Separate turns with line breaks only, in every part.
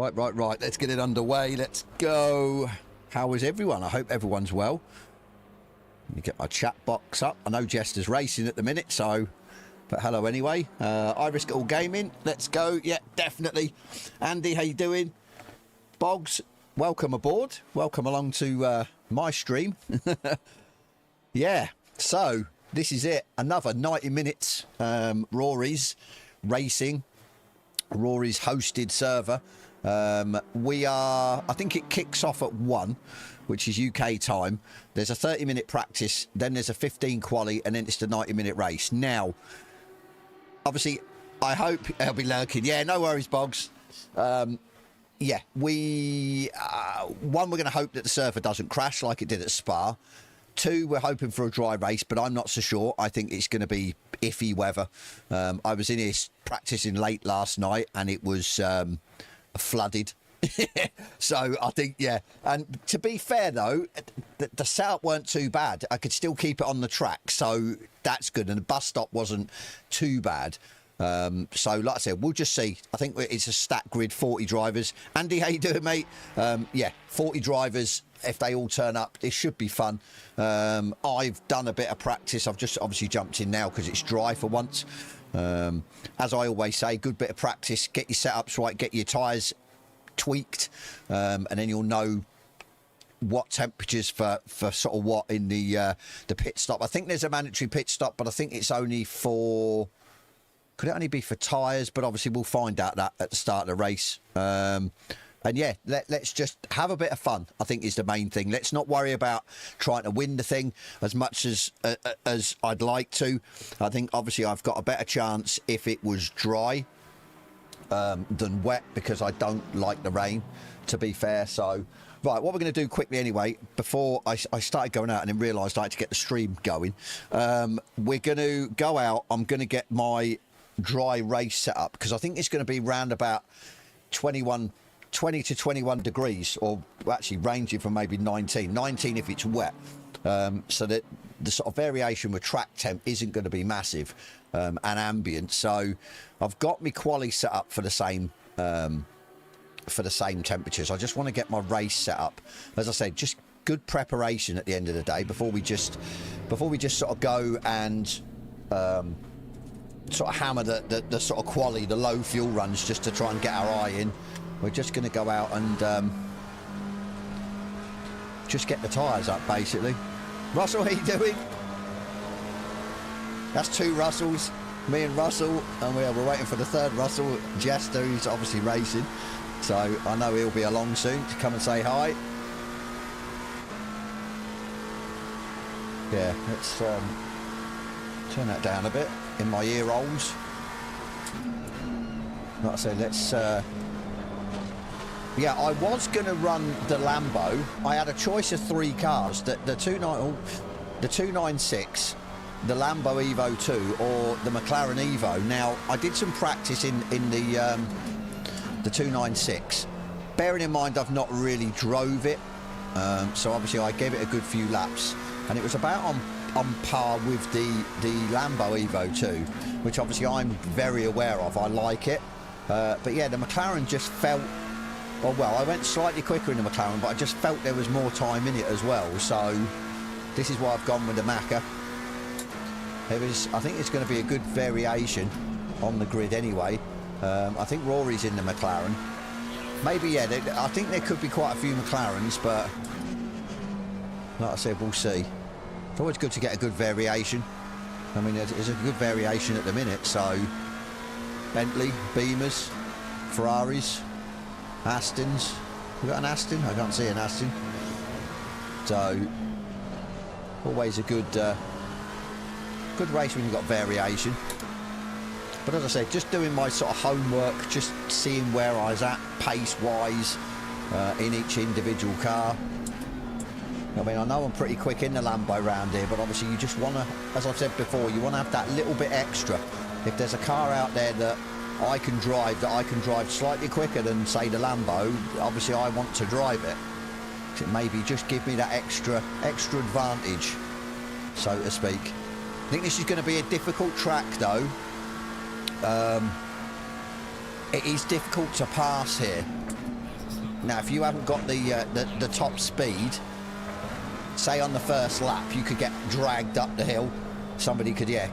Right. Let's get it underway. Let's go. How is everyone? I hope everyone's well. Let me get my chat box up. I know Jester's racing at the minute, so... But hello anyway. I Risk It All Gaming. Let's go. Yeah, definitely. Andy, how you doing? Boggs, welcome aboard. Welcome along to my stream. Yeah, so this is it. Another 90 minutes. Rory's racing. Rory's hosted server. We are, I think it kicks off at 1, which is UK time. There's a 30-minute practice, then there's a 15 quali, and then it's the 90-minute race. Now, obviously, I hope I'll be lurking. Yeah, no worries, Boggs. Yeah, one, we're going to hope that the server doesn't crash like it did at Spa. 2, we're hoping for a dry race, but I'm not so sure. I think it's going to be iffy weather. I was in here practicing late last night, and it was flooded. So I think, yeah. And to be fair, though, the setup weren't too bad. I could still keep it on the track, so that's good. And the bus stop wasn't too bad. So like I said, we'll just see. I think it's a stat grid, 40 drivers. Andy, how you doing, mate? Yeah, 40 drivers. If they all turn up, it should be fun. I've done a bit of practice. I've just obviously jumped in now because it's dry for once. As I always say, good bit of practice. Get your setups right, get your tyres tweaked, and then you'll know what temperatures for sort of what in the pit stop. I think there's a mandatory pit stop, but I think it's only for... Could it only be for tyres? But obviously we'll find out that at the start of the race. And yeah, let's just have a bit of fun, I think, is the main thing. Let's not worry about trying to win the thing as much as I'd like to. I think obviously I've got a better chance if it was dry than wet, because I don't like the rain, to be fair. So right, what we're going to do quickly anyway, before I started going out and then realised I had to get the stream going, we're going to go out. I'm going to get my dry race set up, because I think it's going to be round about 20 to 21 degrees, or actually ranging from maybe 19 if it's wet, so that the sort of variation with track temp isn't going to be massive, and ambient. So I've got my quali set up for the same temperatures. I just want to get my race set up. As I said, just good preparation at the end of the day before we just sort of go and sort of hammer the sort of quali, the low fuel runs, just to try and get our eye in. We're just going to go out and just get the tyres up, basically. Russell, how you doing? That's 2 Russells, me and Russell, and we're waiting for the 3rd Russell, Jester, who's obviously racing. So I know he'll be along soon to come and say hi. Yeah, let's turn that down a bit in my ear holes. Like I said, let's... Yeah, I was going to run the Lambo. I had a choice of 3 cars, the 296, the Lambo Evo 2, or the McLaren Evo. Now, I did some practice in the 296. Bearing in mind I've not really drove it, so obviously I gave it a good few laps, and it was about on par with the Lambo Evo 2, which obviously I'm very aware of. I like it, but yeah, the McLaren just felt... Oh, well, I went slightly quicker in the McLaren, but I just felt there was more time in it as well. So this is why I've gone with the Macca. I think it's going to be a good variation on the grid anyway. I think Rory's in the McLaren. Maybe, yeah, I think there could be quite a few McLarens, but like I said, we'll see. It's always good to get a good variation. I mean, there's a good variation at the minute, so Bentley, Beamers, Ferraris, Astons. We got an Aston? I can't see an Aston. So always a good race when you've got variation. But as I said, just doing my sort of homework, just seeing where I was at pace wise in each individual car. I mean, I know I'm pretty quick in the Lambo round here, but obviously you just want to, as I've said before, you want to have that little bit extra. If there's a car out there that I can drive slightly quicker than, say, the Lambo, obviously I want to drive it. So maybe just give me that extra advantage, so to speak. I think this is going to be a difficult track, though. It is difficult to pass here. Now, if you haven't got the top speed, say on the first lap, you could get dragged up the hill. Somebody could, yeah,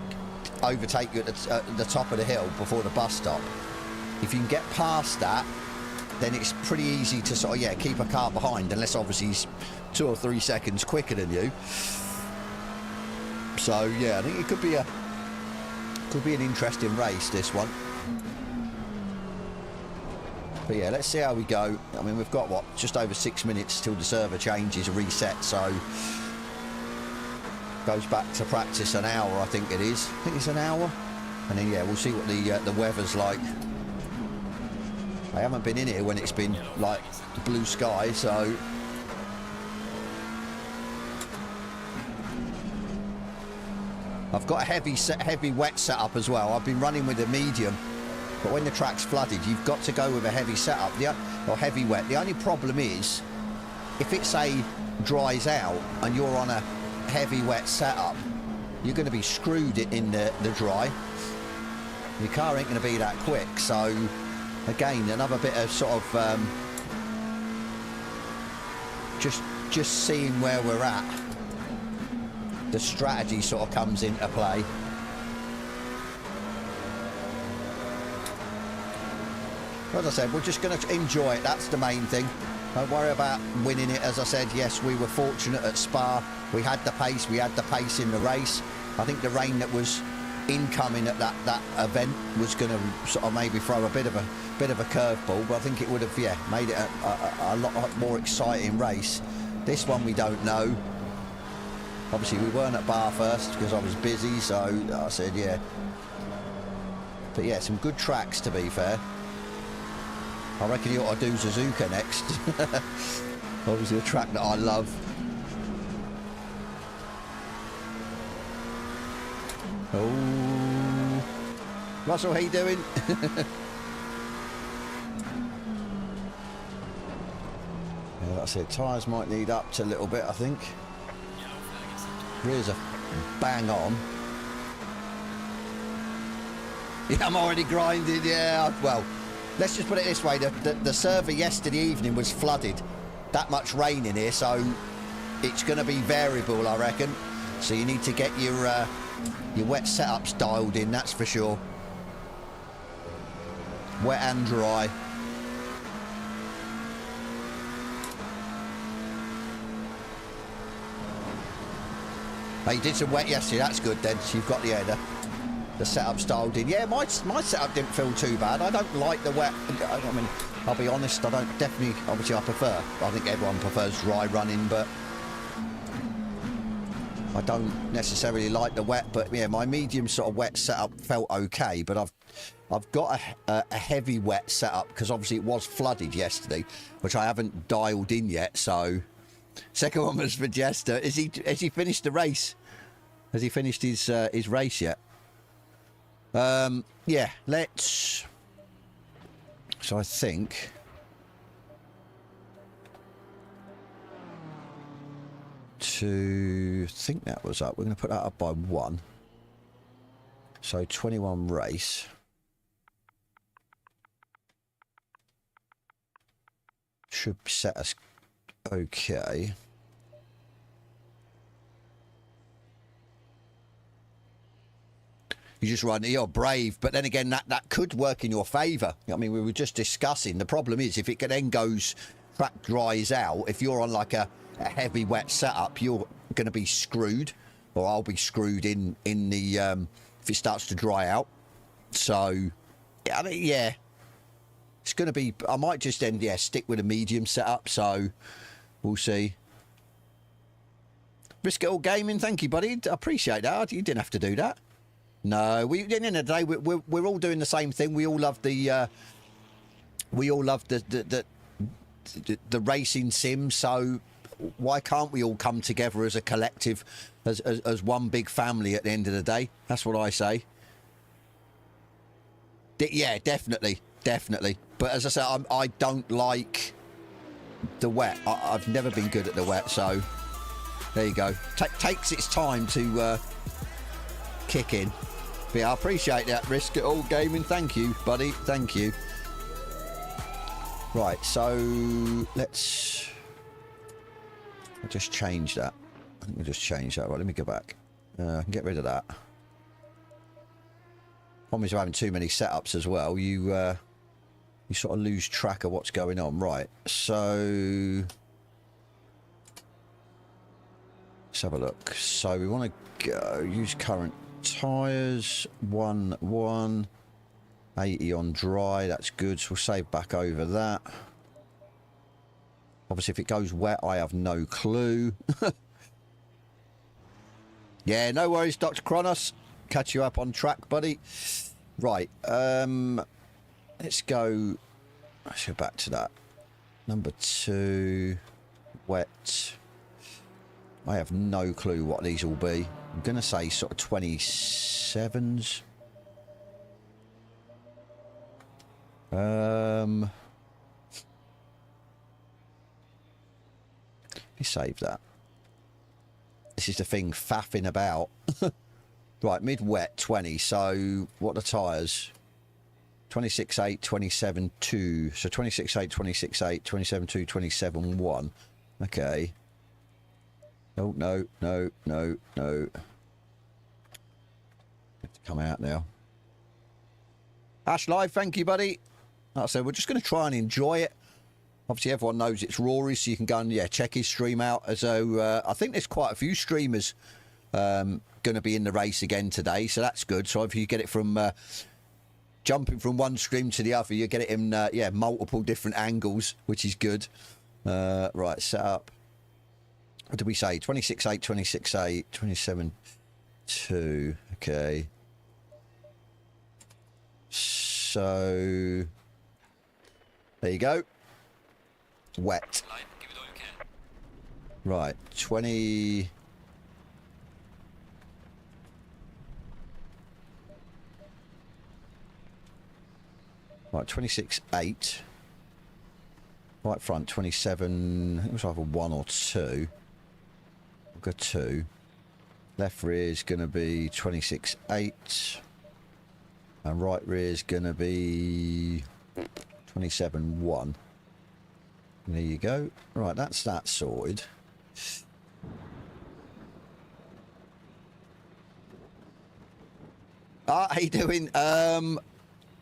overtake you at the top of the hill before the bus stop. If you can get past that, then it's pretty easy to sort of, yeah, keep a car behind, unless obviously he's 2 or 3 seconds quicker than you. So yeah, I think it could be an interesting race, this one. But yeah, let's see how we go. I mean, we've got what, just over 6 minutes till the server changes, reset, so goes back to practice an hour, I think it is. I think it's an hour, and then yeah, we'll see what the weather's like. I haven't been in here when it's been like blue sky, so I've got a heavy wet setup as well. I've been running with a medium, but when the track's flooded, you've got to go with a heavy setup, or heavy wet. The only problem is, if it say dries out and you're on a heavy wet setup, you're going to be screwed in the dry. Your car ain't going to be that quick. So again, another bit of sort of just seeing where we're at. The strategy sort of comes into play. As I said, we're just going to enjoy it. That's the main thing. Don't worry about winning it. As I said, yes, we were fortunate at Spa. We had the pace. We had the pace in the race. I think the rain that was incoming at that event was going to sort of maybe throw a bit of a curveball, but I think it would have, yeah, made it a lot more exciting race. This one we don't know. Obviously, we weren't at Bar first because I was busy, so I said, yeah. But yeah, some good tracks, to be fair. I reckon you ought to do Suzuka next. Obviously, a track that I love. Oh, Russell, how you doing? Yeah, that's it. Tyres might need up to a little bit, I think. Rears are bang on. Yeah, I'm already grinding, yeah. Well, let's just put it this way. The server yesterday evening was flooded. That much rain in here, so it's going to be variable, I reckon. So you need to get your wet setups dialed in, that's for sure. Wet and dry. Oh, you did some wet yesterday, that's good then. So you've got the setup dialed in. Yeah, my setup didn't feel too bad. I don't like the wet. I mean, I'll be honest, I don't definitely, obviously I think everyone prefers dry running, but I don't necessarily like the wet. But yeah, my medium sort of wet setup felt okay, but I've got a heavy wet setup because obviously it was flooded yesterday, which I haven't dialed in yet. So second one was for Jester. Has he finished the race? Has he finished his race yet? Yeah, let's. So I think that was up. We're going to put that up by 1. So 21 race. Should set us okay. You just run, you're brave, but then again, that could work in your favour. I mean, we were just discussing. The problem is, if it then goes, track dries out, if you're on like a heavy wet setup, you're going to be screwed, or I'll be screwed in the if it starts to dry out. So, I mean, yeah, it's going to be. I might just then, yeah, stick with a medium setup. So, we'll see. Risk It All Gaming, thank you, buddy. I appreciate that. You didn't have to do that. No, at the end of the day, we're all doing the same thing. We all love the racing sim. So why can't we all come together as a collective, as one big family at the end of the day? That's what I say. Yeah, definitely. But as I said, I don't like the wet. I've never been good at the wet. So there you go. Takes its time to kick in. But yeah, I appreciate that. Risk It All Gaming. Thank you, buddy. Thank you. Right, so let's... I'll just change that. I think we'll just change that. Right, let me go back. I can get rid of that. Problem is, you're having too many setups as well. You sort of lose track of what's going on. Right, so... Let's have a look. So we want to go use current tyres. 1 80 on dry. That's good. So we'll save back over that. Obviously, if it goes wet, I have no clue. Yeah, no worries, Dr. Kronos. Catch you up on track, buddy. Right. Let's go. Let's go back to that. Number 2. Wet. I have no clue what these will be. I'm going to say sort of 27s. Let me save that. This is the thing faffing about. Right, mid-wet 20. So what are the tyres? 26.8, 27.2. So 26.8, 26.8, 27.2, 27.1. Okay. Oh, no, no, no, no. Have to come out now. Ash Live, thank you, buddy. Like I said, we're just going to try and enjoy it. Obviously, everyone knows it's Rory, so you can go and check his stream out. As though I think there's quite a few streamers going to be in the race again today, so that's good. So if you get it from jumping from one stream to the other, you get it in multiple different angles, which is good. Right, set up. What did we say? 26.8, 26.8, 27.2. Okay. So there you go. Wet. Right, 20. Right, 26.8. Right front, 27. I think it was either 1 or 2. We'll go 2. Left rear is going to be 26.8. And right rear is going to be 27.1. There you go. Right, that's that sorted. How you doing? I'm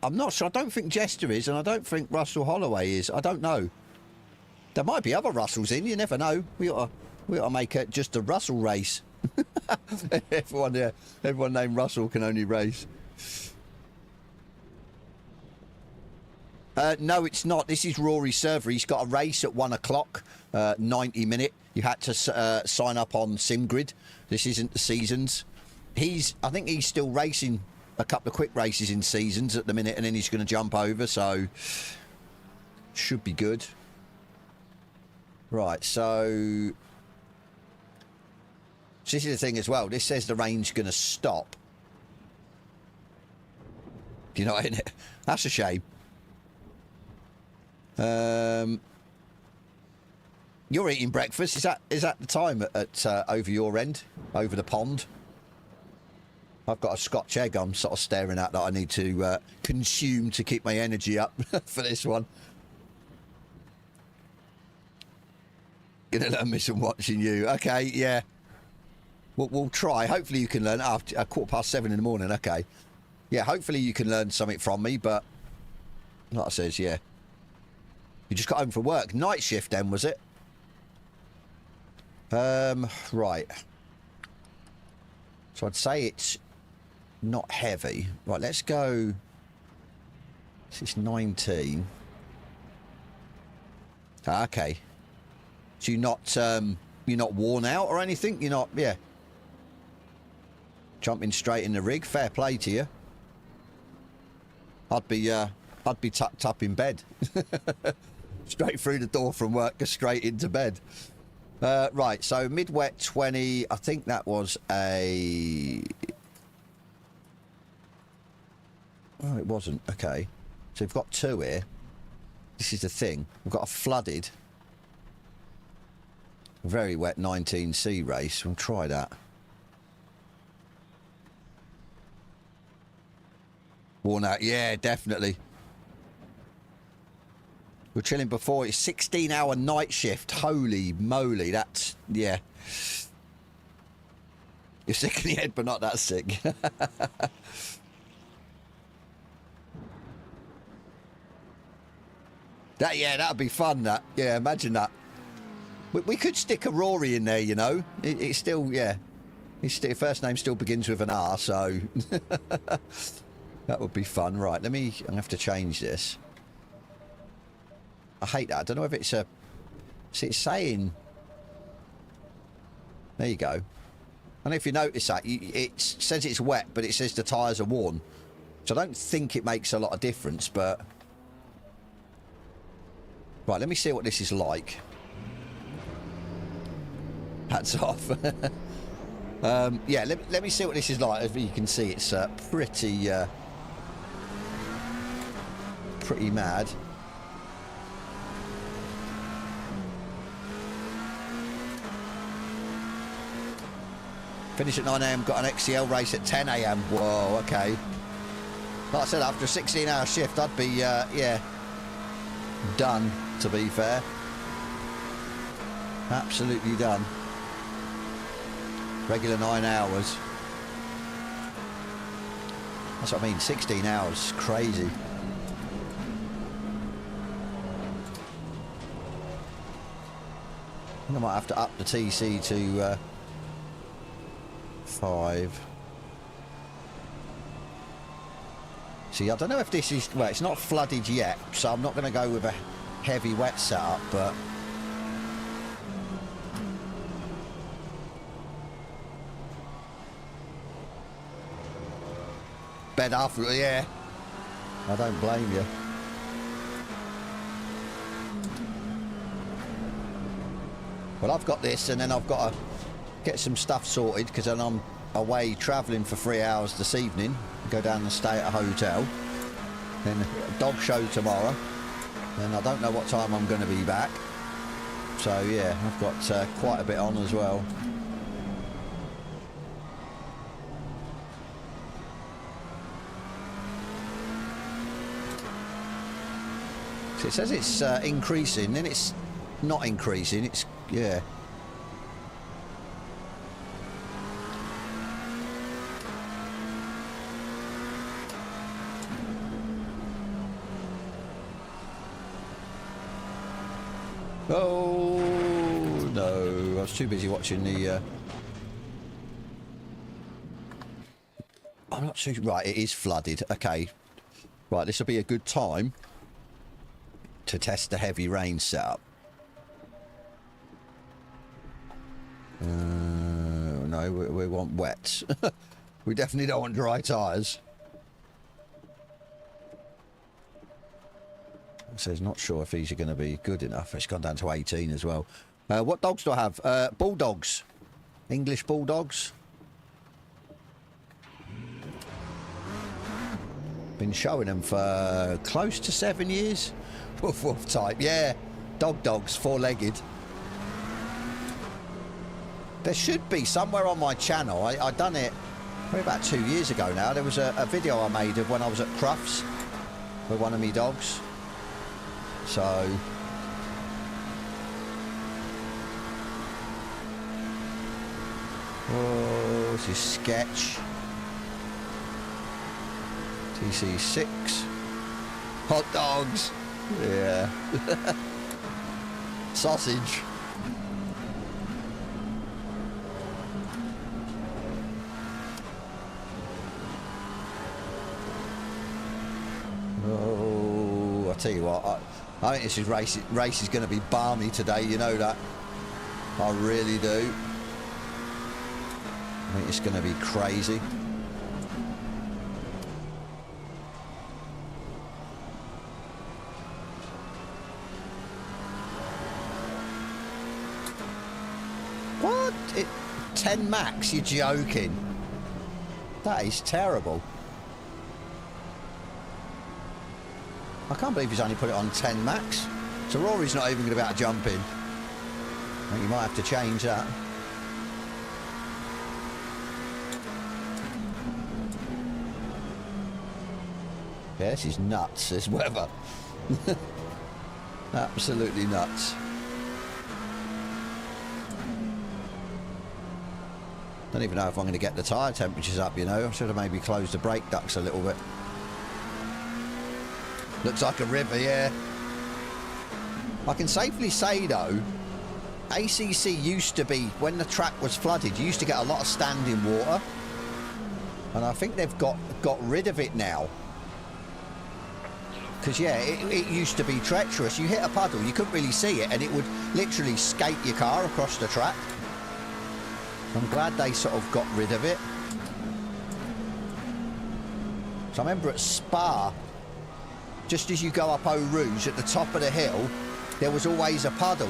not sure. I don't think Jester is, and I don't think Russell Holloway is. I don't know. There might be other Russells in. You never know. We ought to make it just a Russell race. Everyone named Russell can only race. No, it's not. This is Rory's server. He's got a race at 1 o'clock, 90 minute. You had to sign up on SimGrid. This isn't the seasons. I think he's still racing a couple of quick races in seasons at the minute, and then he's going to jump over, so should be good. Right, so this is the thing as well. This says the rain's going to stop. You know, isn't it? That's a shame. You're eating breakfast. Is that the time at over your end, over the pond? I've got a Scotch egg I'm sort of staring at that I need to consume to keep my energy up for this one. Gonna learn me some watching you. Okay, yeah. We'll try. Hopefully you can learn after 7:15 in the morning. Okay. Yeah, hopefully you can learn something from me, but like I says, yeah. You just got home from work. Night shift then, was it? Right. So I'd say it's not heavy. Right, let's go. This is 19. Okay. So you're not worn out or anything? You're not, yeah. Jumping straight in the rig. Fair play to you. I'd be tucked up in bed. Straight through the door from work, straight into bed. Right, so mid-wet 20. I think that was a... Oh, it wasn't. Okay. So we've got 2 here. This is the thing. We've got a flooded, very wet 19C race. We'll try that. Worn out. Yeah, definitely. We're chilling before. It's 16-hour night shift. Holy moly, that's, yeah. You're sick in the head, but not that sick. Yeah, that'd be fun, that. Yeah, imagine that. We could stick a Rory in there, you know. It's still, yeah. His first name still begins with an R, so... that would be fun. Right, I have to change this. I hate that. I don't know if it's a... See, it's saying... There you go. I don't know if you notice that. It says it's wet, but it says the tyres are worn. So I don't think it makes a lot of difference, but... Right, let me see what this is like. Hats off. Yeah, let me see what this is like. As you can see, it's pretty mad. Finish at 9 AM, got an XCL race at 10 AM. Whoa, okay. Like I said, after a 16-hour shift, I'd be, yeah, done, to be fair. Absolutely done. Regular 9 hours. That's what I mean, 16 hours, crazy. I think I might have to up the TC to 5. See, I don't know if this is... Well, it's not flooded yet, so I'm not going to go with a heavy wet setup, but... Bed after, yeah. I don't blame you. Well, I've got this, and then I've got to get some stuff sorted, because then I'm away travelling for 3 hours this evening. Go down and stay at a hotel. Then a dog show tomorrow. Then I don't know what time I'm going to be back. So, yeah, I've got quite a bit on as well. It says it's increasing, then it's not increasing, it's, yeah. Oh, no, I was too busy watching the... I'm not sure, right, it is flooded, okay. Right, this will be a good time to test the heavy rain setup. No, we want wet. We definitely don't want dry tyres. It says not sure if these are going to be good enough. It's gone down to 18 as well. What dogs do I have? Bulldogs. English bulldogs. Been showing them for close to 7 years. Woof woof type, yeah. Dogs, 4-legged. There should be somewhere on my channel. I done it probably about 2 years ago now. There was a video I made of when I was at Crufts with one of me dogs. So oh, this is sketch. TC6. Hot dogs. Yeah. Sausage. Oh, I tell you what, I think this race is going to be balmy today, you know that. I really do. I think it's going to be crazy. What? 10 max? You're joking. That is terrible. I can't believe he's only put it on 10 max. So Rory's not even going to be able to jump in. I think you might have to change that. Yeah, this is nuts, this weather. Absolutely nuts. Don't even know if I'm going to get the tyre temperatures up, you know. I should have maybe closed the brake ducts a little bit. Looks like a river, yeah. I can safely say, though, ACC used to be, when the track was flooded, you used to get a lot of standing water. And I think they've got rid of it now. Because, yeah, it used to be treacherous. You hit a puddle, you couldn't really see it, and it would literally skate your car across the track. I'm glad they sort of got rid of it. So I remember at Spa, just as you go up Eau Rouge, at the top of the hill, there was always a puddle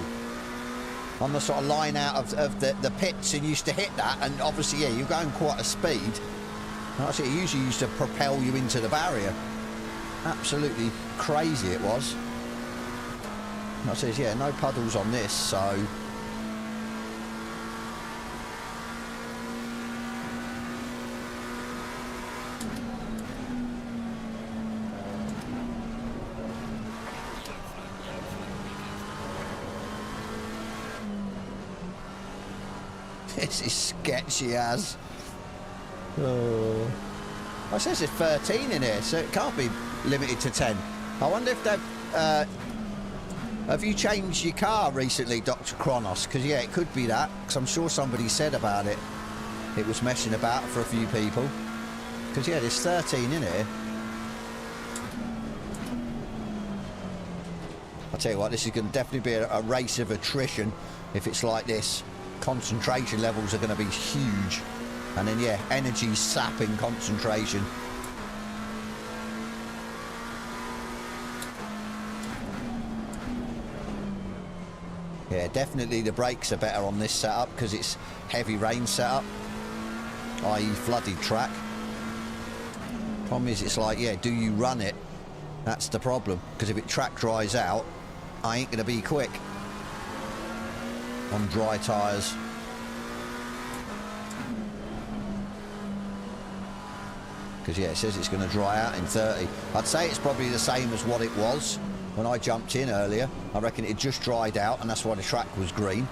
on the sort of line out of the pits, and used to hit that, and obviously, yeah, you're going quite a speed. And actually, it usually used to propel you into the barrier. Absolutely crazy it was. And it says, yeah, no puddles on this, so... This is sketchy as. Oh. It says it's 13 in here, so it can't be limited to 10. I wonder if they've... have you changed your car recently, Dr. Kronos? Because, yeah, it could be that, because I'm sure somebody said about it. It was messing about for a few people. Because, yeah, there's 13 in here. I'll tell you what, this is going to definitely be a race of attrition if it's like this. Concentration levels are going to be huge, and then yeah, energy sapping concentration. Yeah, definitely the brakes are better on this setup because it's heavy rain setup, i.e. flooded track. Problem is, it's like, yeah, do you run it? That's the problem, because if it track dries out, I ain't going to be quick on dry tyres. Because yeah, it says it's going to dry out in 30. I'd say it's probably the same as what it was when I jumped in earlier. I reckon it just dried out, and that's why the track was green.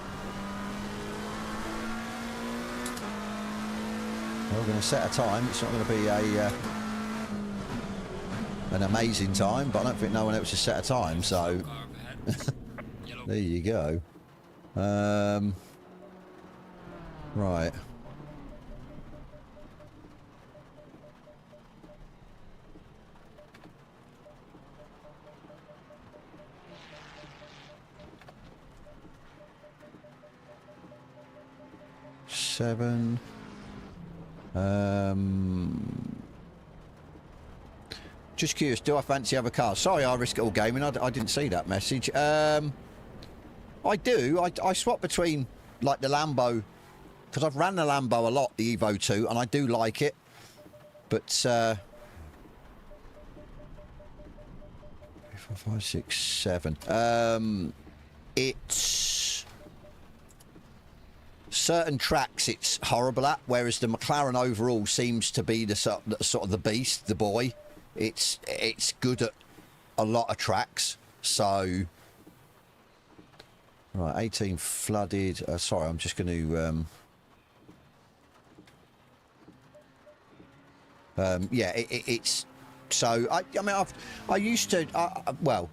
We're going to set a time. It's not going to be an amazing time, but I don't think no one else has set a time, so there you go. Right. Seven. Just curious, do I fancy other cars? Sorry, I risk it all gaming. I didn't see that message. I do. I swap between, like, the Lambo, because I've ran the Lambo a lot, the Evo 2, and I do like it. But, 4, 5, 6, 7. It's... certain tracks it's horrible at, whereas the McLaren overall seems to be the sort of the beast, the boy. It's good at a lot of tracks, so... Right, 18 flooded. Sorry, I'm just going to... yeah, it's... So, I mean, I used to... well,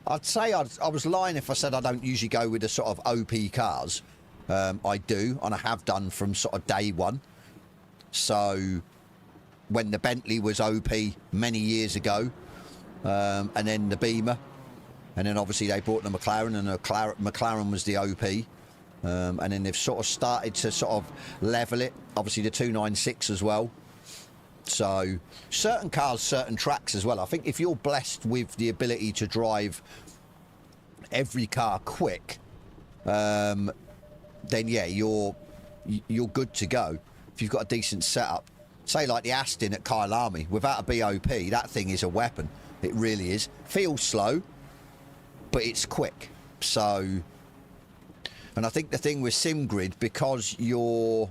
I'd say I was lying if I said I don't usually go with the sort of OP cars. I do, and I have done from sort of day one. So, when the Bentley was OP many years ago, and then the Beamer, and then obviously they brought the McLaren, and the McLaren was the OP, and then they've sort of started to sort of level it. Obviously the 296 as well. So certain cars, certain tracks as well. I think if you're blessed with the ability to drive every car quick, then yeah, you're good to go. If you've got a decent setup, say like the Aston at Kyalami, without a BOP, that thing is a weapon. It really is. Feels slow, but it's quick. So, and I think the thing with SimGrid, because you're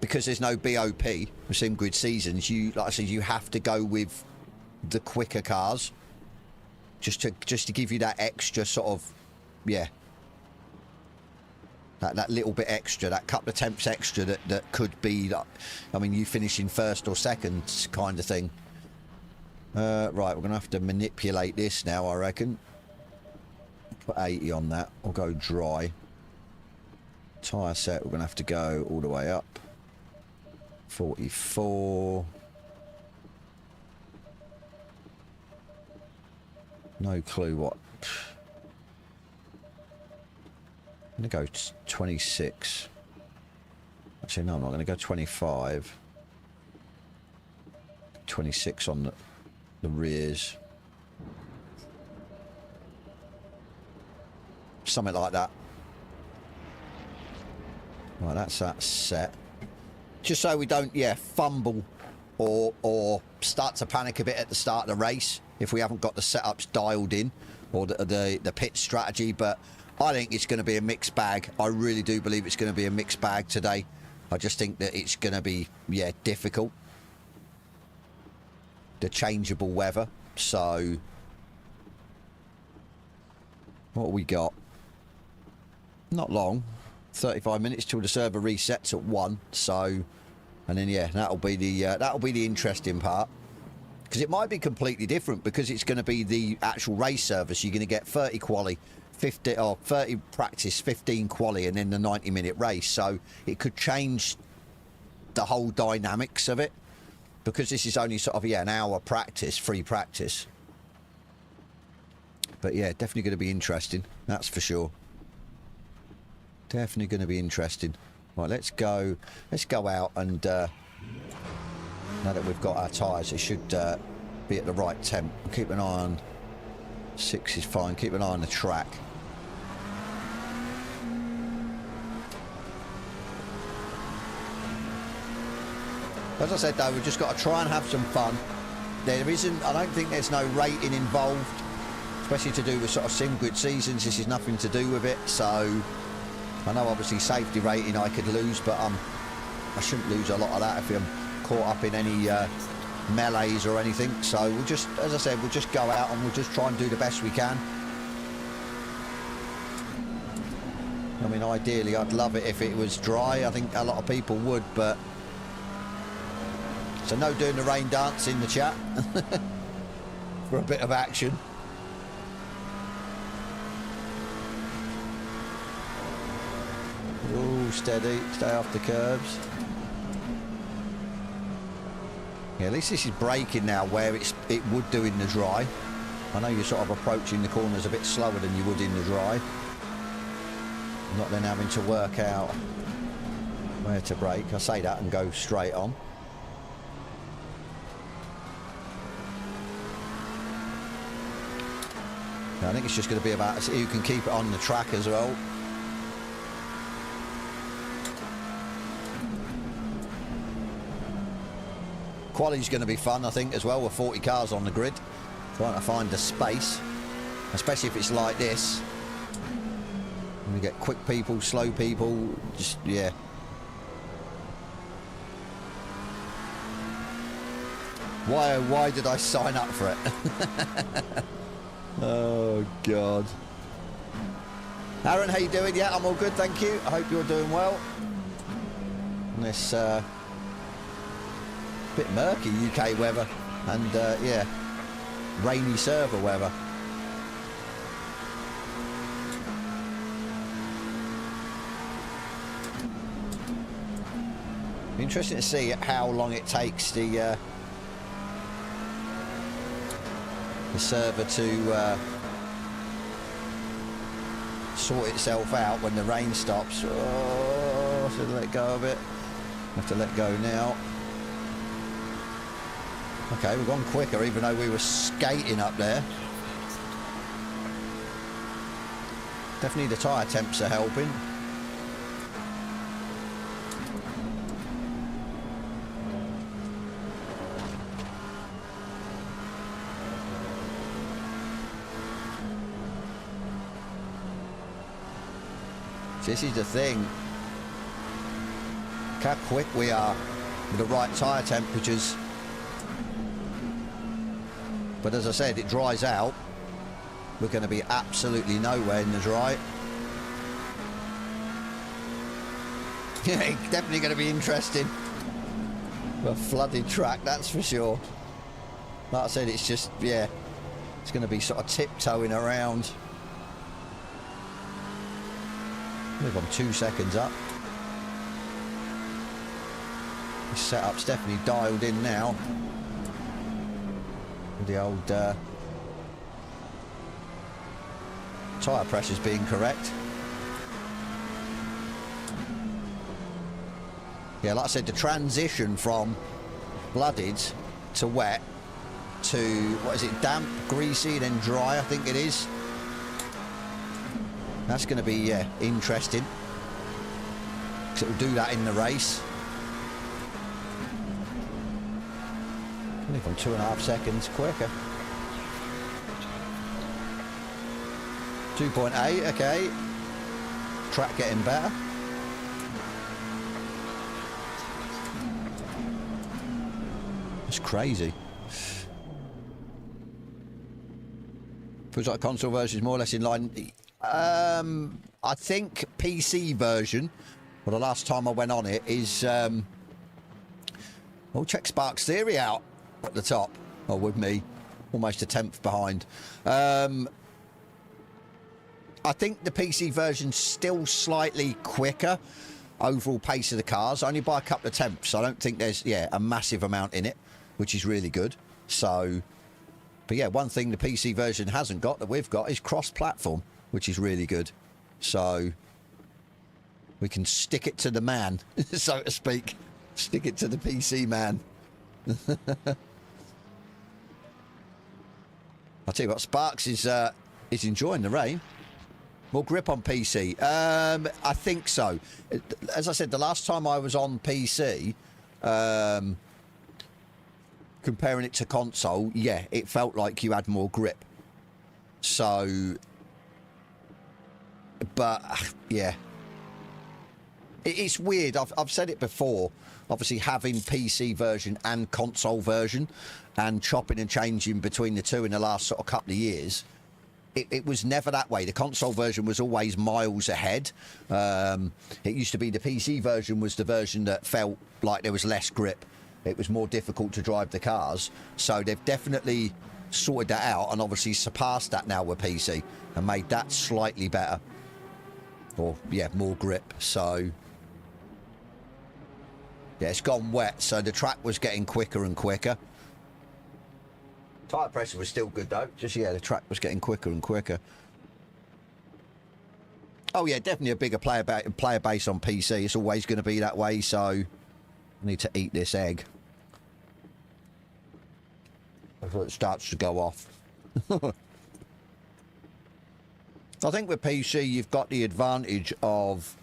because there's no BOP with SimGrid seasons, you, like I said, you have to go with the quicker cars, just to give you that extra sort of, yeah, that little bit extra, that couple of tenths extra that could be, like, I mean, you finishing first or second kind of thing. Right, we're going to have to manipulate this now, I reckon. Put 80 on that. We'll go dry. Tyre set, we're going to have to go all the way up. 44. No clue what. I'm going to go 26. Actually, no, I'm not going to go 25. 26 on the rears. Something like that. Right, that's that set. Just so we don't, yeah, fumble or start to panic a bit at the start of the race if we haven't got the setups dialed in, or the pit strategy. But I think it's going to be a mixed bag. I really do believe it's going to be a mixed bag today. I just think that it's going to be, yeah, difficult. The changeable weather. So what we got? Not long. 35 minutes till the server resets at 1. So, and then yeah, that'll be the interesting part, because it might be completely different, because it's going to be the actual race server. So you're going to get 30 quali, 50 or 30 practice, 15 quali, and then the 90-minute race. So it could change the whole dynamics of it, because this is only sort of, yeah, an hour practice, free practice. But yeah, definitely going to be interesting, that's for sure. Definitely going to be interesting. Right, let's go out, and now that we've got our tyres, it should be at the right temp. Keep an eye on 6 is fine. Keep an eye on the track. As I said though, we've just got to try and have some fun. There isn't, I don't think there's no rating involved, especially to do with sort of sim grid seasons. This is nothing to do with it. So I know obviously safety rating I could lose, but I shouldn't lose a lot of that if I'm caught up in any melees or anything. So we'll just, as I said, we'll just go out and we'll just try and do the best we can. I mean, ideally I'd love it if it was dry. I think a lot of people would, but so no doing the rain dance in the chat for a bit of action. Oh, steady, stay off the curbs. Yeah, at least this is braking now where it would do in the dry. I know you're sort of approaching the corners a bit slower than you would in the dry. Not then having to work out where to brake. I say that and go straight on. I think it's just going to be about who can keep it on the track as well. Quality's going to be fun, I think, as well, with 40 cars on the grid. Trying to find the space, especially if it's like this. And we get quick people, slow people, just, yeah. Why did I sign up for it? Oh, God. Aaron, how you doing? Yeah, I'm all good, thank you. I hope you're doing well. And this bit murky UK weather, and yeah, rainy server weather. Be interesting to see how long it takes the server to sort itself out when the rain stops. Oh, should let go of it. Have to let go now. Okay, we've gone quicker, even though we were skating up there. Definitely the tyre temps are helping. This is the thing. Look how quick we are with the right tyre temperatures. But as I said, it dries out. We're going to be absolutely nowhere in the dry. Yeah, it's definitely going to be interesting. A flooded track, that's for sure. Like I said, it's just, yeah, it's going to be sort of tiptoeing around. I believe I'm 2 seconds up. The setup's definitely dialed in now. The old tyre pressure's being correct. Yeah, like I said, the transition from flooded to wet to, what is it, damp, greasy, then dry, I think it is. That's going to be, yeah, interesting. Because it'll do that in the race. I think I'm 2.5 seconds quicker. 2.8, okay. Track getting better. It's crazy. Feels like console version is more or less in line. I think PC version, well, the last time I went on it is, oh, check Sparks Theory out at the top. Oh, with me, almost a tenth behind. I think the PC version's still slightly quicker overall pace of the cars, only by a couple of tenths. I don't think there's, yeah, a massive amount in it, which is really good. So, but yeah, one thing the PC version hasn't got that we've got is cross-platform, which is really good. So we can stick it to the man, so to speak. Stick it to the PC man. I'll tell you what, Sparks is enjoying the rain. More grip on PC. I think so. As I said, the last time I was on PC, comparing it to console, yeah, it felt like you had more grip. So, but yeah, it's weird. I've said it before. Obviously, having PC version and console version, and chopping and changing between the two in the last sort of couple of years, it was never that way. The console version was always miles ahead. It used to be the PC version was the version that felt like there was less grip. It was more difficult to drive the cars. So they've definitely sorted that out and obviously surpassed that now with PC and made that slightly better. Or, yeah, more grip. So, yeah, it's gone wet. So the track was getting quicker and quicker. Tyre pressure was still good though. Just, yeah, the track was getting quicker and quicker. Oh yeah, definitely a bigger player base on PC. It's always going to be that way. So I need to eat this egg before it starts to go off. I think with PC you've got the advantage of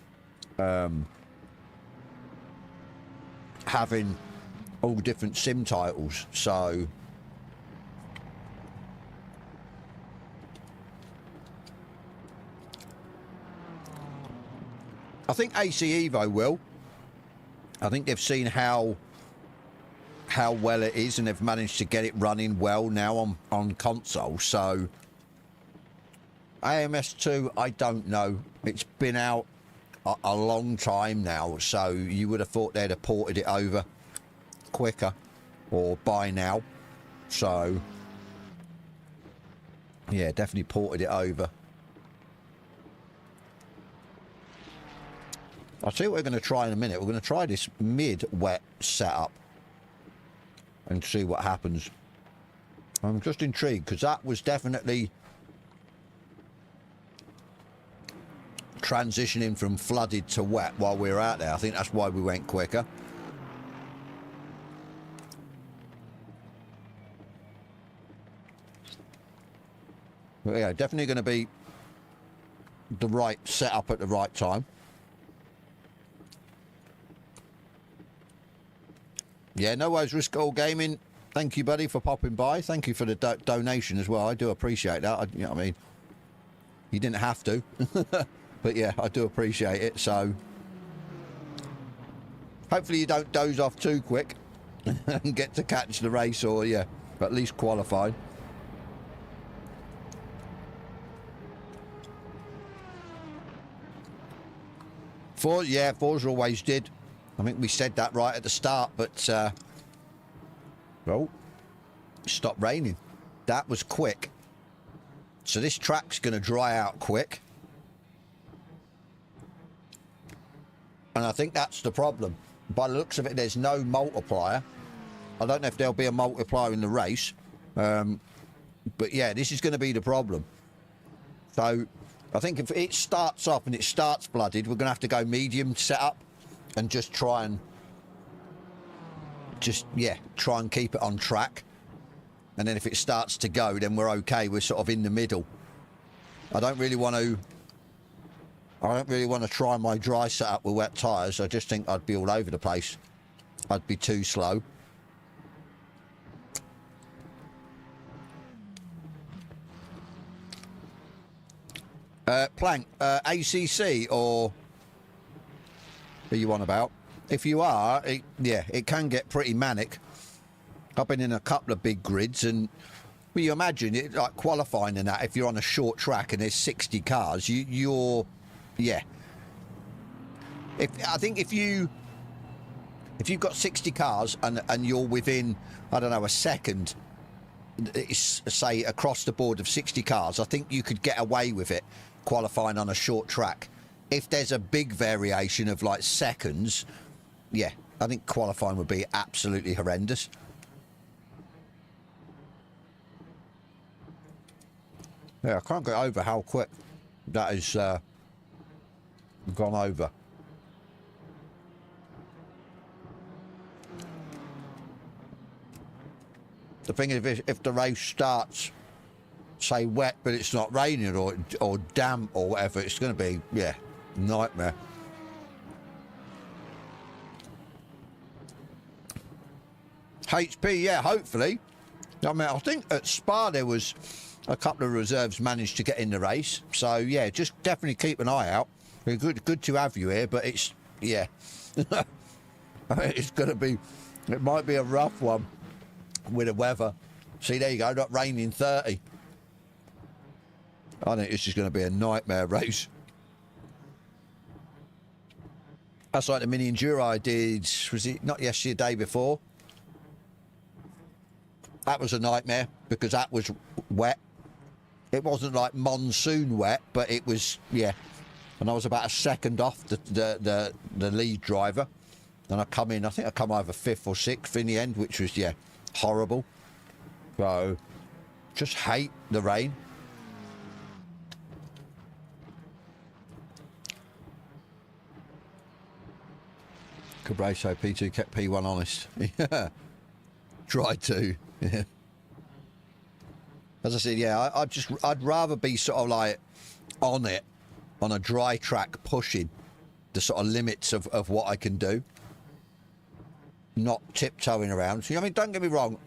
having all different sim titles. So I think AC Evo will. I think they've seen how well it is and they've managed to get it running well now on console. So AMS2, I don't know. It's been out a long time now, so you would have thought they'd have ported it over quicker or by now. So yeah, definitely ported it over. I'll tell you what we're going to try in a minute. We're going to try this mid-wet setup and see what happens. I'm just intrigued because that was definitely transitioning from flooded to wet while we were out there. I think that's why we went quicker. But yeah, definitely going to be the right setup at the right time. Yeah, no worries, Risk All Gaming. Thank you, buddy, for popping by. Thank you for the donation as well. I do appreciate that. You know what I mean? You didn't have to. But yeah, I do appreciate it. So hopefully you don't doze off too quick and get to catch the race or, yeah, at least qualify. Forza always did. I think we said that right at the start, but well, stopped raining. That was quick. So this track's going to dry out quick. And I think that's the problem. By the looks of it, there's no multiplier. I don't know if there'll be a multiplier in the race. But yeah, this is going to be the problem. So I think if it starts off and it starts blooded, we're going to have to go medium setup and just try and keep it on track. And then if it starts to go, then we're okay. We're sort of in the middle. I don't really want to try my dry setup with wet tyres. I just think I'd be all over the place. I'd be too slow. Plank, ACC, or are you on about? If you are, it can get pretty manic. I've been in a couple of big grids, and well, you imagine it like qualifying in that. If you're on a short track and there's 60 cars, you're I think if you've got 60 cars and you're within, I don't know, a second, say across the board of 60 cars, I think you could get away with it qualifying on a short track. If there's a big variation of like seconds, yeah, I think qualifying would be absolutely horrendous. Yeah, I can't get over how quick that has gone over. The thing is, if the race starts, say, wet, but it's not raining or damp or whatever, it's going to be, yeah, nightmare. HP, yeah, hopefully. I mean, I think at Spa there was a couple of reserves managed to get in the race. So, yeah, just definitely keep an eye out. Good to have you here, but it's, yeah. It's going to be, it might be a rough one with the weather. See, there you go, not raining 30. I think this is going to be a nightmare race. That's like the mini enduro I did, was it not yesterday, the day before? That was a nightmare because that was wet. It wasn't like monsoon wet, but it was, yeah. And I was about a second off the lead driver. And I come in, I think I come over 5th or 6th in the end, which was, yeah, horrible. So, just hate the rain. Cabraso P2 kept P1 honest. Yeah. Tried to. Yeah. As I said, yeah, I'd rather be sort of like on it, on a dry track, pushing the sort of limits of what I can do. Not tiptoeing around. So, I mean, don't get me wrong.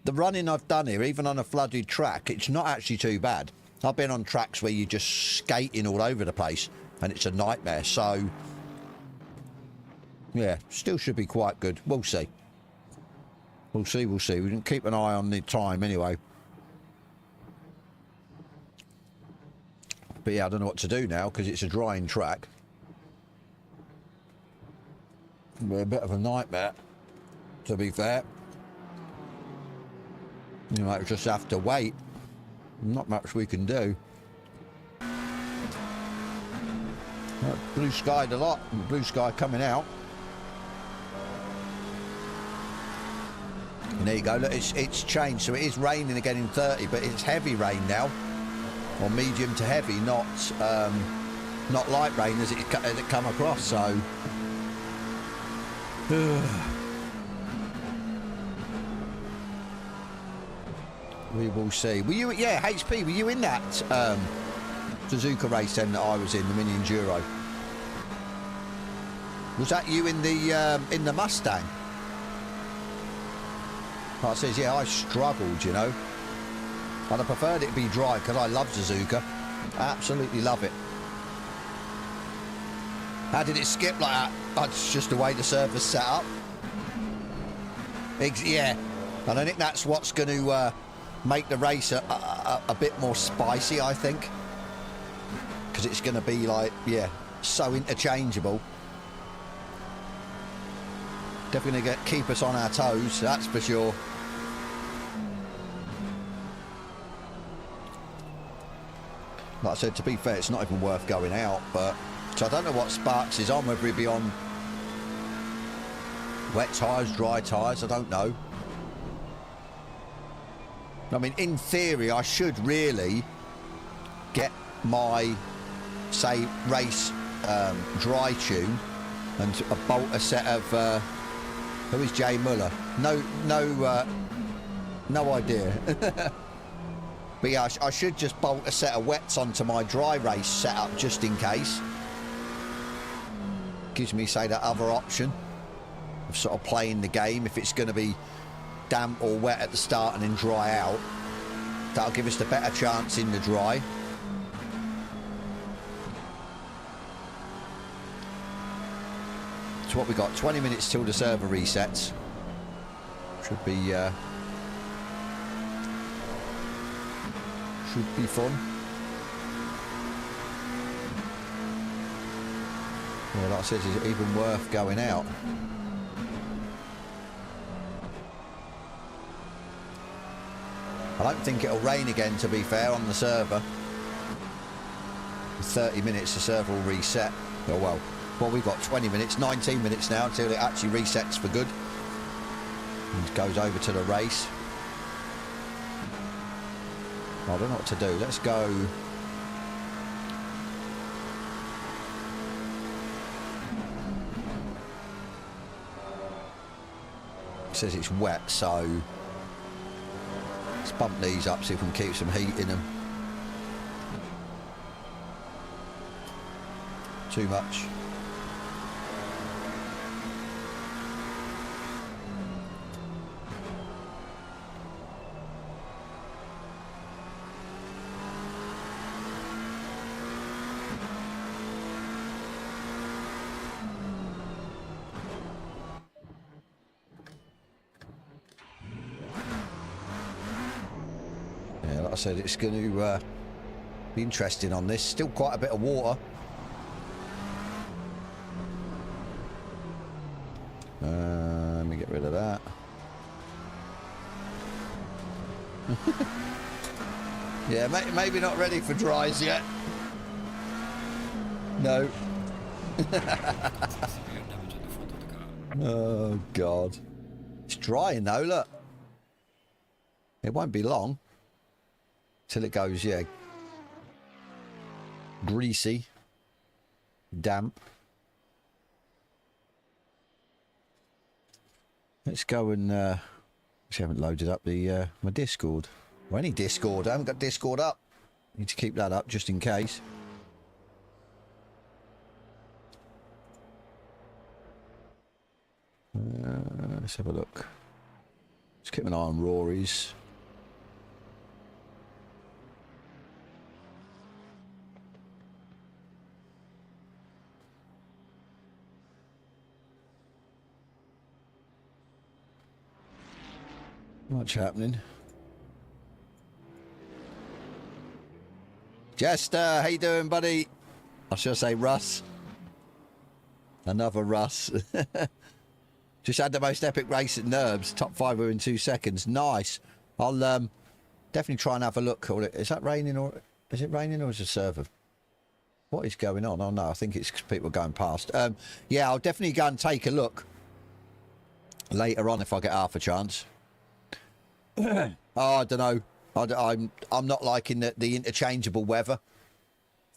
The running I've done here, even on a flooded track, it's not actually too bad. I've been on tracks where you're just skating all over the place and it's a nightmare. So, yeah, still should be quite good. We'll see. We'll see. We can keep an eye on the time anyway. But yeah, I don't know what to do now because it's a drying track. It'll be a bit of a nightmare, to be fair. You might just have to wait. Not much we can do. Blue skied a lot. Blue sky coming out. And there you go. Look, it's changed. So it is raining again in 30, but it's heavy rain now, or medium to heavy, not light rain as it come across. So. We will see. Were you? Yeah, HP. Were you in that Suzuka race then that I was in, the mini enduro? Was that you in the Mustang? Like it says, yeah, I struggled, you know. I'd have preferred it be dry because I love Suzuka. I absolutely love it. How did it skip like that? That's just the way the server's set up. Yeah, and I think that's what's going to make the race a bit more spicy, I think. Because it's going to be like, yeah, so interchangeable. Definitely going to keep us on our toes, that's for sure. Like I said, to be fair, it's not even worth going out, but so I don't know what Sparks is on, whether it be on wet tyres, dry tyres, I don't know. I mean, in theory, I should really get my, say, race dry tune and bolt a set of, who is Jay Muller? No idea. But yeah, I should just bolt a set of wets onto my dry race setup just in case. Gives me, say, that other option of sort of playing the game. If it's going to be damp or wet at the start and then dry out, that'll give us the better chance in the dry. So what we got, 20 minutes till the server resets. Should be fun. Yeah, like I said, is it even worth going out? I don't think it'll rain again, to be fair, on the server. In 30 minutes the server will reset. Oh well, we've got 20 minutes, 19 minutes now until it actually resets for good and goes over to the race. I don't know what to do. Let's go. It says it's wet, so let's bump these up, see if we can keep some heat in them. Too much. I said it's going to be interesting on this. Still quite a bit of water. Let me get rid of that. Yeah, maybe not ready for dries yet. No. Oh God, it's drying though. Look, it won't be long till it goes, yeah, greasy, damp. Let's go and actually haven't loaded up the my Discord. Or any Discord. I haven't got Discord up. Need to keep that up just in case. Let's have a look. Let's keep an eye on Rory's. What's happening? Jester, how you doing, buddy? I should say Russ. Another Russ. Just had the most epic race at Nerbs. Top 5 were in 2 seconds. Nice. I'll definitely try and have a look. Is that raining or is it raining or is the server? What is going on? Oh no, I think it's people going past. Yeah, I'll definitely go and take a look later on if I get half a chance. Oh, I don't know. I'm not liking the interchangeable weather.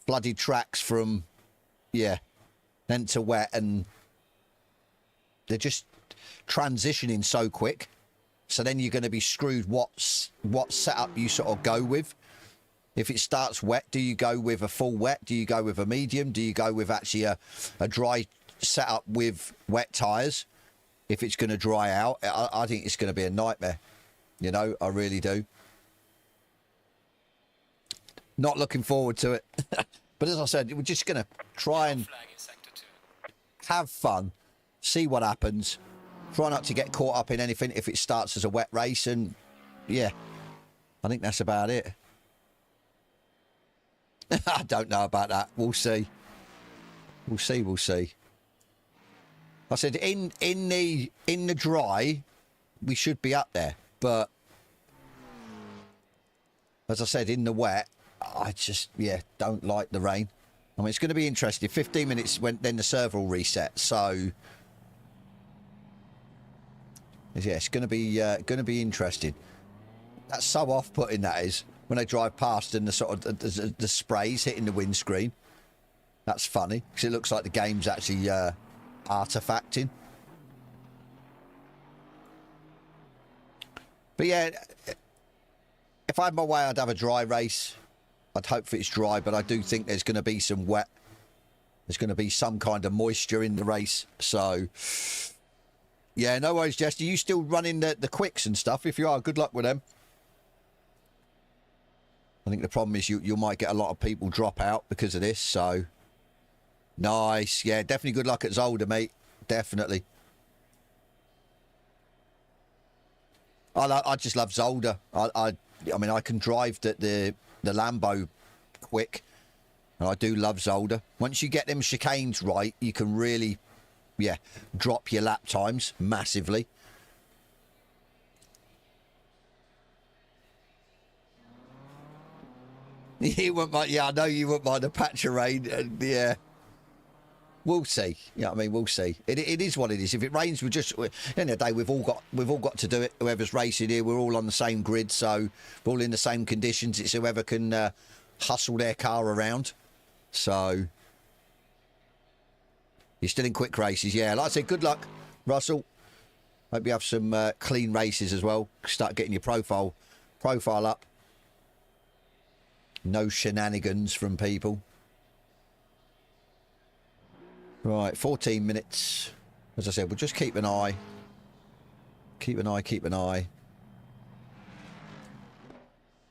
Flooded tracks from, yeah, then to wet, and they're just transitioning so quick. So then you're going to be screwed what setup you sort of go with. If it starts wet, do you go with a full wet? Do you go with a medium? Do you go with actually a dry setup with wet tyres? If it's going to dry out, I think it's going to be a nightmare. You know, I really do. Not looking forward to it. But as I said, we're just going to try and have fun, see what happens, try not to get caught up in anything if it starts as a wet race, and yeah, I think that's about it. I don't know about that. We'll see. We'll see. We'll see. I said in the dry, we should be up there, but as I said, in the wet, I just don't like the rain. I mean, it's going to be interesting. 15 minutes when then the server will reset. So yeah, it's going to be interesting. That's so off-putting, that is, when they drive past and the sort of the sprays hitting the windscreen. That's funny because it looks like the game's actually artifacting. But yeah, if I had my way, I'd have a dry race. I'd hope for it's dry, but I do think there's going to be some wet. There's going to be some kind of moisture in the race. So yeah, no worries, Jess. Are you still running the quicks and stuff? If you are, good luck with them. I think the problem is you might get a lot of people drop out because of this. So nice. Yeah, definitely good luck at Zolder, mate. Definitely. I just love Zolder. I mean, I can drive the Lambo quick, and I do love Zolder. Once you get them chicanes right, you can really, drop your lap times massively. You wouldn't mind, I know you wouldn't mind a patch of rain. Yeah, we'll see. Yeah, I mean, we'll see. It is what it is. If it rains, we're just, at the end of the day, we've all got to do it. Whoever's racing here, we're all on the same grid, so we're all in the same conditions. It's whoever can hustle their car around. So you're still in quick races, yeah. Like I said, good luck, Russell. Hope you have some clean races as well. Start getting your profile up. No shenanigans from people. Right, 14 minutes. As I said, we'll just keep an eye. Keep an eye.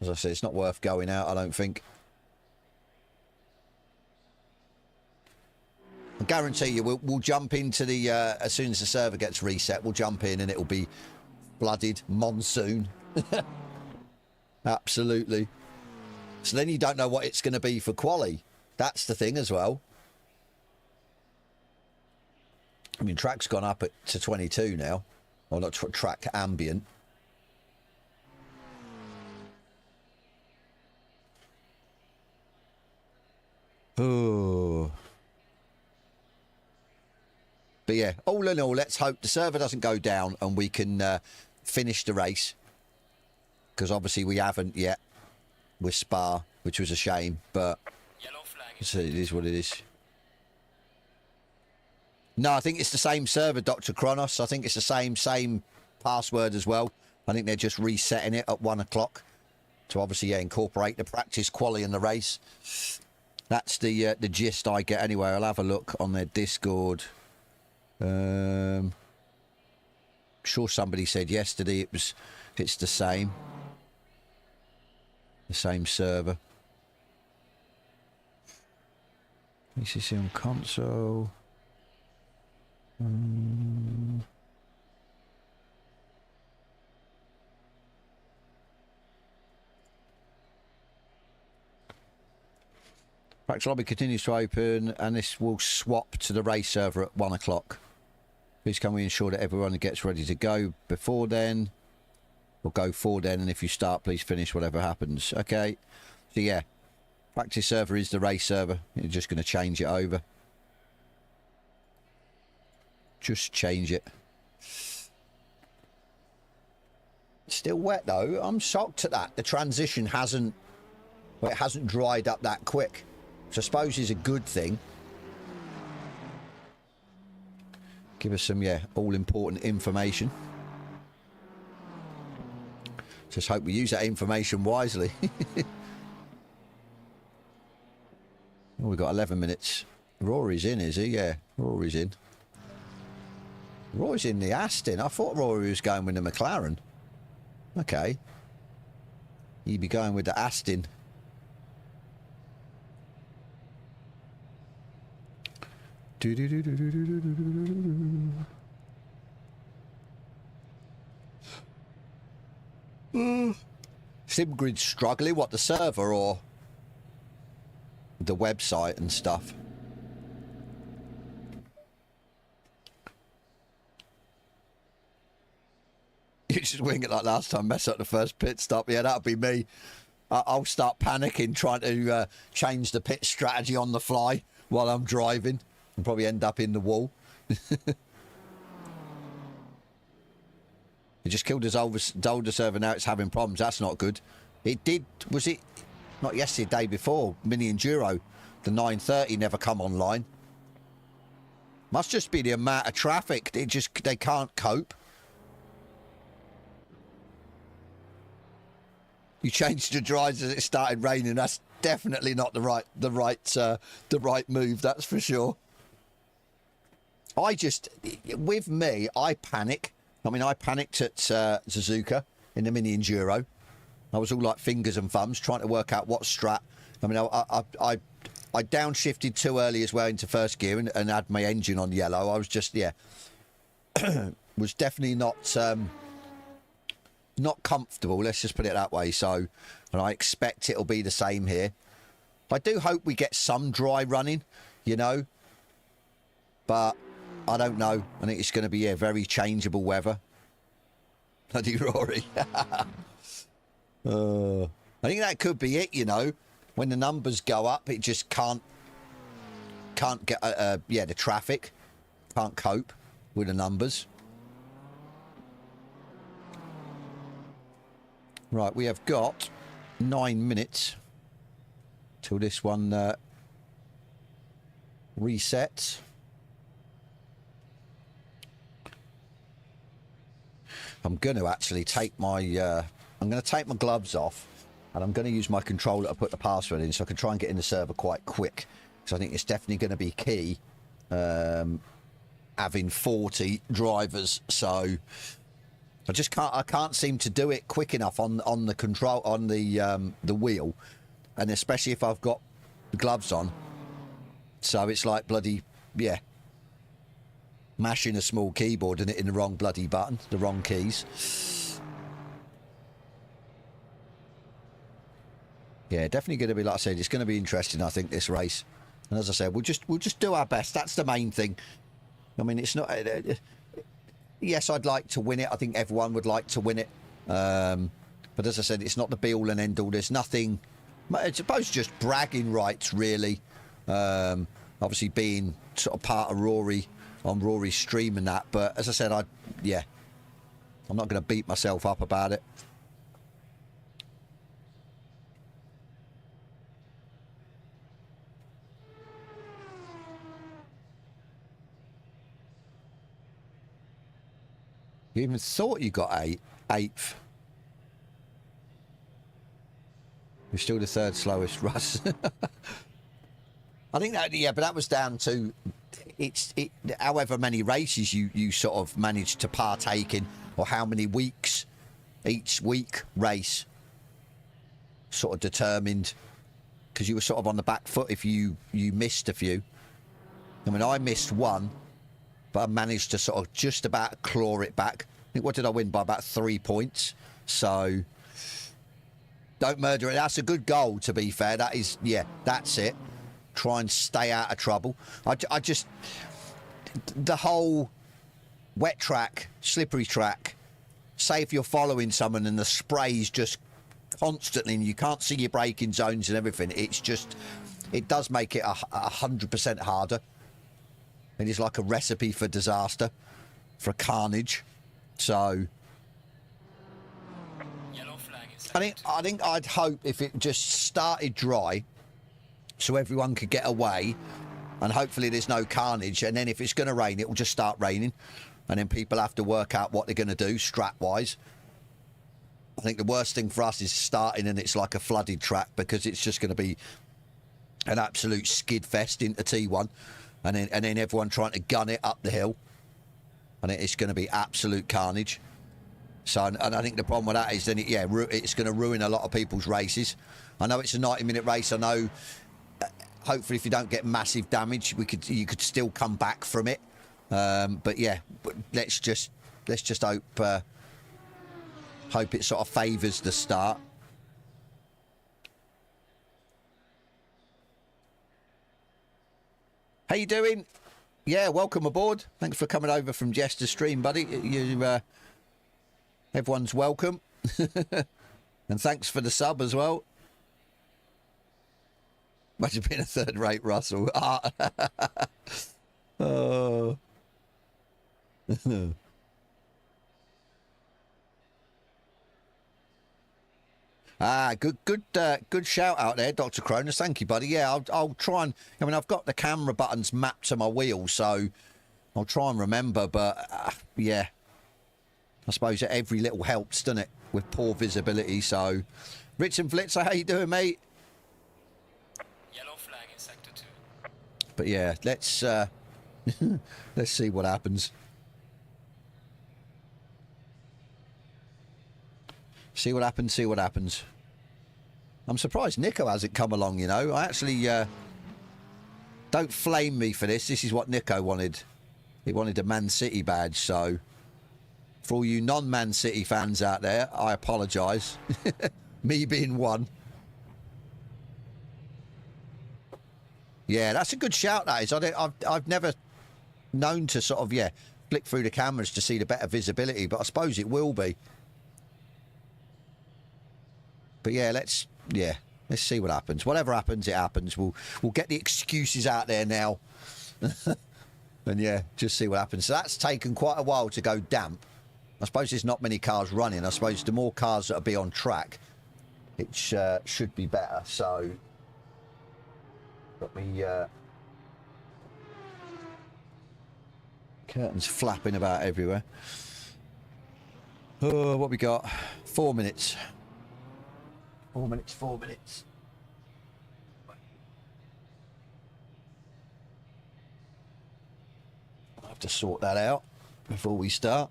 As I said, it's not worth going out, I don't think. I guarantee you, we'll jump into the, as soon as the server gets reset, we'll jump in and it'll be flooded monsoon. Absolutely. So then you don't know what it's going to be for quali. That's the thing as well. I mean, track's gone up to 22 now. Or not track, ambient. Oh. But yeah, all in all, let's hope the server doesn't go down and we can finish the race. Because obviously we haven't yet with Spa, which was a shame. But so it is what it is. No, I think it's the same server, Dr. Kronos. I think it's the same password as well. I think they're just resetting it at 1 o'clock to obviously incorporate the practice quali in the race. That's the gist I get anyway. I'll have a look on their Discord. Sure somebody said yesterday it's the same server. ACC on console. Practice lobby continues to open, and this will swap to the race server at 1 o'clock. Please can we ensure that everyone gets ready to go before then, or go for then, and if you start, please finish whatever happens. Okay, so yeah, practice server is the race server. You're just going to change it over. Just change it. Still wet though. I'm shocked at that. The transition hasn't dried up that quick. So I suppose is a good thing. Give us some, all important information. Just hope we use that information wisely. Oh, we've got 11 minutes. Rory's in, is he? Yeah, Rory's in. Rory's in the Aston. I thought Rory was going with the McLaren. Okay. He'd be going with the Aston. SimGrid's struggling. What, the server or the website and stuff? You just wing it like last time, mess up the first pit stop. Yeah, that'll be me. I'll start panicking trying to change the pit strategy on the fly while I'm driving and probably end up in the wall. It just killed his older server, now it's having problems. That's not good. It did, was it not yesterday, day before, Mini Enduro, the 930 never come online. Must just be the amount of traffic. They can't cope. You changed your drives as it started raining. That's definitely not the right move. That's for sure. With me, I panic. I mean, I panicked at Suzuka in the Mini Enduro. I was all like fingers and thumbs trying to work out what strat. I mean, I downshifted too early as well into first gear and had my engine on yellow. I was just, yeah, was definitely not comfortable, let's just put it that way. So, and I expect it'll be the same here. I do hope we get some dry running, you know, but I don't know. I think it's going to be, yeah, very changeable weather. Bloody Rory. I think that could be it, you know. When the numbers go up, it just can't get, yeah, the traffic can't cope with the numbers. Right, we have got 9 minutes till this one resets. I'm going to actually take my I'm going to take my gloves off, and I'm going to use my controller to put the password in so I can try and get in the server quite quick, because I think it's definitely going to be key having 40 drivers. So I can't seem to do it quick enough on the control, on the wheel, and especially if I've got the gloves on. So it's like bloody, yeah, mashing a small keyboard and hitting the wrong bloody button, the wrong keys. Yeah, definitely going to be, like I said, it's going to be interesting, I think, this race. And as I said, we'll just do our best. That's the main thing. I mean, it's not. Yes, I'd like to win it. I think everyone would like to win it. But as I said, it's not the be-all and end-all. There's nothing. I suppose just bragging rights, really. Obviously, being sort of part of Rory on Rory's stream and that. But as I said, I'm not going to beat myself up about it. You even thought you got eighth. You're still the third slowest, Russ. I think that, yeah, but that was down to however many races you sort of managed to partake in, or how many weeks each week race sort of determined, because you were sort of on the back foot if you missed a few. I mean, I missed one, but I managed to sort of just about claw it back. I think, what did I win by? About 3 points. So don't murder it. That's a good goal, to be fair. That is, yeah, that's it. Try and stay out of trouble. I just, the whole wet track, slippery track, say if you're following someone and the spray's just constantly and you can't see your braking zones and everything, it's just, it does make it 100% harder. It is like a recipe for disaster, for carnage. So I think I'd hope if it just started dry, so everyone could get away, and hopefully there's no carnage. And then if it's going to rain, it will just start raining, and then people have to work out what they're going to do strat-wise. I think the worst thing for us is starting and it's like a flooded track, because it's just going to be an absolute skid fest into T1. And then everyone trying to gun it up the hill, and it's going to be absolute carnage. So, and I think the problem with that is then it's going to ruin a lot of people's races. I know it's a 90-minute race. I know. Hopefully, if you don't get massive damage, you could still come back from it. But yeah, let's just hope it sort of favours the start. How you doing? Yeah, welcome aboard. Thanks for coming over from Jester's stream, buddy. How Everyone's welcome. And thanks for the sub as well. Imagine being a third-rate Russell. Oh. Good shout out there, Dr. Cronus. Thank you, buddy. Yeah, I'll try and. I mean, I've got the camera buttons mapped to my wheel, so I'll try and remember. But yeah, I suppose that every little helps, doesn't it, with poor visibility. So, Rich and Flitzer, how you doing, mate?
Yellow flag in sector 2.
But yeah, let's let's see what happens. See what happens, see what happens. I'm surprised Nico hasn't come along, you know. I actually... don't flame me for this. This is what Nico wanted. He wanted a Man City badge, so... For all you non-Man City fans out there, I apologise. Me being one. Yeah, that's a good shout, that is. I've never known to sort of, yeah, flick through the cameras to see the better visibility, but I suppose it will be. But yeah, let's see what happens. Whatever happens, it happens. We'll get the excuses out there now. And yeah, just see what happens. So that's taken quite a while to go damp. I suppose there's not many cars running. I suppose the more cars that'll be on track, it should be better. So got me curtains flapping about everywhere. Oh, what we got? 4 minutes. 4 minutes, 4 minutes. I'll have to sort that out before we start.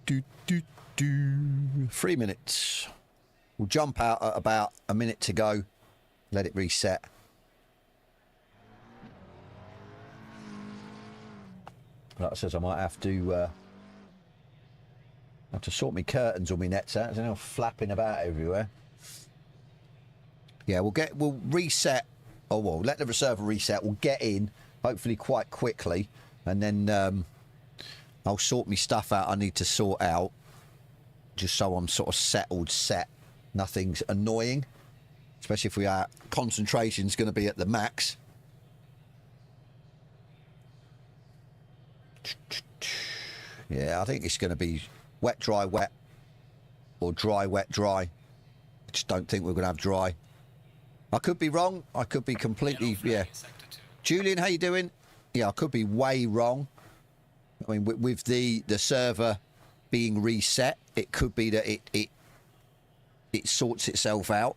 Do, do, do. 3 minutes. We'll jump out at about a minute to go. Let it reset. Like I says, I might have to sort my curtains or my nets out. They're now flapping about everywhere. Yeah, we'll reset. Oh, well, let the server reset. We'll get in, hopefully quite quickly, and then I'll sort my stuff out I need to sort out, just so I'm sort of set. Nothing's annoying, especially if our concentration's going to be at the max. Yeah, I think it's going to be wet, dry, wet, or dry, wet, dry. I just don't think we're going to have dry. I could be wrong. I could be completely, yeah. Julian, how you doing? Yeah, I could be way wrong. I mean, with the server being reset, it could be that it sorts itself out.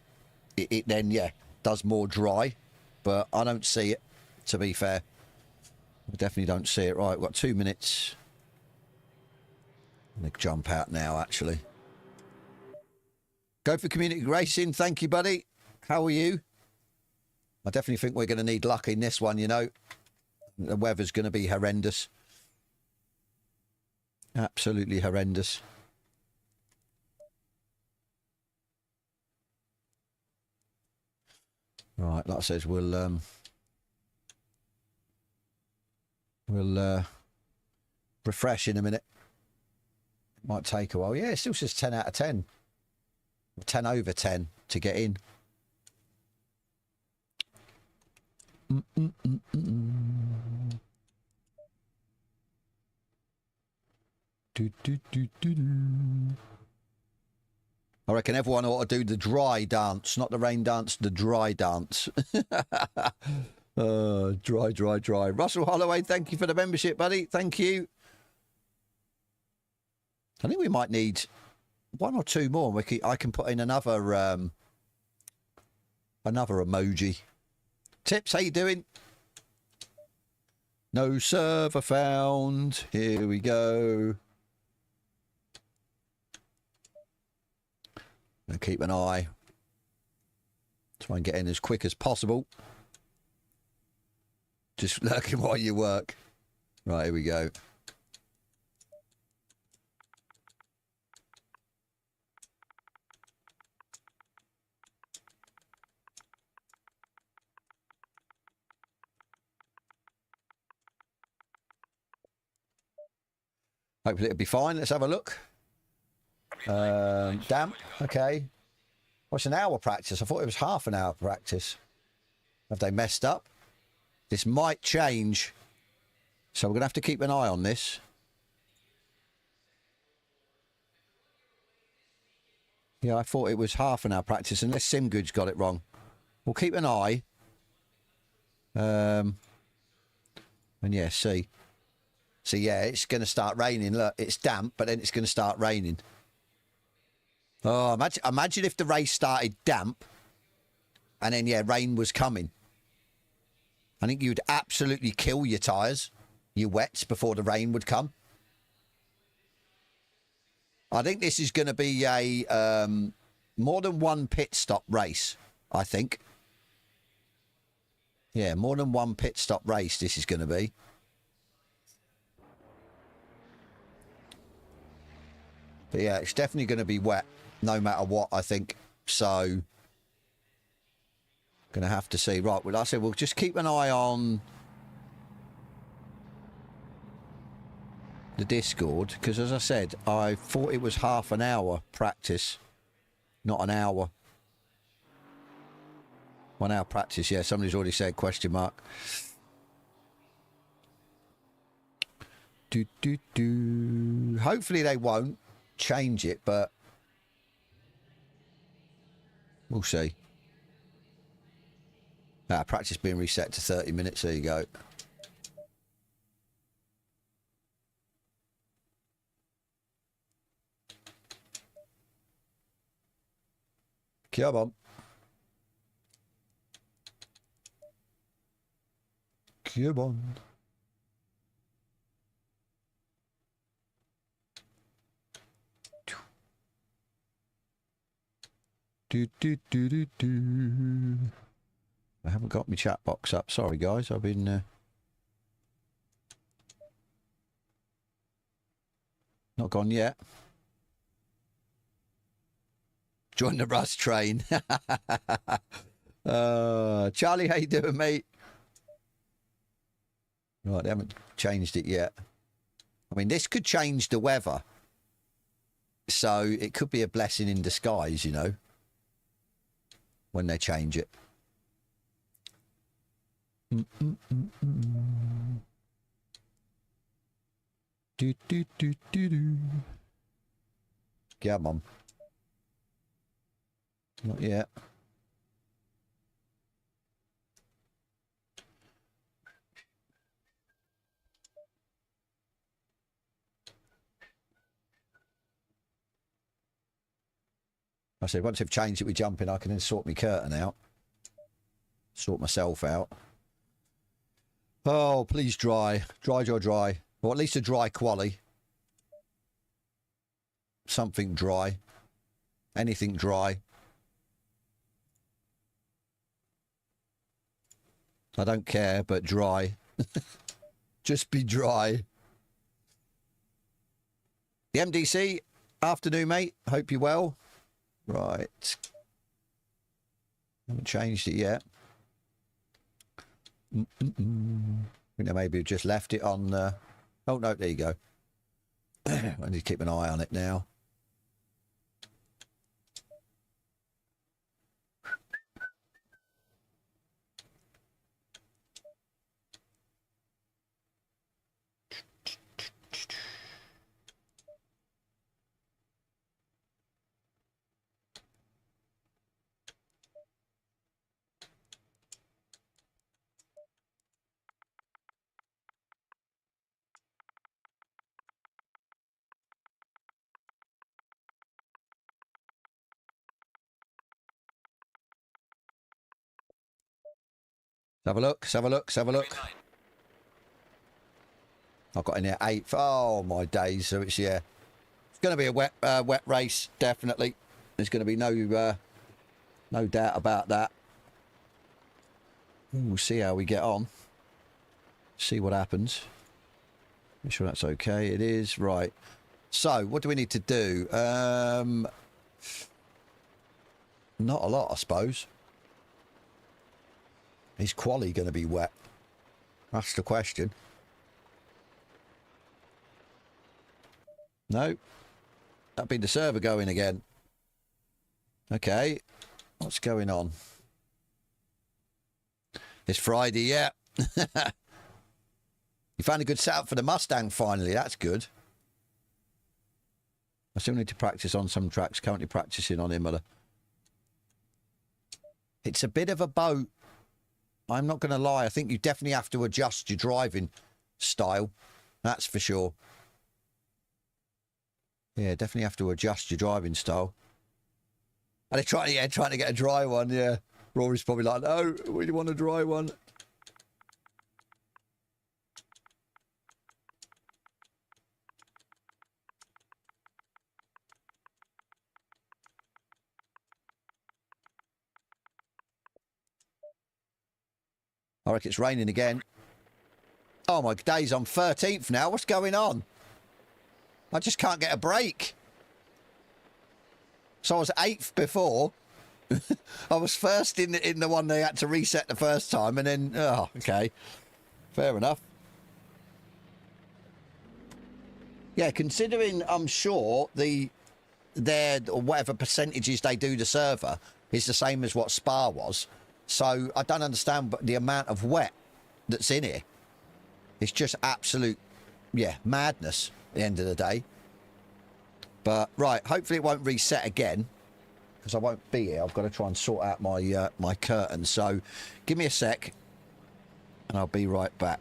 It then, yeah, does more dry. But I don't see it, to be fair. I definitely don't see it. Right, we've got 2 minutes. I'm going to jump out now, actually. Go for community racing. Thank you, buddy. How are you? I definitely think we're going to need luck in this one, you know. The weather's going to be horrendous. Absolutely horrendous. Right, like I said, we'll refresh in a minute. Might take a while. Yeah, it still says 10 out of 10. 10 over 10 to get in. I reckon everyone ought to do the dry dance, not the rain dance, the dry dance. Dry. Russell Holloway, thank you for the membership, buddy. Thank you. I think we might need one or two more. I can put in another emoji. Tips, how you doing? No server found. Here we go. And keep an eye. Try and get in as quick as possible. Just lurking while you work. Right, here we go. Hopefully it'll be fine. Let's have a look. Damp. Okay. What's an hour practice? I thought it was half an hour practice. Have they messed up? This might change. So we're going to have to keep an eye on this. Yeah, I thought it was half an hour practice, unless SimGood's got it wrong. We'll keep an eye. And yeah, see. So yeah, it's going to start raining. Look, it's damp, but then it's going to start raining. Oh, imagine if the race started damp and then, yeah, rain was coming. I think you'd absolutely kill your tyres, your wets, before the rain would come. I think this is going to be a more than one pit stop race, I think. Yeah, more than one pit stop race this is going to be. But yeah, it's definitely going to be wet, no matter what, I think. So, going to have to see. Right, well, I said we'll just keep an eye on the Discord, because as I said, I thought it was half an hour practice, not an hour. 1 hour practice, yeah, somebody's already said question mark. Hopefully they won't change it, but we'll see. Practice being reset to 30 minutes. There you go. Come on. Come on. I haven't got my chat box up. Sorry, guys. I've been not gone yet. Join the Rust train. Charlie, how you doing, mate? Right, they haven't changed it yet. I mean, this could change the weather. So it could be a blessing in disguise, you know, when they change it. Come on. Not yet. I said, once I've changed it, we jump in, I can then sort my curtain out. Sort myself out. Oh, please dry. Dry, dry, dry. Or at least a dry quali. Something dry. Anything dry. I don't care, but dry. Just be dry. The MDC, afternoon, mate. Hope you're well. Right. Haven't changed it yet. I think they maybe have just left it on... Oh, no, there you go. I need to keep an eye on it now. Have a look, have a look, have a look. I've got in there 8. Oh, my days. So it's, yeah. It's going to be a wet race, definitely. There's going to be no doubt about that. We'll see how we get on. See what happens. Make sure that's okay. It is. Right. So, what do we need to do? Not a lot, I suppose. Is quali going to be wet? That's the question. No. That'd be the server going again. Okay. What's going on? It's Friday, yeah. You found a good setup for the Mustang finally. That's good. I still need to practice on some tracks. Currently practicing on Imola. It's a bit of a boat. I'm not going to lie. I think you definitely have to adjust your driving style. That's for sure. Yeah, definitely have to adjust your driving style. And they're trying to get a dry one, yeah. Rory's probably like, no, we want a dry one. I reckon it's raining again. Oh my days, I'm 13th now. What's going on? I just can't get a break. So I was 8th before. I was first in the one they had to reset the first time, and then, oh, okay. Fair enough. Yeah, considering I'm sure their whatever percentages they do the server is the same as what Spa was. So I don't understand the amount of wet that's in here. It's just absolute, yeah, madness at the end of the day. But, right, hopefully it won't reset again, because I won't be here. I've got to try and sort out my my curtains. So give me a sec, and I'll be right back.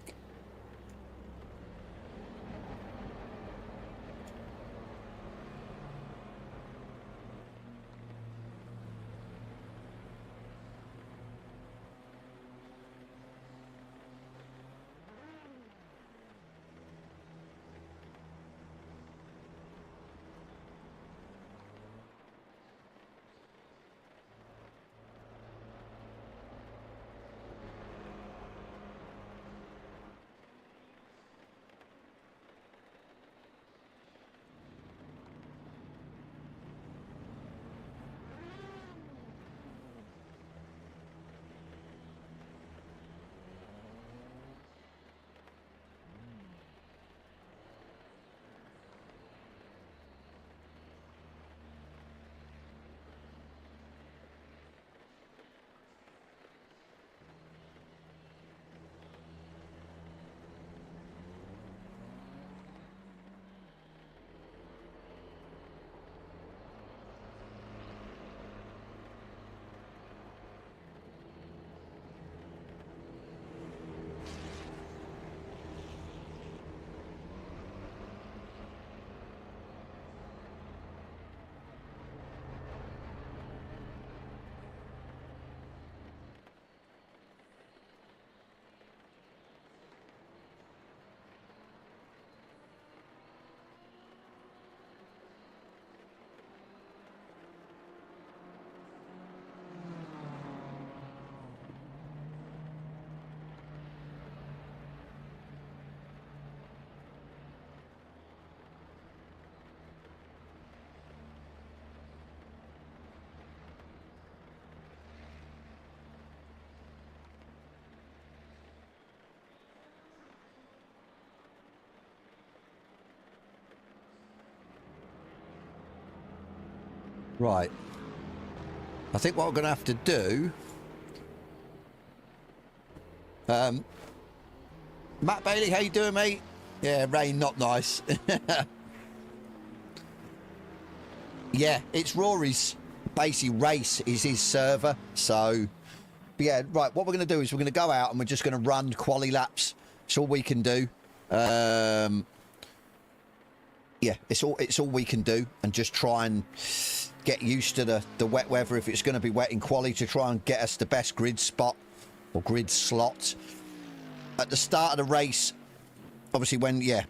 Right. I think what I'm going to have to do... Matt Bailey, how you doing, mate? Yeah, rain, not nice. Yeah, it's Rory's basically race is his server. So, yeah, right, what we're going to do is we're going to go out and we're just going to run quali laps. It's all we can do. Yeah, it's all we can do, and just try and get used to the wet weather if it's going to be wet in quali, to try and get us the best grid spot or grid slot at the start of the race. Obviously,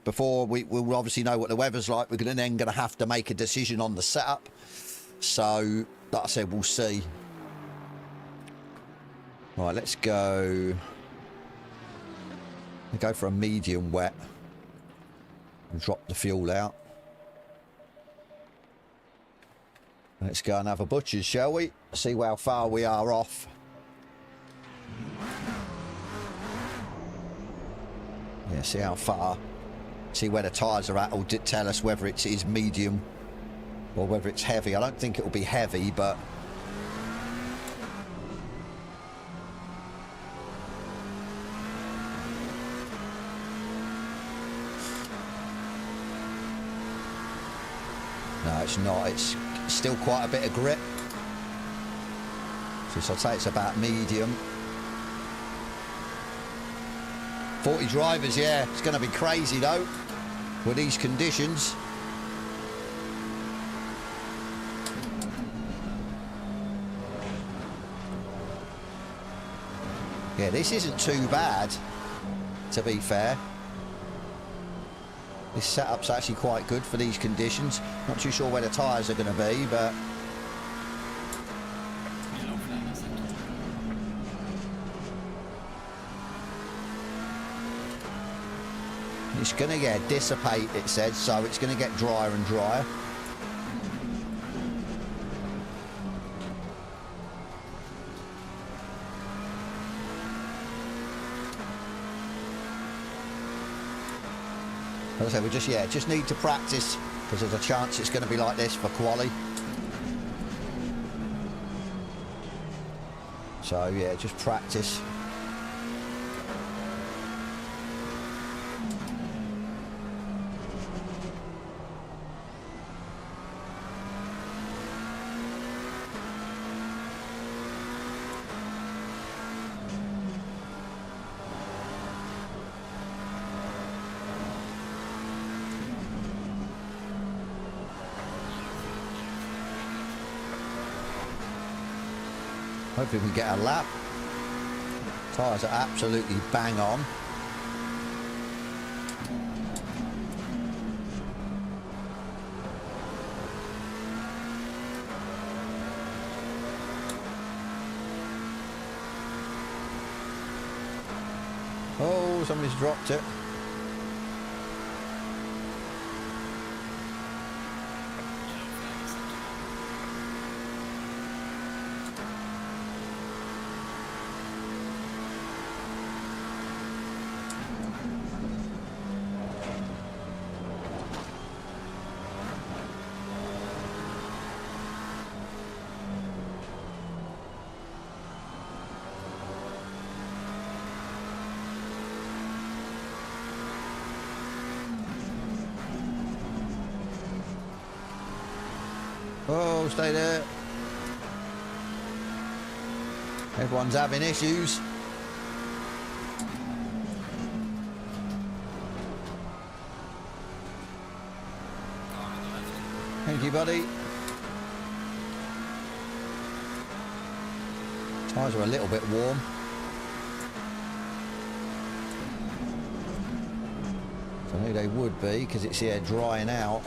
before we'll obviously know what the weather's like, we're then going to have to make a decision on the setup. So, like I said, we'll see. Right, let's go. We'll go for a medium wet and drop the fuel out. Let's go and have a butcher's, shall we? See how far we are off. Yeah, see how far. See where the tyres are at will tell us whether it is medium or whether it's heavy. I don't think it will be heavy, but no, it's not. It's still quite a bit of grip. So I'd say it's about medium. 40 drivers, yeah. It's going to be crazy though with these conditions. Yeah, this isn't too bad, to be fair. This setup's actually quite good for these conditions. Not too sure where the tyres are going to be, but it's going to dissipate, it says, so it's going to get drier and drier. As I say, we just need to practice, because there's a chance it's going to be like this for quali. So yeah, just practice. Hopefully we can get a lap. Tyres are absolutely bang on. Oh, somebody's dropped it. Oh, stay there. Everyone's having issues. Thank you, buddy. Tyres are a little bit warm. I knew they would be, because it's here drying out.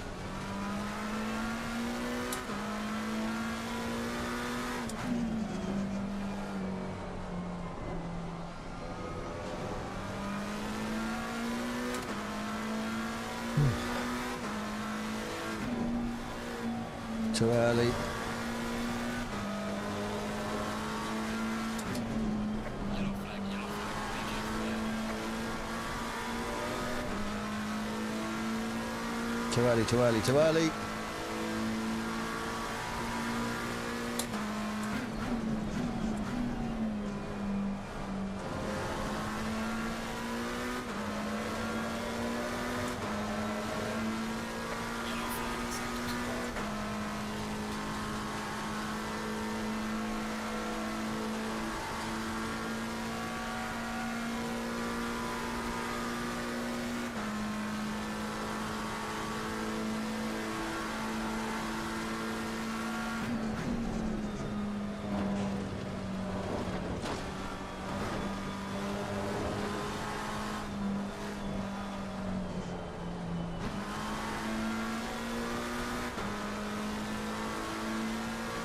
Too early. Too early, too early, too early.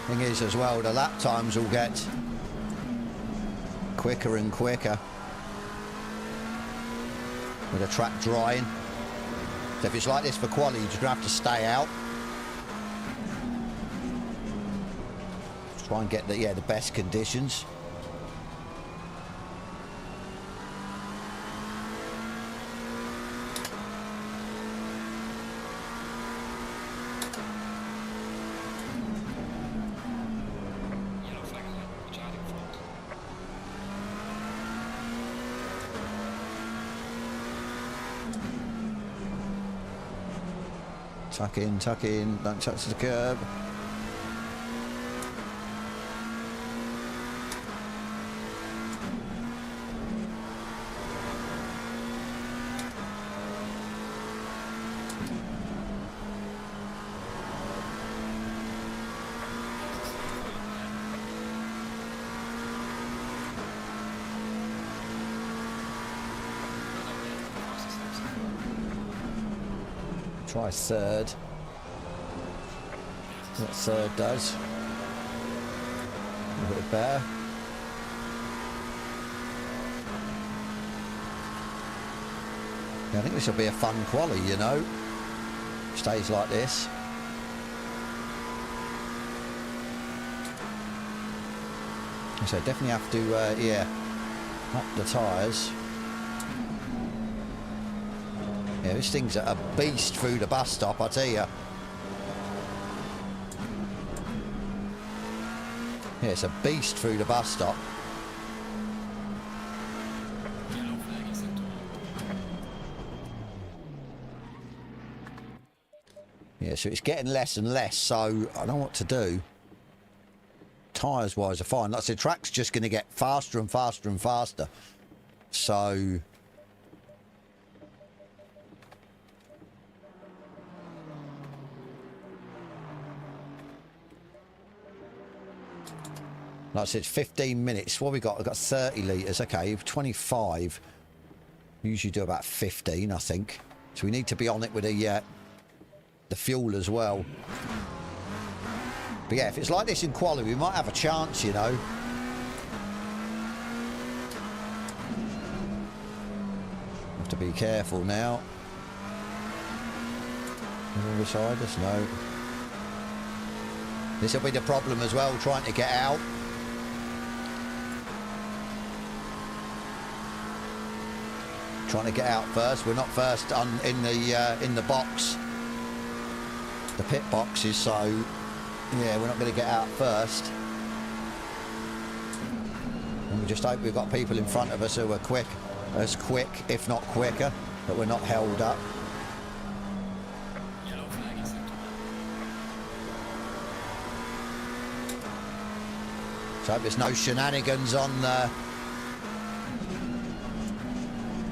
Thing is as well, the lap times will get quicker and quicker with the track drying. So if it's like this for quali, you're just gonna have to stay out. Try and get the best conditions. Tuck in, don't touch the curb. Try third. What third does. A bit better. Yeah, I think this will be a fun quali, you know. Stays like this. So definitely have to, yeah, up the tyres. Yeah, this thing's a beast through the bus stop, I tell you. Yeah, it's a beast through the bus stop. Yeah, so it's getting less and less, so I don't know what to do. Tyres wise are fine. Like I said, track's just going to get faster and faster and faster. So... like I said, 15 minutes. What we got? We've got 30 litres. Okay, 25. We usually do about 15, I think. So we need to be on it with the fuel as well. But yeah, if it's like this in quali, we might have a chance, you know. Have to be careful now. All beside us? No. This will be the problem as well, trying to get out. Trying to get out first. We're not first in the box, the pit boxes, so yeah, we're not going to get out first. And we just hope we've got people in front of us who are quick, if not quicker, that we're not held up. So I hope there's no shenanigans on the...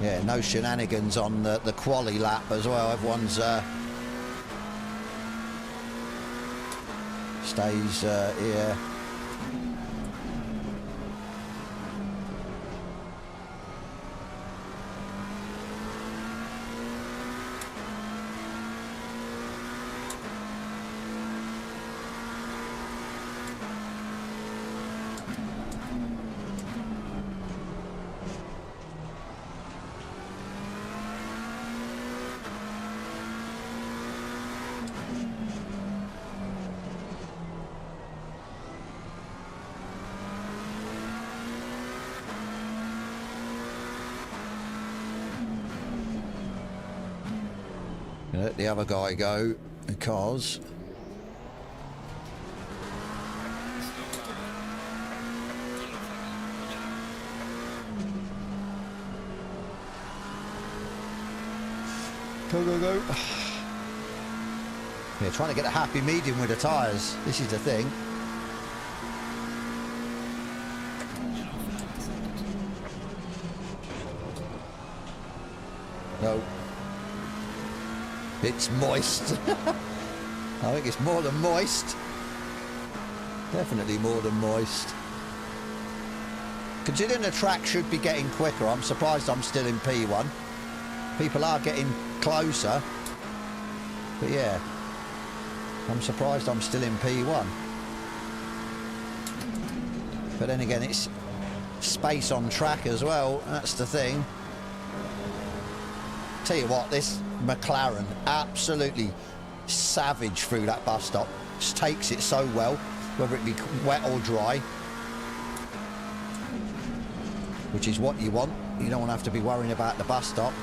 yeah, no shenanigans on the quali lap as well. Everyone's stays here. Let the other guy go, because go. Yeah, trying to get a happy medium with the tyres. This is the thing. No. It's moist. I think it's more than moist. Definitely more than moist. Considering the track should be getting quicker, I'm surprised I'm still in P1. People are getting closer. But yeah, I'm surprised I'm still in P1. But then again, it's space on track as well. That's the thing. Tell you what, this McLaren absolutely savage through that bus stop. Just takes it so well, whether it be wet or dry, which is what you want. You don't want to have to be worrying about the bus stop,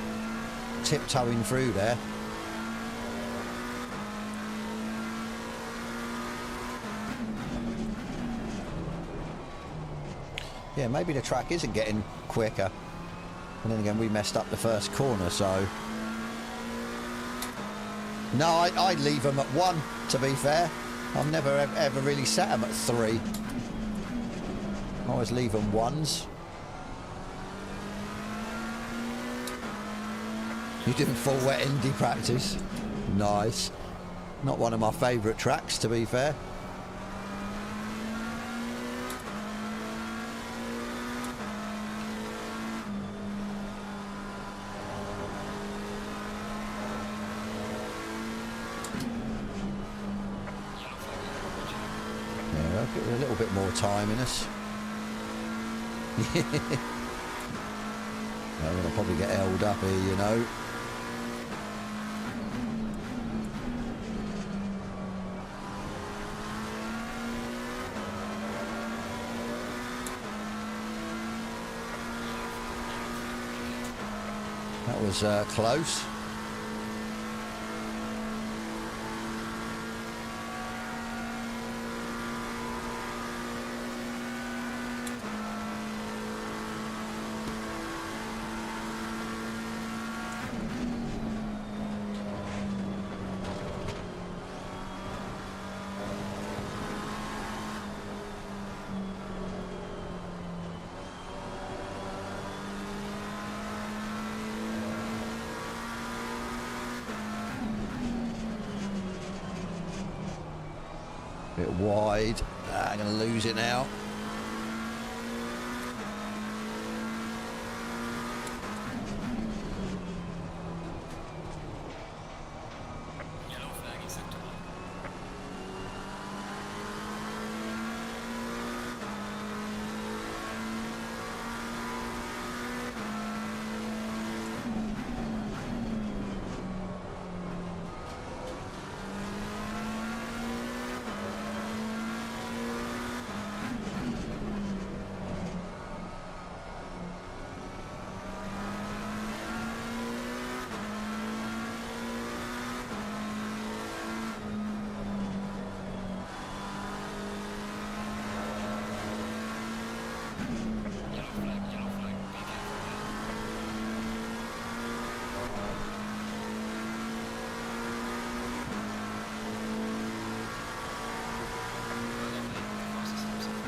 tiptoeing through there. Yeah, maybe the track isn't getting quicker. And then again, we messed up the first corner, so... No, I leave them at 1, to be fair. I've never ever really set them at 3. I always leave them 1s. You're doing full wet indie practice. Nice. Not one of my favourite tracks, to be fair. Yeah, I'll get a little bit more time in us. I'm going to probably get held up here, you know. That was close. Bit wide. I'm going to lose it now.
Yellow flag in sector 1. Yellow flag, be careful there. Further lane, crosses himself.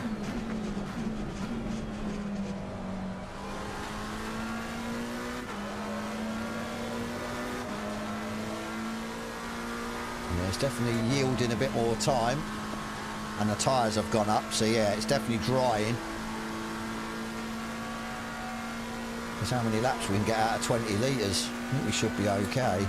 Yeah, it's definitely yielding a bit more time. And the tyres have gone up, so yeah, it's definitely drying. That's how many laps we can get out of 20 litres. I think we should be okay.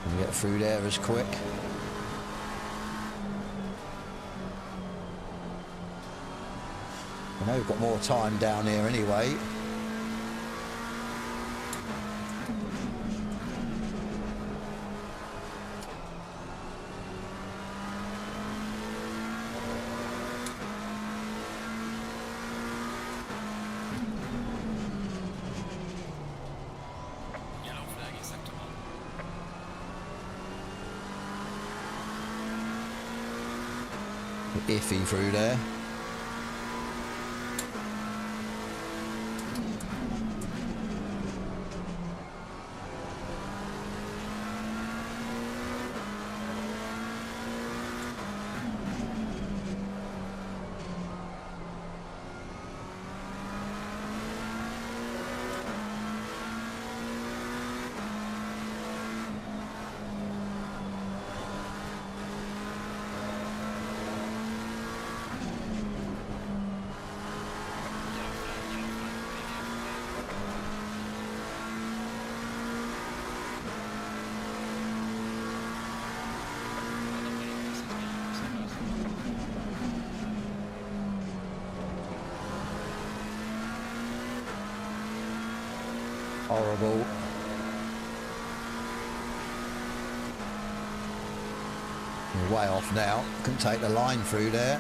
Can we get through there as quick? I know we've got more time down here anyway.
Yellow flag in sector 1.
Iffy through there. Horrible. We're way off now. Couldn't take the line through there.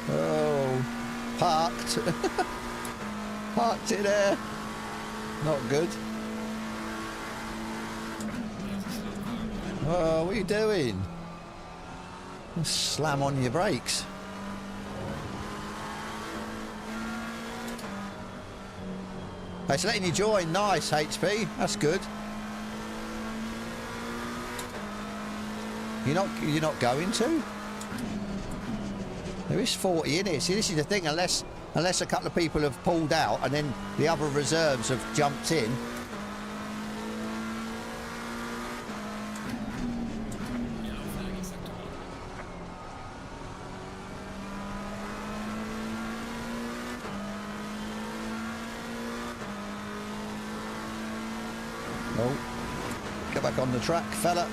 Oh, parked. Parked it there. Not good. Oh, what are you doing? Slam on your brakes. It's letting you join. Nice, HP. That's good. You're not going to? There is 40 in here. See, this is the thing. Unless a couple of people have pulled out and then the other reserves have jumped in. Oh, get back on the track, fella.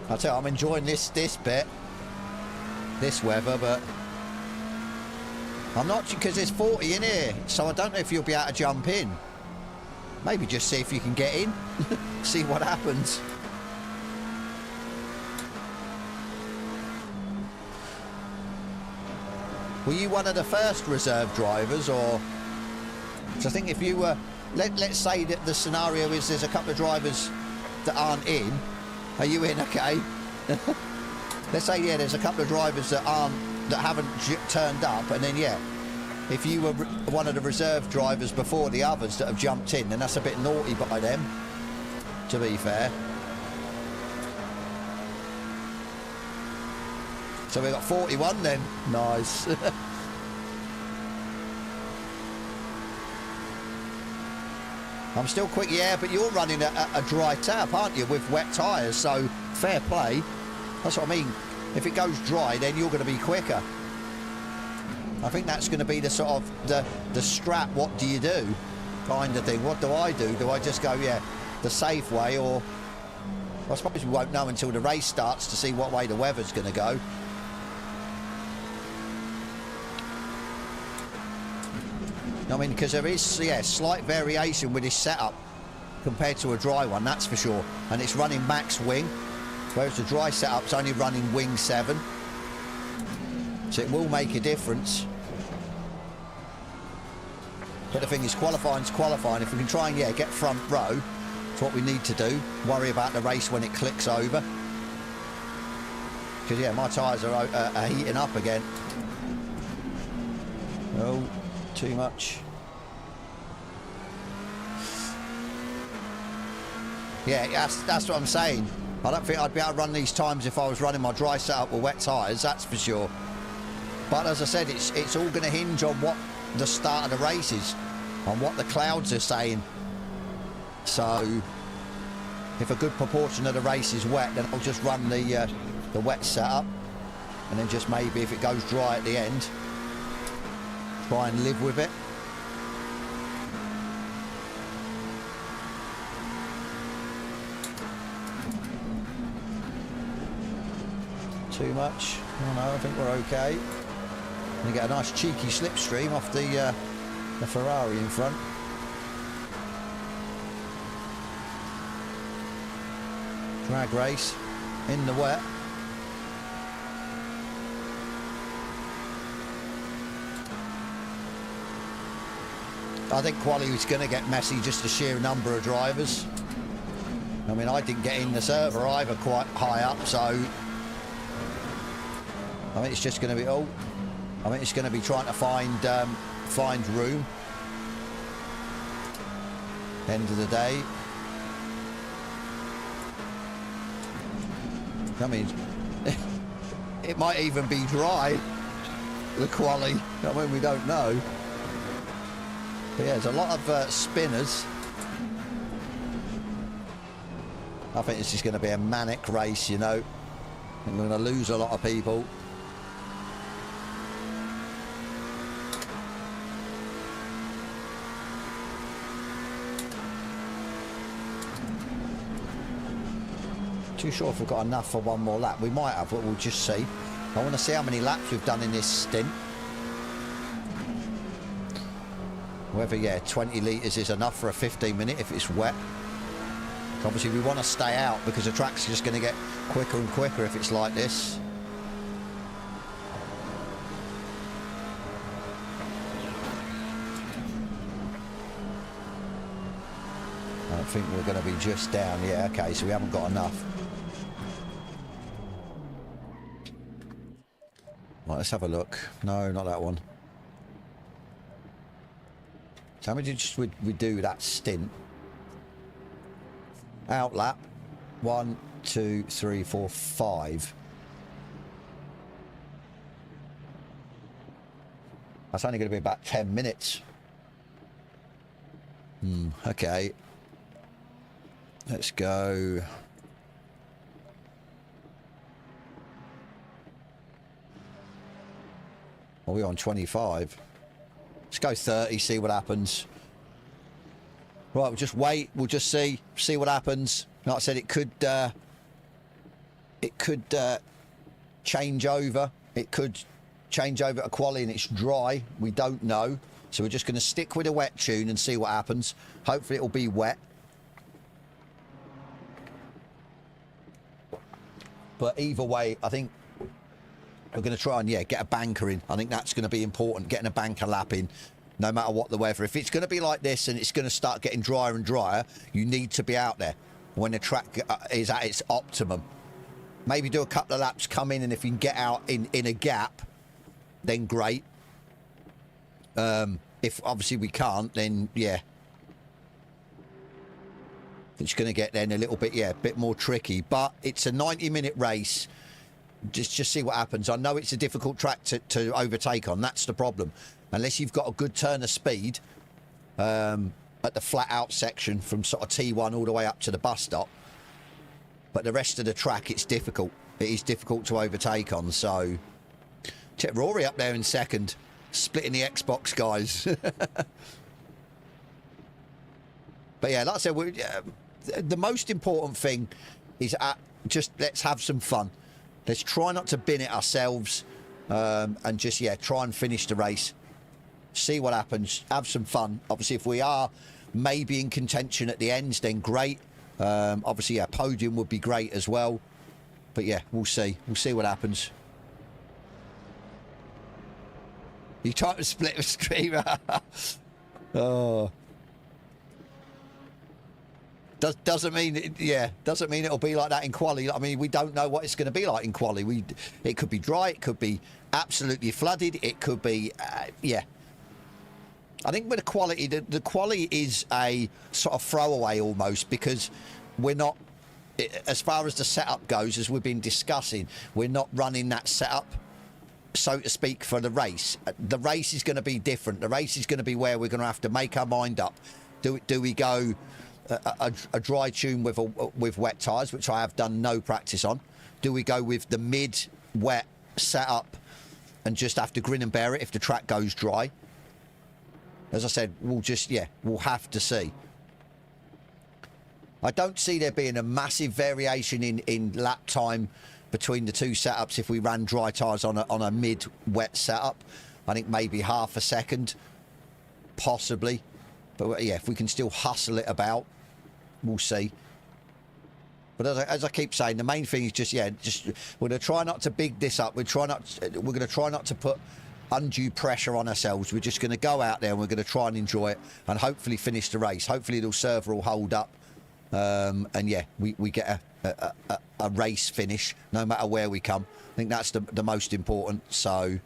I tell you, I'm enjoying this bit, this weather, but I'm not, because there's 40 in here, so I don't know if you'll be able to jump in. Maybe just see if you can get in, see what happens. Were you one of the first reserve drivers, or? So I think if you were, let's say that the scenario is there's a couple of drivers that aren't in. Are you in? Okay. Let's say, yeah, there's a couple of drivers that haven't turned up, and then, yeah, if you were one of the reserve drivers before the others that have jumped in, then that's a bit naughty by them, to be fair. So we've got 41 then. Nice. I'm still quick, yeah, but you're running a dry tap, aren't you, with wet tyres, so fair play. That's what I mean. If it goes dry, then you're going to be quicker. I think that's going to be the sort of the strap, what do you do, kind of thing. What do I do? Do I just go, yeah, the safe way, or I suppose we won't know until the race starts to see what way the weather's going to go. I mean, because there is, yeah, slight variation with this setup compared to a dry one, that's for sure. And it's running max wing, whereas the dry setup's only running wing 7. So it will make a difference. But the thing is, qualifying's qualifying. If we can try and, yeah, get front row, it's what we need to do. Worry about the race when it clicks over. Because, yeah, my tyres are heating up again. Oh. Too much. Yeah, that's what I'm saying. I don't think I'd be able to run these times if I was running my dry setup with wet tyres, that's for sure. But as I said, it's all going to hinge on what the start of the race is, on what the clouds are saying. So if a good proportion of the race is wet, then I'll just run the wet setup, and then just maybe if it goes dry at the end, try and live with it. Too much? Oh no, I think we're okay. We get a nice cheeky slipstream off the Ferrari in front. Drag race in the wet. I think quali was going to get messy, just the sheer number of drivers. I mean, I didn't get in the server either quite high up, so I think it's just going to be, I think it's going to be trying to find room. End of the day. I mean, it might even be dry, the quali. I mean, we don't know. But yeah, there's a lot of spinners. I think this is going to be a manic race, you know. I think we're going to lose a lot of people. Too sure if we've got enough for one more lap. We might have, but we'll just see. I want to see how many laps we've done in this stint. Whether, yeah, 20 litres is enough for a 15-minute if it's wet. Obviously, we want to stay out because the track's just going to get quicker and quicker if it's like this. I think we're going to be just down. Yeah, okay, so we haven't got enough. Right, let's have a look. No, not that one. So how many did we do that stint? Outlap. 1, 2, 3, 4, 5. That's only going to be about 10 minutes. Okay. Let's go. Well, we're on 25. Let's go 30, see what happens. Right, we'll just wait. We'll just see what happens. Like I said, it could change over. It could change over to quality and it's dry. We don't know. So we're just going to stick with a wet tune and see what happens. Hopefully it'll be wet. But either way, I think we're going to try and, yeah, get a banker in. I think that's going to be important, getting a banker lap in, no matter what the weather. If it's going to be like this and it's going to start getting drier and drier, you need to be out there when the track is at its optimum. Maybe do a couple of laps, come in, and if you can get out in a gap, then great. If obviously we can't, then, yeah. It's going to get then a little bit, yeah, a bit more tricky. But it's a 90-minute race. Just see what happens. I know it's a difficult track to overtake on. That's the problem. Unless you've got a good turn of speed at the flat-out section from sort of T1 all the way up to the bus stop. But the rest of the track, it's difficult. It is difficult to overtake on. So, check Rory up there in second, splitting the Xbox guys. But yeah, like I said, the most important thing is just let's have some fun. Let's try not to bin it ourselves and just, yeah, try and finish the race. See what happens. Have some fun. Obviously, if we are maybe in contention at the ends, then great. Obviously, yeah, podium would be great as well. But yeah, we'll see. We'll see what happens. You try to split a streamer. Oh. Doesn't mean, yeah, doesn't mean it'll be like that in quali. I mean, we don't know what it's going to be like in quali. It could be dry, it could be absolutely flooded, it could be, yeah. I think with the quality, the quality is a sort of throwaway almost, because we're not, as far as the setup goes, as we've been discussing, we're not running that setup, so to speak, for the race. The race is going to be different. The race is going to be where we're going to have to make our mind up. Do we go a dry tune with wet tyres, which I have done no practice on? Do we go with the mid-wet setup and just have to grin and bear it if the track goes dry? As I said, we'll just, yeah, we'll have to see. I don't see there being a massive variation in lap time between the two setups if we ran dry tyres on a mid-wet setup. I think maybe half a second, possibly. But yeah, if we can still hustle it about, we'll see. But as I keep saying, the main thing is just, yeah, we're going to try not to big this up. We're going to try not to put undue pressure on ourselves. We're just going to go out there and we're going to try and enjoy it and hopefully finish the race. Hopefully the server will hold up. And yeah, we get a race finish no matter where we come. I think that's the most important. So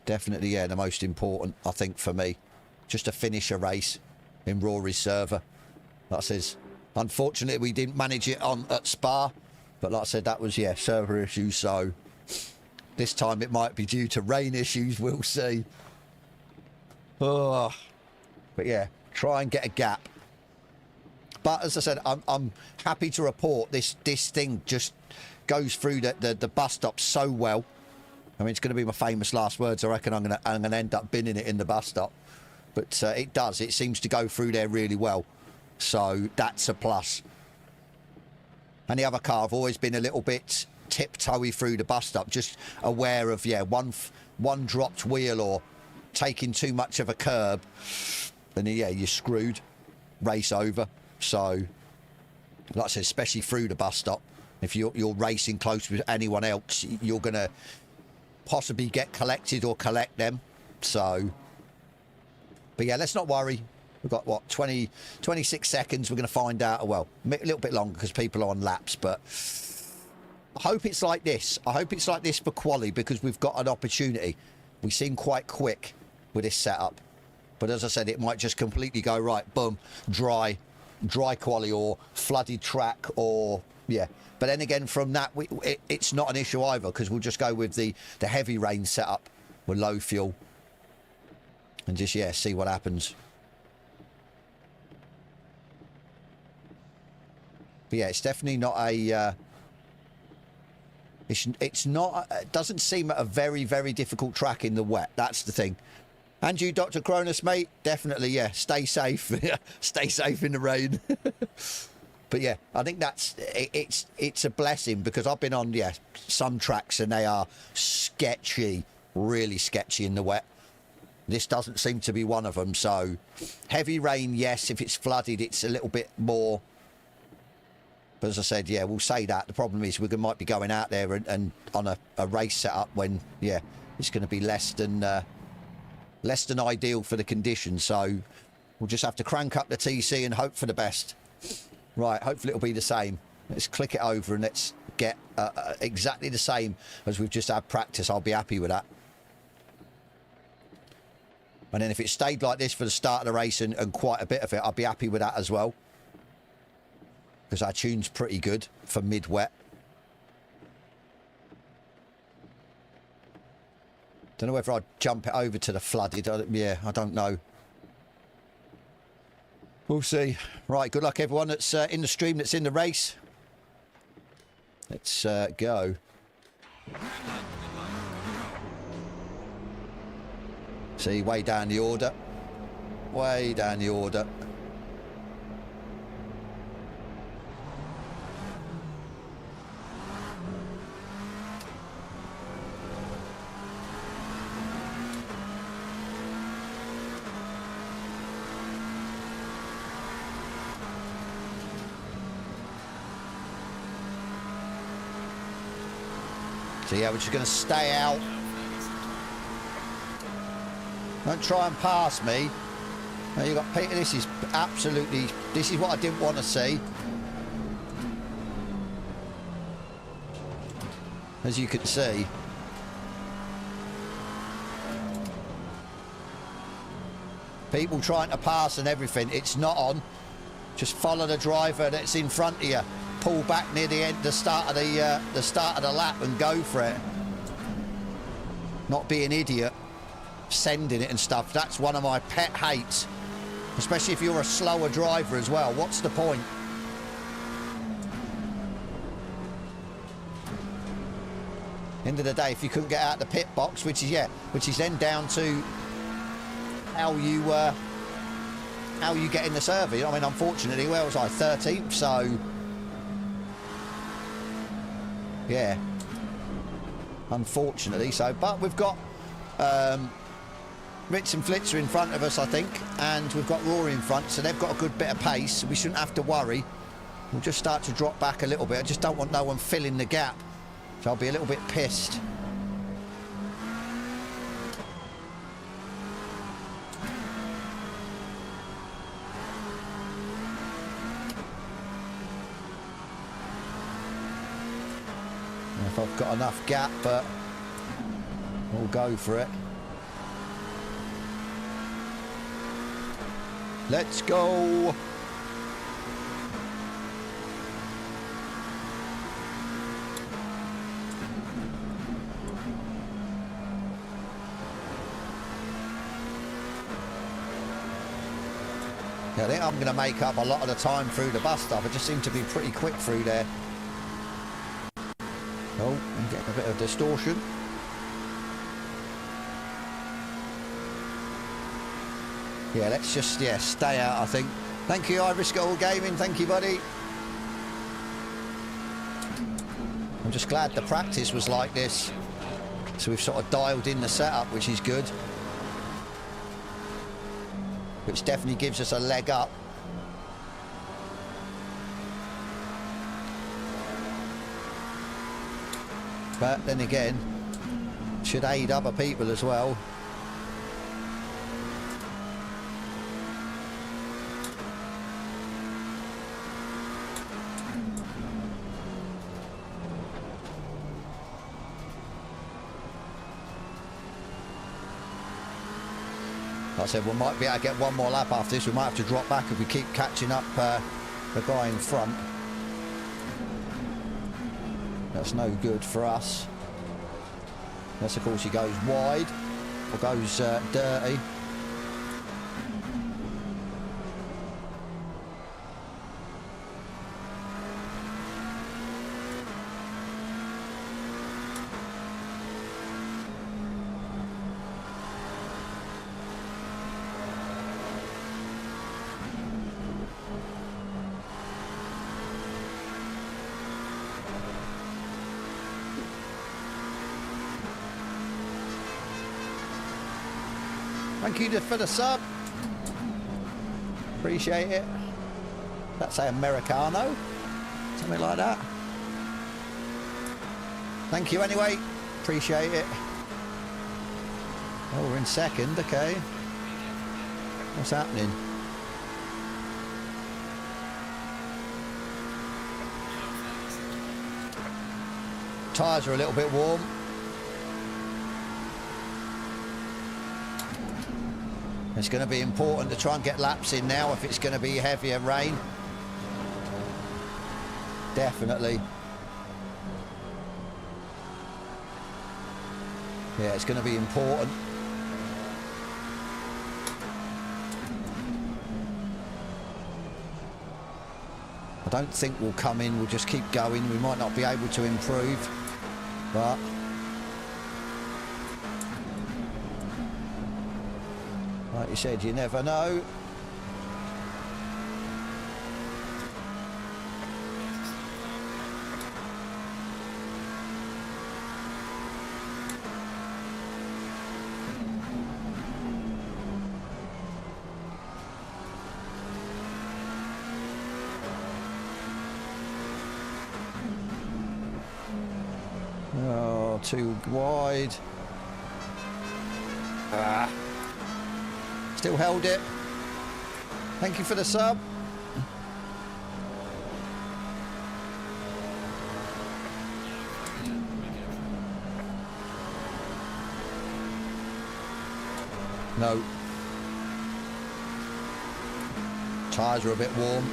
definitely, yeah, the most important, I think, for me, just to finish a race in Rory's server. Like I says, unfortunately we didn't manage it at Spa, but like I said, that was, yeah, server issues. So this time it might be due to rain issues. We'll see. Oh, but yeah, try and get a gap. But as I said, I'm happy to report this thing just goes through the bus stop so well. I mean, it's going to be my famous last words. I reckon I'm going to end up binning it in the bus stop. But it does. It seems to go through there really well. So that's a plus. And the other car, I've always been a little bit tiptoey through the bus stop, just aware of, yeah, one dropped wheel or taking too much of a curb, and yeah, you're screwed. Race over. So, like I said, especially through the bus stop, if you're racing close with anyone else, you're going to possibly get collected or collect them. So, but yeah, let's not worry. We've got, what, 26 seconds. We're going to find out. Well, a little bit longer because people are on laps, but I hope it's like this. I hope it's like this for quali because we've got an opportunity. We seem quite quick with this setup. But as I said, it might just completely go right, boom, dry quali or flooded track or, yeah. But then again, from that, it's not an issue either because we'll just go with the heavy rain setup with low fuel. And just, yeah, see what happens. But yeah, it's definitely not a... It's not... It doesn't seem a very, very difficult track in the wet. That's the thing. And you, Dr. Cronus, mate, definitely, yeah, stay safe. Stay safe in the rain. But yeah, I think it's a blessing because I've been on, yeah, some tracks and they are sketchy, really sketchy in the wet. This doesn't seem to be one of them. So heavy rain, yes. If it's flooded, it's a little bit more. But as I said, yeah, we'll say that. The problem is we might be going out there and on a race setup when, yeah, it's going to be less than ideal for the conditions. So we'll just have to crank up the TC and hope for the best. Right, hopefully it'll be the same. Let's click it over and let's get exactly the same as we've just had practice. I'll be happy with that. And then if it stayed like this for the start of the race and quite a bit of it, I'd be happy with that as well. Because our tune's pretty good for mid-wet. Don't know whether I'd jump it over to the flooded. Yeah, I don't know. We'll see. Right, good luck everyone that's in the stream, that's in the race. Let's go. See, way down the order. Way down the order. So yeah, we're just going to stay out. Don't try and pass me. Now you got Peter. This is absolutely. This is what I didn't want to see. As you can see. People trying to pass and everything. It's not on. Just follow the driver that's in front of you. Pull back near the end, the start of the lap, and go for it. Not be an idiot, sending it and stuff. That's one of my pet hates, especially if you're a slower driver as well. What's the point? End of the day, if you couldn't get out of the pit box, which is then down to how you get in the survey. I mean, unfortunately, where was I? 13th, so. Yeah, unfortunately. So, but we've got Ritz and Flitzer in front of us, I think, and we've got Rory in front, so they've got a good bit of pace. We shouldn't have to worry. We'll just start to drop back a little bit. I just don't want no one filling the gap, so I'll be a little bit pissed. If I've got enough gap, but we'll go for it. Let's go. Yeah, I think I'm going to make up a lot of the time through the bus stop. I just seem to be pretty quick through there. Oh, I'm getting a bit of distortion. Yeah, let's just, yeah, stay out, I think. Thank you, Irish Gold Gaming. Thank you, buddy. I'm just glad the practice was like this. So we've sort of dialed in the setup, which is good. Which definitely gives us a leg up. But then again, should aid other people as well. I said, we might be able to get one more lap after this. We might have to drop back if we keep catching up the guy in front. That's no good for us. Unless, of course, he goes wide or goes dirty. Thank you for the sub. Appreciate it. Let's say Americano. Something like that. Thank you anyway. Appreciate it. Oh, we're in second. Okay. What's happening? Tyres are a little bit warm. It's going to be important to try and get laps in now if it's going to be heavier rain. Definitely. Yeah, it's going to be important. I don't think we'll come in, we'll just keep going. We might not be able to improve, but... like you said, you never know. Oh, too wide. Ah. Still held it. Thank you for the sub. No. Tyres are a bit warm.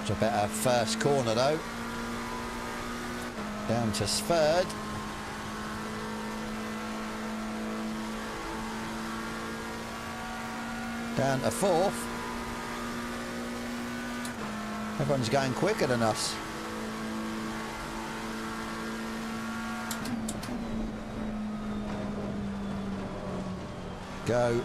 A better first corner though. Down to third. Down to fourth. Everyone's going quicker than us. Go.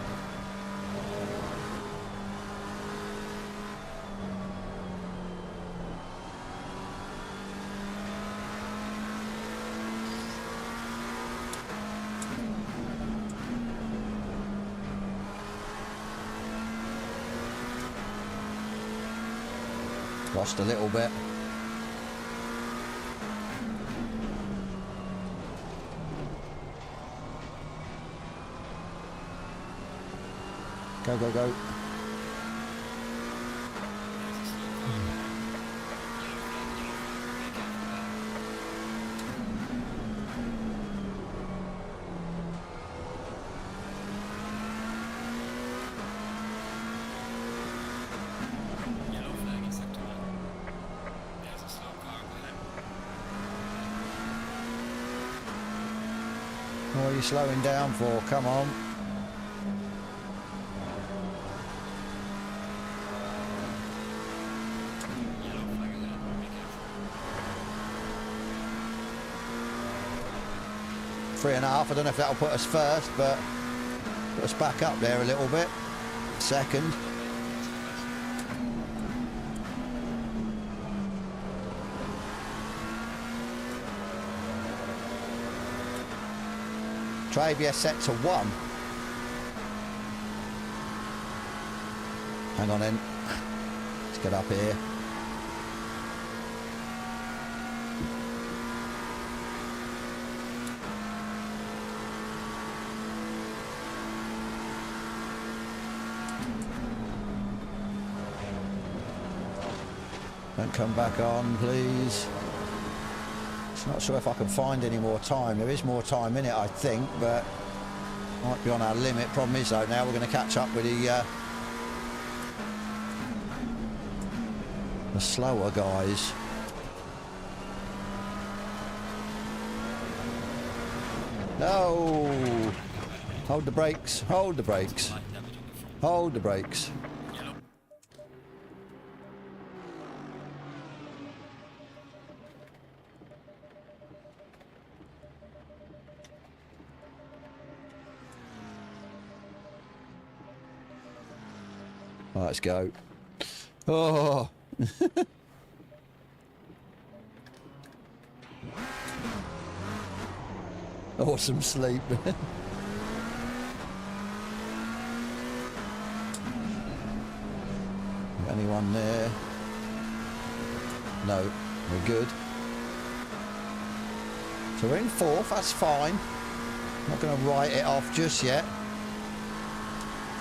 Lost a little bit. Go, go, go. What are you slowing down for? Come on. Three and a half. I don't know if that'll put us first, but put us back up there a little bit. Second. Travaia set to 1. Hang on then. Let's get up here. Don't come back on, please. It's not sure if I can find any more time. There is more time in it, I think, but might be on our limit. Problem is, though, now we're going to catch up with the slower guys. No! Hold the brakes, hold the brakes, hold the brakes. Right, let's go. Oh! Awesome sleep. Anyone there? No, we're good. So we're in fourth, that's fine. Not going to write it off just yet.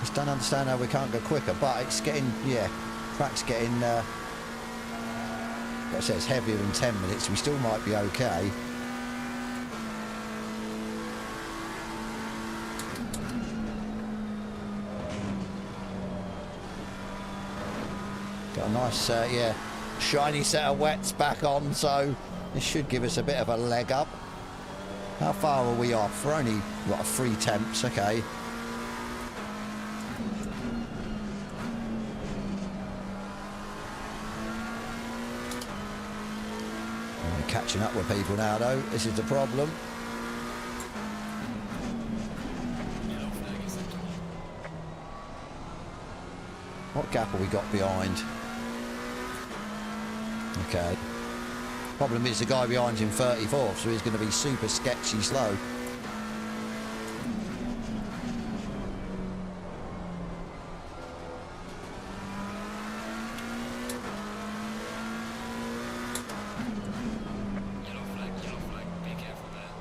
Just don't understand how we can't go quicker, but it's getting, yeah, track's getting, like I say, it's heavier than 10 minutes. We still might be okay. Got a nice, yeah, shiny set of wets back on, so this should give us a bit of a leg up. How far are we off? We're only, what, 3 temps, okay. We're catching up with people now, though. This is the problem. What gap have we got behind? Okay. Problem is the guy behind's in 34th, so he's going to be super sketchy slow.
Yellow flag, be careful there.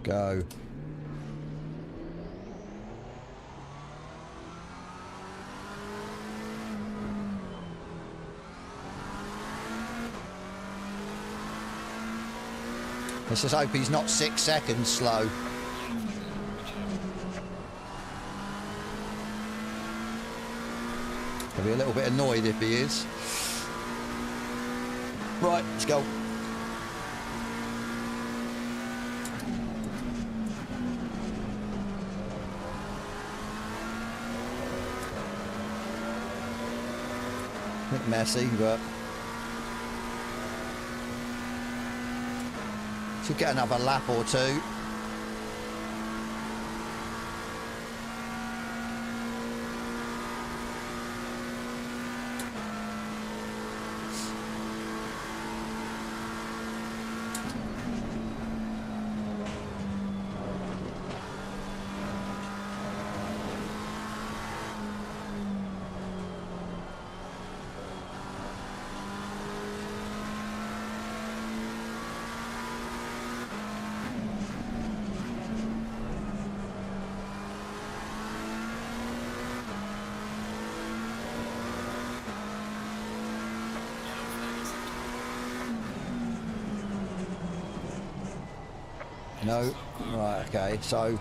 Go. Let's just hope he's not 6 seconds slow. I'll be a little bit annoyed if he is. Right, let's go. A bit messy, but should get another lap or two. No, right, okay, so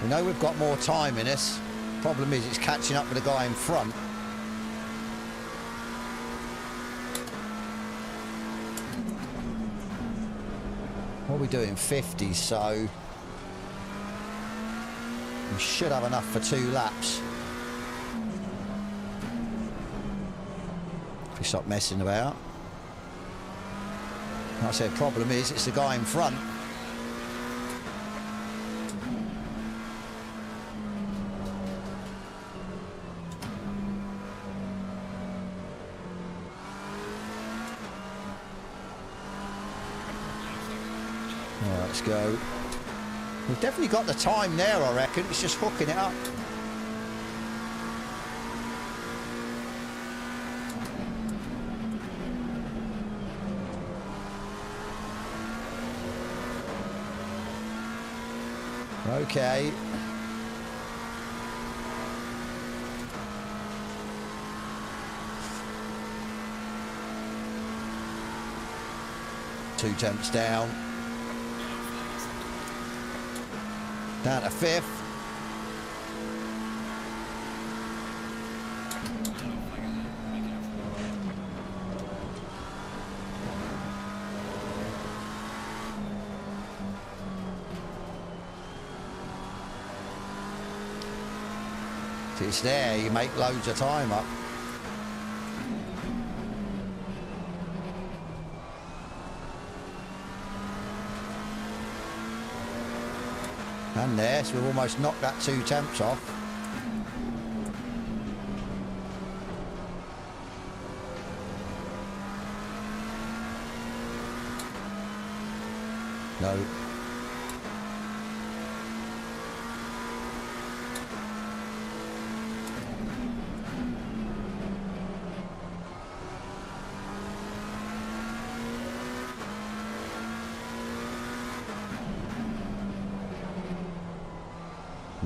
we know we've got more time in us. Problem is it's catching up with the guy in front. What are we doing? 50, so we should have enough for 2 laps. If we stop messing about. Like I said, problem is it's the guy in front. Alright, let's go. We've definitely got the time there, I reckon. It's just hooking it up. Okay. 2 temps down. Down to 5th. It's there, you make loads of time up. And there, so we've almost knocked that 2 temps off. No.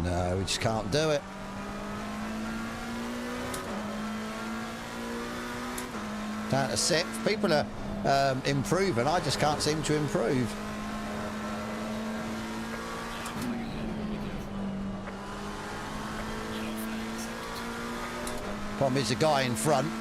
No, we just can't do it. Down to 6th. People are improving. I just can't seem to improve. Problem is the guy in front.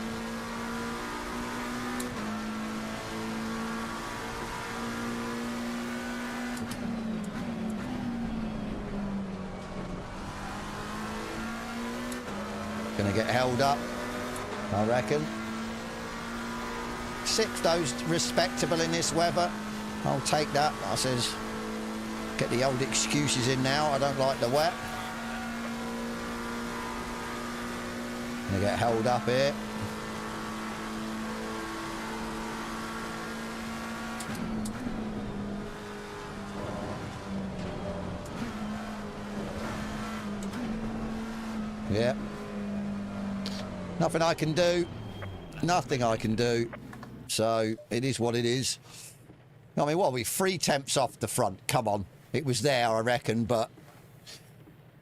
Gonna get held up, I reckon. 6th, those respectable in this weather. I'll take that. I says, get the old excuses in now. I don't like the wet. Gonna get held up here. Yeah. Nothing I can do. Nothing I can do. So it is what it is. I mean, what are we? 3 temps off the front. Come on. It was there, I reckon, but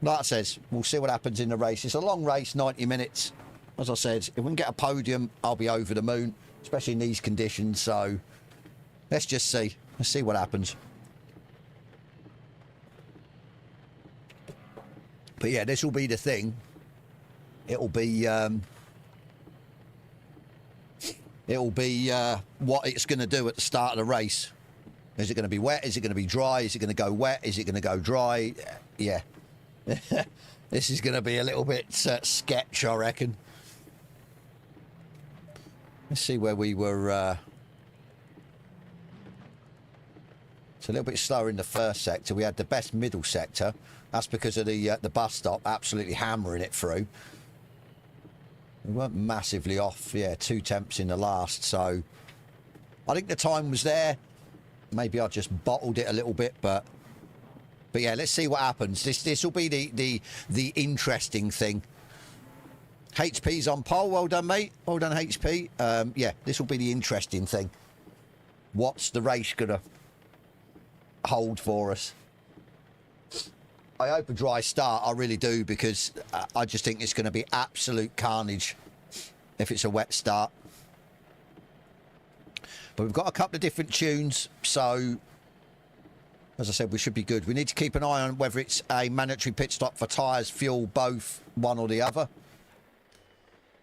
like I says, we'll see what happens in the race. It's a long race, 90 minutes. As I said, if we can get a podium, I'll be over the moon, especially in these conditions. So let's just see. Let's see what happens. But yeah, this will be the thing. It'll be what it's going to do at the start of the race. Is it going to be wet? Is it going to be dry? Is it going to go wet? Is it going to go dry? Yeah. This is going to be a little bit sketch, I reckon. Let's see where we were. It's a little bit slower in the first sector. We had the best middle sector. That's because of the bus stop absolutely hammering it through. We weren't massively off. Yeah, 2 temps in the last. So I think the time was there. Maybe I just bottled it a little bit, but yeah, let's see what happens. This will be the interesting thing. HP's on pole. Well done, mate. Well done, HP. Yeah, this will be the interesting thing. What's the race gonna hold for us? I hope a dry start. I really do, because I just think it's going to be absolute carnage if it's a wet start. But we've got a couple of different tunes, so as I said, we should be good. We need to keep an eye on whether it's a mandatory pit stop for tyres, fuel, both, one or the other.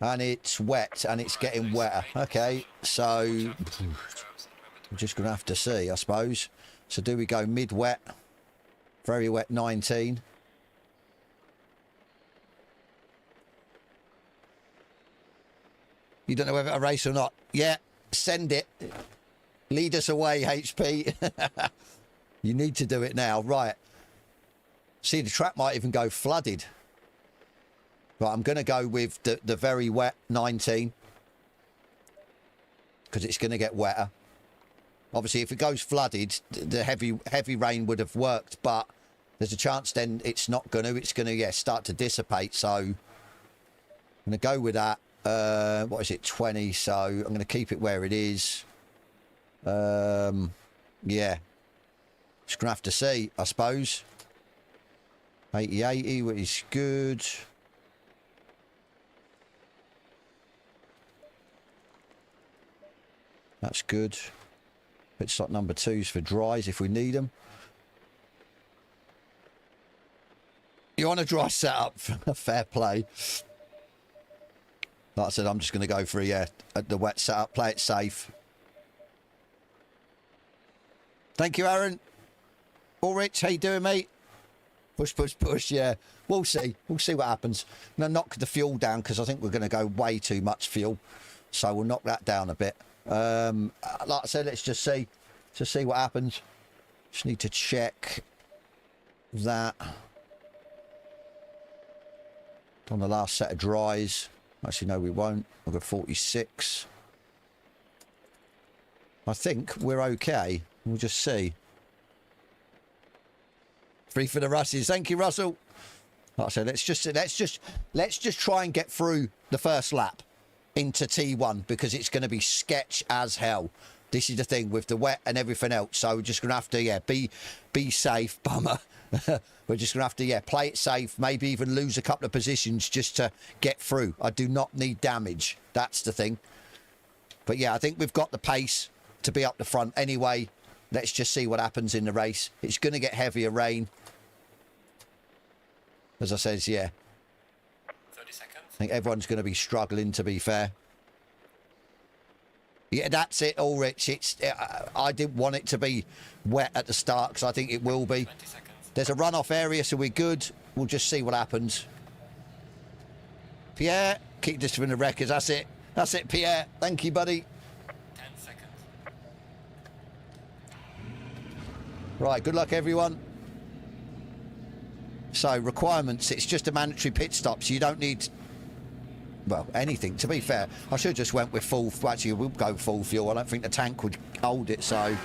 And it's wet, and it's getting wetter. Okay, so we're just going to have to see, I suppose. So do we go mid-wet, very wet 19? You don't know whether to race or not. Yeah, send it. Lead us away, HP. You need to do it now. Right. See, the track might even go flooded. Right, I'm going to go with the very wet 19. Because it's going to get wetter. Obviously, if it goes flooded, the heavy rain would have worked. But there's a chance then it's not going to. It's going to, yeah, start to dissipate. So I'm going to go with that. What is it, 20? So I'm going to keep it where it is. Yeah. Just going to have to see, I suppose. 80-80, which is good. That's good. Pit stop number 2's for dries if we need them. You want a dry setup? Fair play. Like I said, I'm just going to go for the wet setup. Play it safe. Thank you, Aaron. All Rich, how you doing, mate? Push, push, push. Yeah, we'll see. We'll see what happens. I'm going to knock the fuel down because I think we're going to go way too much fuel. So we'll knock that down a bit. Like I said, let's just see what happens. Just need to check that on the last set of dries. Actually, no, we won't. I've got 46. I think we're okay. We'll just see. 3 for the Russes. Thank you, Russell. Like I said, let's just try and get through the first lap into T1 because it's going to be sketch as hell. This is the thing with the wet and everything else. So we're just going to have to, be safe. Bummer. We're just going to have to, play it safe. Maybe even lose a couple of positions just to get through. I do not need damage. That's the thing. But yeah, I think we've got the pace to be up the front anyway. Let's just see what happens in the race. It's going to get heavier rain. As I said, 30
seconds.
I think everyone's going to be struggling, to be fair. Yeah, that's it, Ulrich. I didn't want it to be wet at the start because I think it will be.
20 seconds.
There's a runoff area, so we're good. We'll just see what happens. Pierre, keep this in the records. That's it. That's it, Pierre. Thank you, buddy.
10 seconds.
Right, good luck, everyone. So, requirements. It's just a mandatory pit stop, so you don't need... Well, anything. To be fair, I should have just went with full... Actually, we'll go full fuel. I don't think the tank would hold it, so...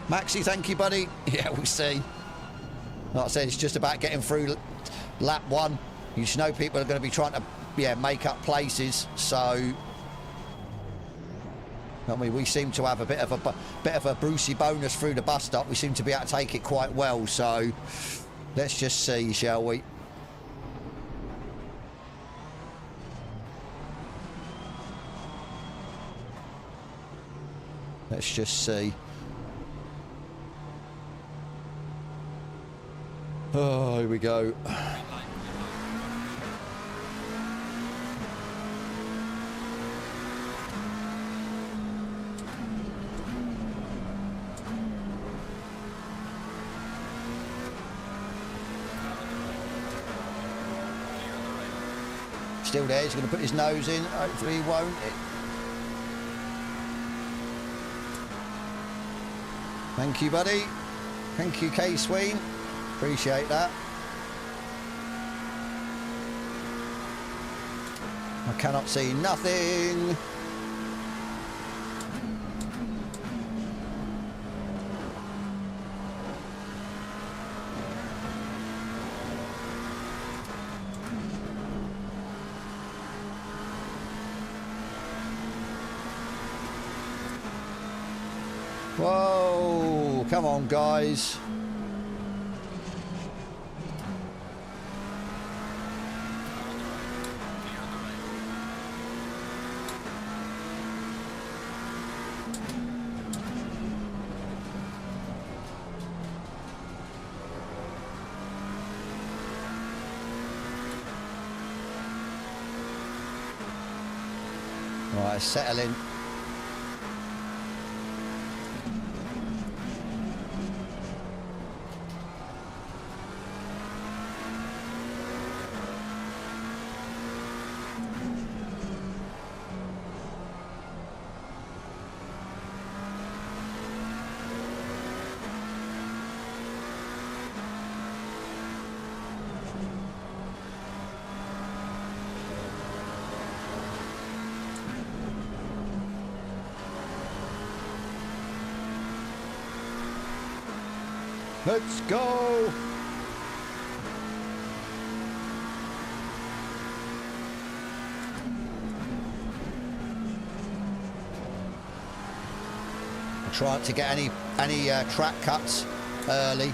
Maxi, thank you, buddy. Yeah, we'll see. Like I said, it's just about getting through lap 1. You should know people are going to be trying to, make up places. So, I mean, we seem to have a bit of a Brucey bonus through the bus stop. We seem to be able to take it quite well. So, let's just see, shall we? Let's just see. Oh, here we go. Still there, he's going to put his nose in. Hopefully he won't. Thank you, buddy. Thank you, K Sween. Appreciate that. I cannot see nothing. Whoa, come on, guys. Right, settle in. Let's go! Try to get any track cuts early.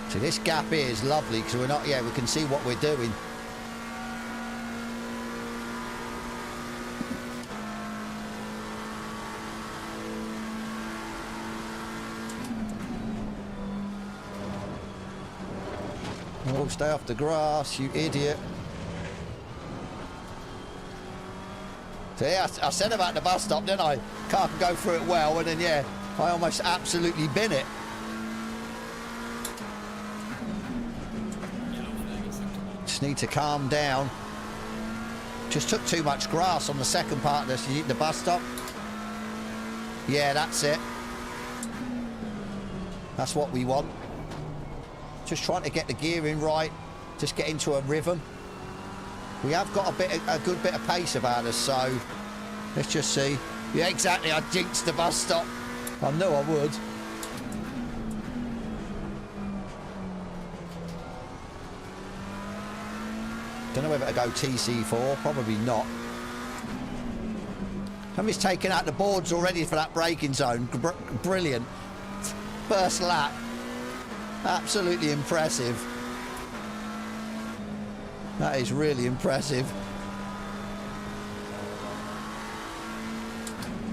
See, this gap here is lovely because we're not, yeah, we can see what we're doing. Oh, stay off the grass, you idiot. See, I said about the bus stop, didn't I? Car can go through it well, and then, yeah, I almost absolutely bin it. Just need to calm down. Just took too much grass on the second part of the bus stop. Yeah, that's it. That's what we want. Just trying to get the gearing right, just get into a rhythm. We have got a good bit of pace about us, so let's just see. Yeah, exactly, I jinxed the bus stop. I knew I would. Don't know whether to go TC4, probably not. Somebody's taken out the boards already for that braking zone. Brilliant. First lap. Absolutely impressive. That is really impressive.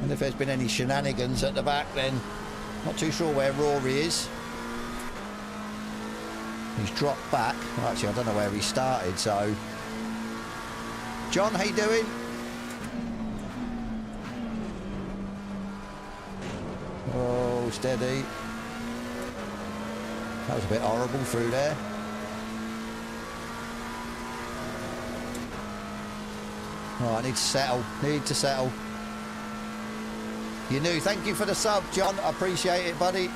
And if there's been any shenanigans at the back, then not too sure where Rory is. He's dropped back. Well, actually, I don't know where he started, so... John, how you doing? Oh, steady. That was a bit horrible through there. Oh, I need to settle. Need to settle. You knew. Thank you for the sub, John. I appreciate it, buddy.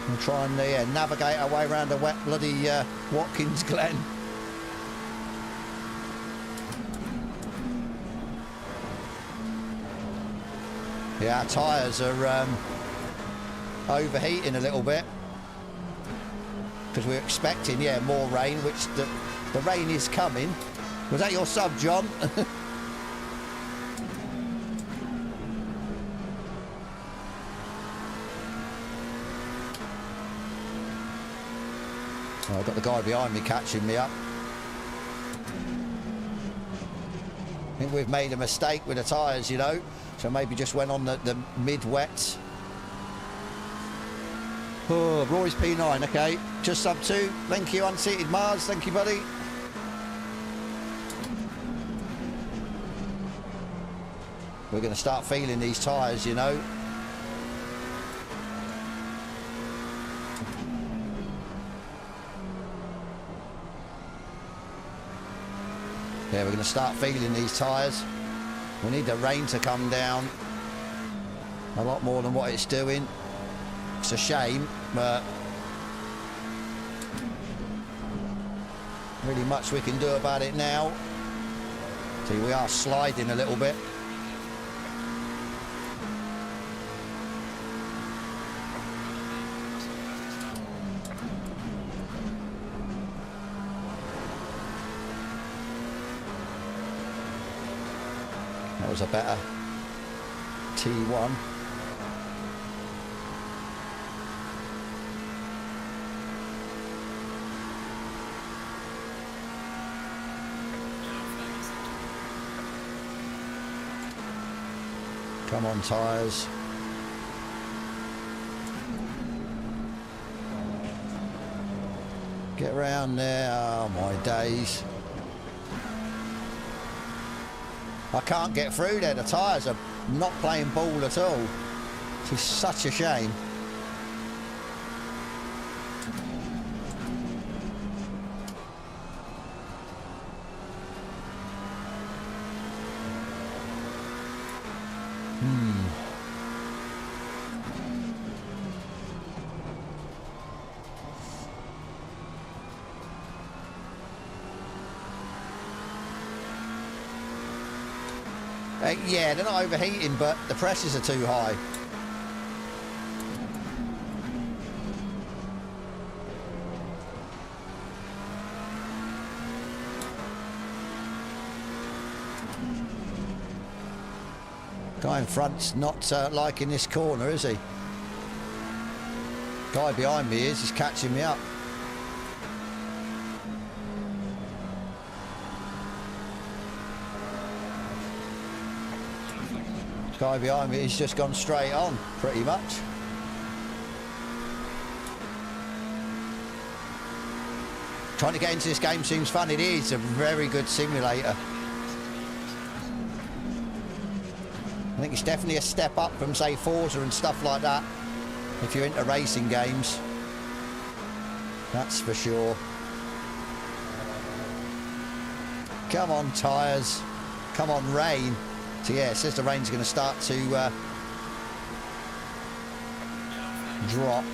We'll try and navigate our way around the wet bloody Watkins Glen. Yeah, our tyres are overheating a little bit. Because we're expecting, yeah, more rain, which the rain is coming. Was that your sub, John? Oh, I've got the guy behind me catching me up. I think we've made a mistake with the tyres, you know. So maybe just went on the mid-wets. Oh, Roy's P9, okay. Just sub 2. Thank you, Unseated Mars. Thank you, buddy. We're going to start feeling these tyres, you know. Yeah, we're going to start feeling these tyres. We need the rain to come down a lot more than what it's doing. It's a shame, but really much we can do about it now. See, we are sliding a little bit. That was a better T1. Come on, tyres. Get around there. Oh, my days. I can't get through there. The tyres are not playing ball at all. It's such a shame. Yeah, they're not overheating, but the pressures are too high. Guy in front's not liking this corner, is he? Guy behind me is, he's catching me up. Guy behind me, he's just gone straight on, pretty much. Trying to get into this game seems fun. It is a very good simulator. I think it's definitely a step up from, say, Forza and stuff like that, if you're into racing games. That's for sure. Come on, tyres. Come on, rain. So yeah, it says the rain's going to start to drop.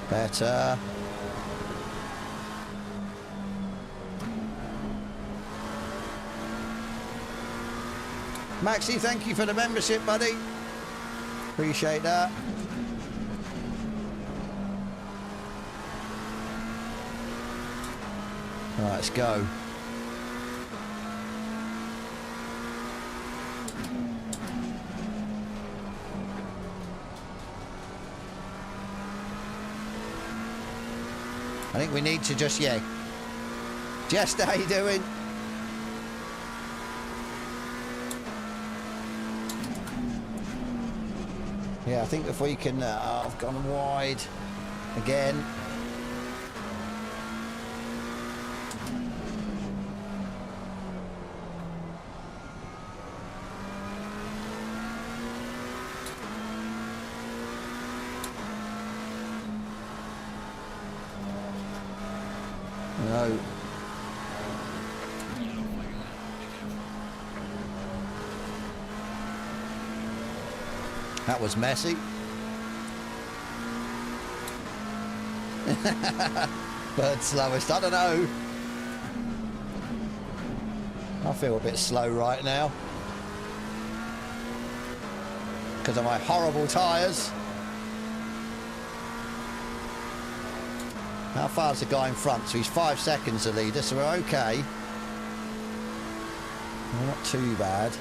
Better. Maxi, thank you for the membership, buddy. Appreciate that. Right, let's go. I think we need to just, yeah. Jester, how you doing? Yeah, I think if we can, I've gone wide again. No. That was messy. Bird slowest, I don't know. I feel a bit slow right now because of my horrible tyres. How far's the guy in front? So he's 5 seconds the leader, so we're okay. We're not too bad.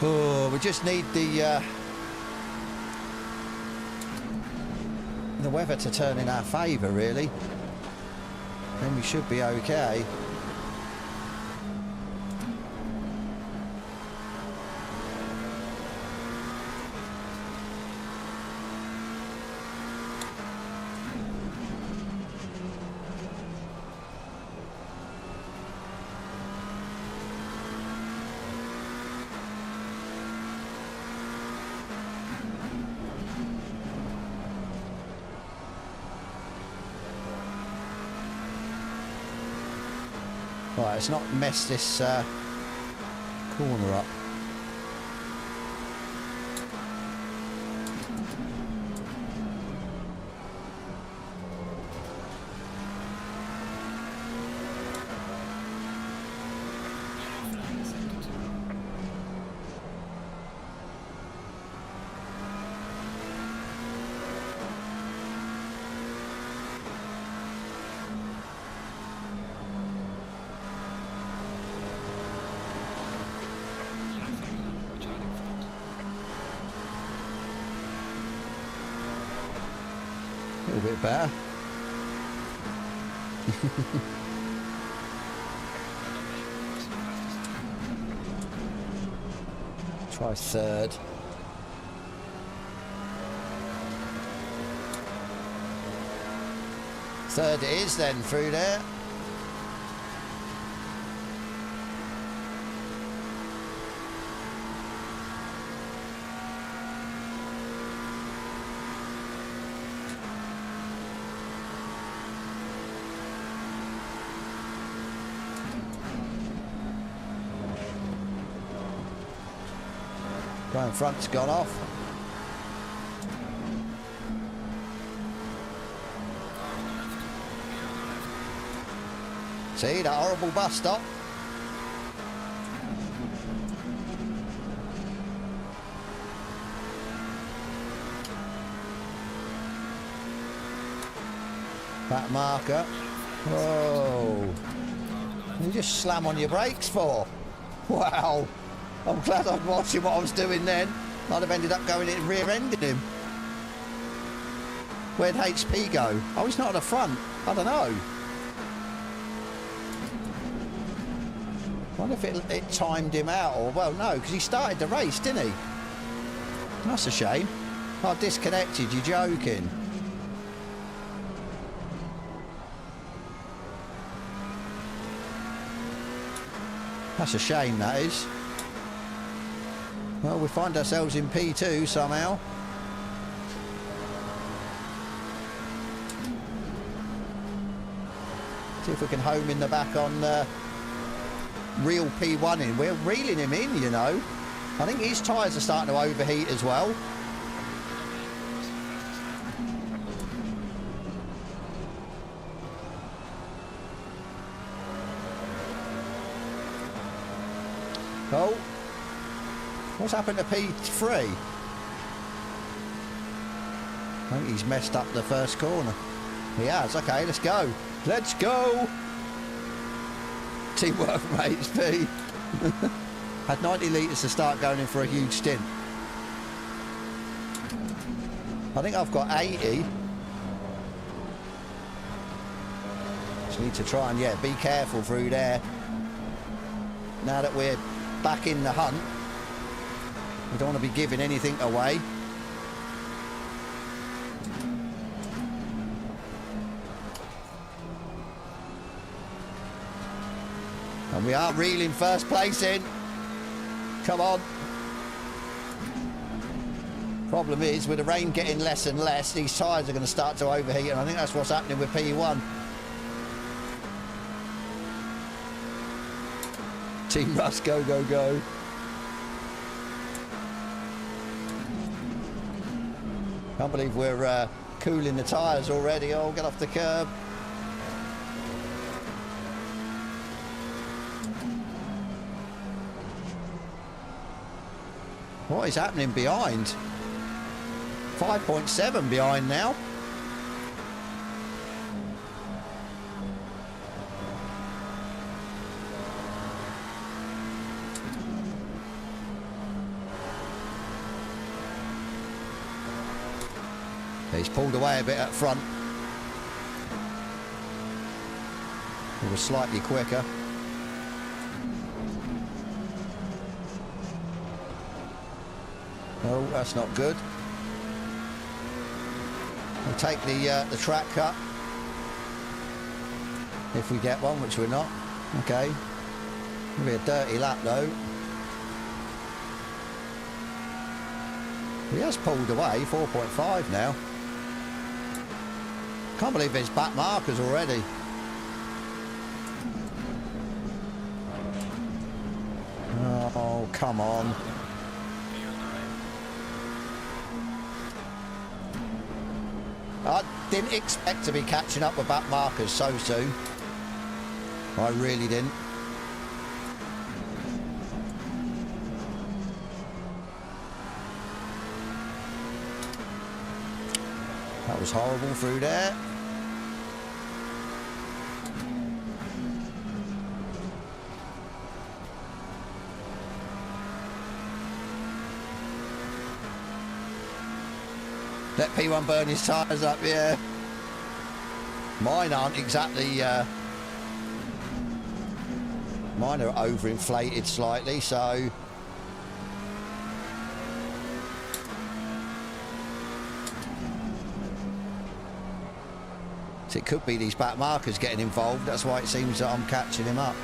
Oh, we just need the weather to turn in our favour, really. Then we should be okay. Right, let's not mess this corner up. A little bit better. Try third. Third it is then through there. Guy in front's gone off. See that horrible bus stop? Back marker. Whoa. You just slam on your brakes for? Wow. I'm glad I'm watching what I was doing then. I'd have ended up going in rear-ending him. Where'd HP go? Oh, he's not at the front. I don't know. I wonder if it timed him out, or, well, no, because he started the race, didn't he? That's a shame. I disconnected, you're joking. That's a shame, that is. Well, we find ourselves in P2 somehow. See if we can home in the back on real P1 in. We're reeling him in, you know. I think his tyres are starting to overheat as well. Oh, what's happened to P3? I think he's messed up the first corner. He has. Okay, let's go. Let's go. Teamwork from HP. Had 90 litres to start going in for a huge stint. I think I've got 80. Just need to try and, yeah, be careful through there. Now that we're back in the hunt, we don't want to be giving anything away. And we are reeling first place in. Come on. Problem is, with the rain getting less and less, these tyres are going to start to overheat, and I think that's what's happening with P1. Team Russ, go, go, go. Can't believe we're cooling the tyres already. Oh, get off the curb. What is happening behind? 5.7 behind now. He's pulled away a bit up front. He was slightly quicker. Oh, that's not good. We'll take the track cut if we get one, which we're not. Okay. It'll be a dirty lap though. He has pulled away, 4.5 now. Can't believe there's back markers already. Oh, come on. I didn't expect to be catching up with back markers so soon. I really didn't. That was horrible through there. Let P1 burn his tyres up, yeah. Mine aren't exactly... mine are overinflated slightly, so... So it could be these back markers getting involved. That's why it seems that I'm catching him up.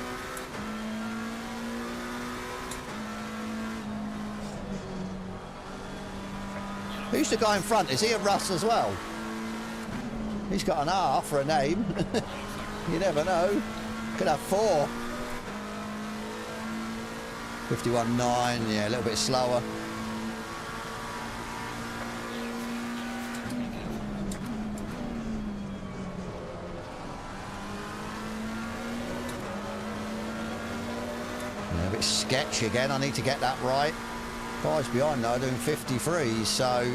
Who's the guy in front? Is he a Russ as well? He's got an R for a name. You never know. Could have 4. 51.9, yeah, a little bit slower. Yeah, a bit sketchy again. I need to get that right. Guys behind though are doing 53s, so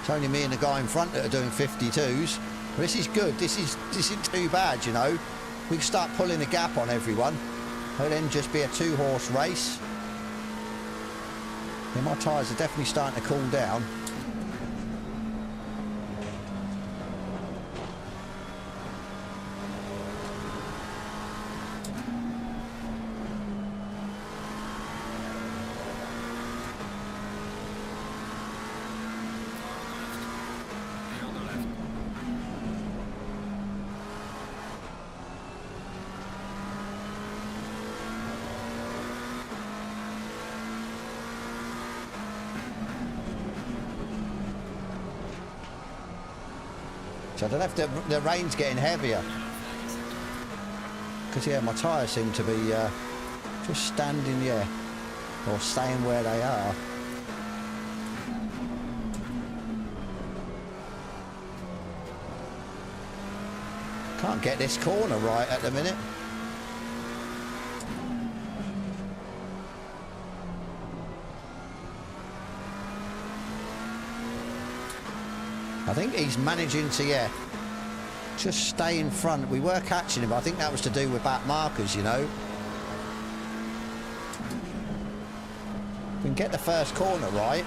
it's only me and the guy in front that are doing 52s. This is good. This isn't too bad, you know. We can start pulling a gap on everyone. It'll then just be a 2-horse race. Yeah, my tyres are definitely starting to cool down. So I don't know if the rain's getting heavier. Because, yeah, my tyres seem to be just standing, yeah, or staying where they are. Can't get this corner right at the minute. I think he's managing to, yeah, just stay in front. We were catching him, but I think that was to do with back markers, you know. We can get the first corner right.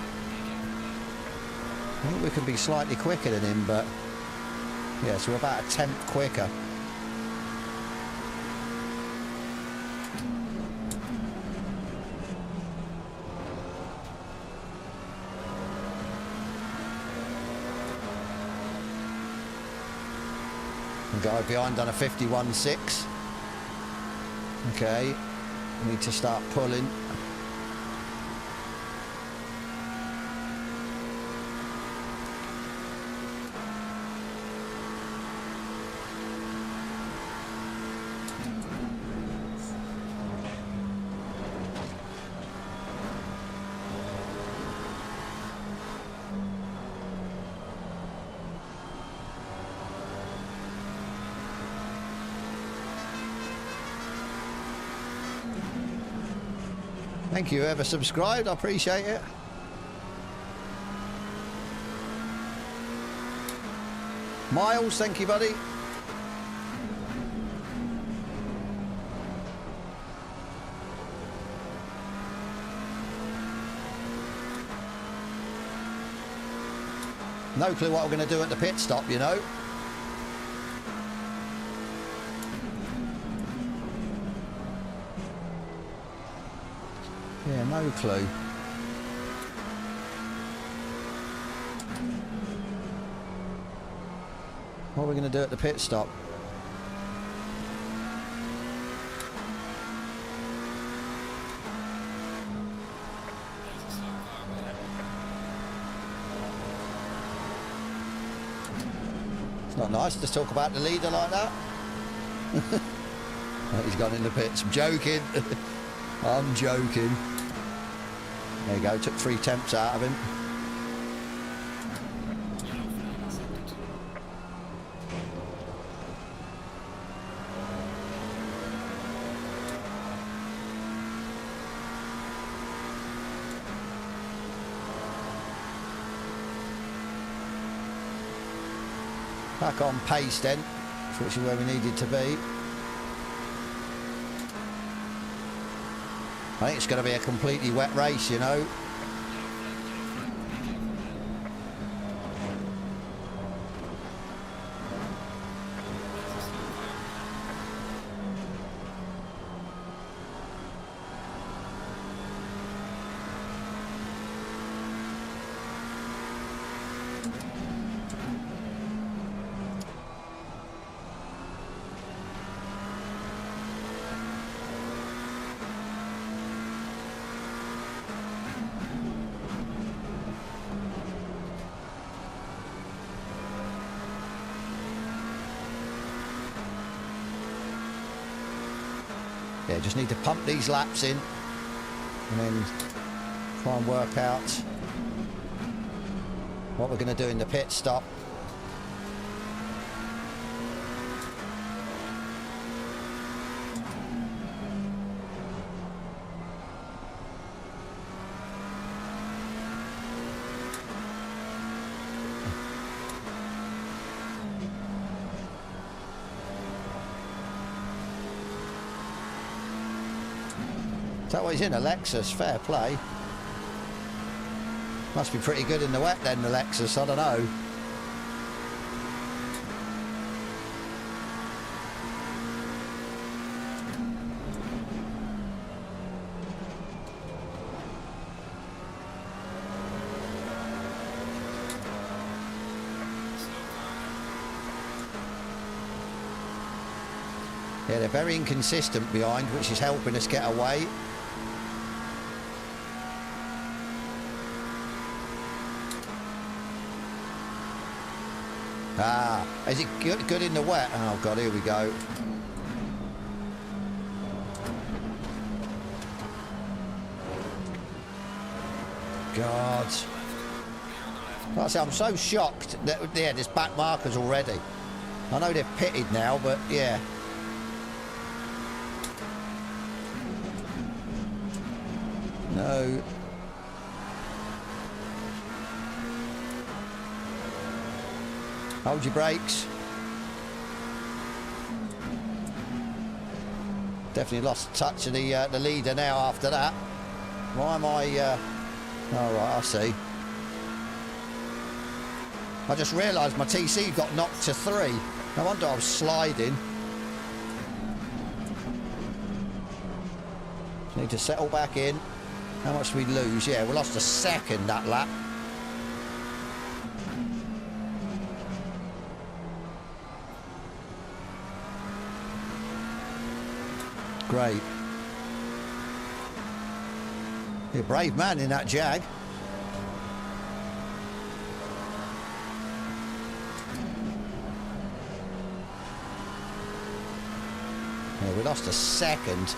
I think we can be slightly quicker than him, but yeah, so we're about a tenth quicker. Guy behind done a 51.6. Okay, we need to start pulling. Thank you, whoever subscribed, I appreciate it. Miles, thank you, buddy. No clue what we're going to do at the pit stop, you know. Yeah, no clue. What are we going to do at the pit stop? It's not nice to talk about the leader like that. He's gone in the pits. I'm joking. I'm joking. There you go, took 3 temps out of him. Back on pace then, which is where we needed to be. I think it's going to be a completely wet race, you know. Yeah, just need to pump these laps in and then try and work out what we're going to do in the pit stop. So he's in a Lexus, fair play. Must be pretty good in the wet then, the Lexus, I don't know. Yeah, they're very inconsistent behind, which is helping us get away. Ah, is it good in the wet? Oh God, here we go. God. Like I say, I'm so shocked that, yeah, there's back markers already. I know they're pitted now, but yeah. No. Hold your brakes. Definitely lost touch of the leader now after that. Why am I... oh, right, I see. I just realised my TC got knocked to 3. No wonder I was sliding. Need to settle back in. How much did we lose? Yeah, we lost a second that lap. Great. You're a brave man in that Jag. Yeah, we lost a second.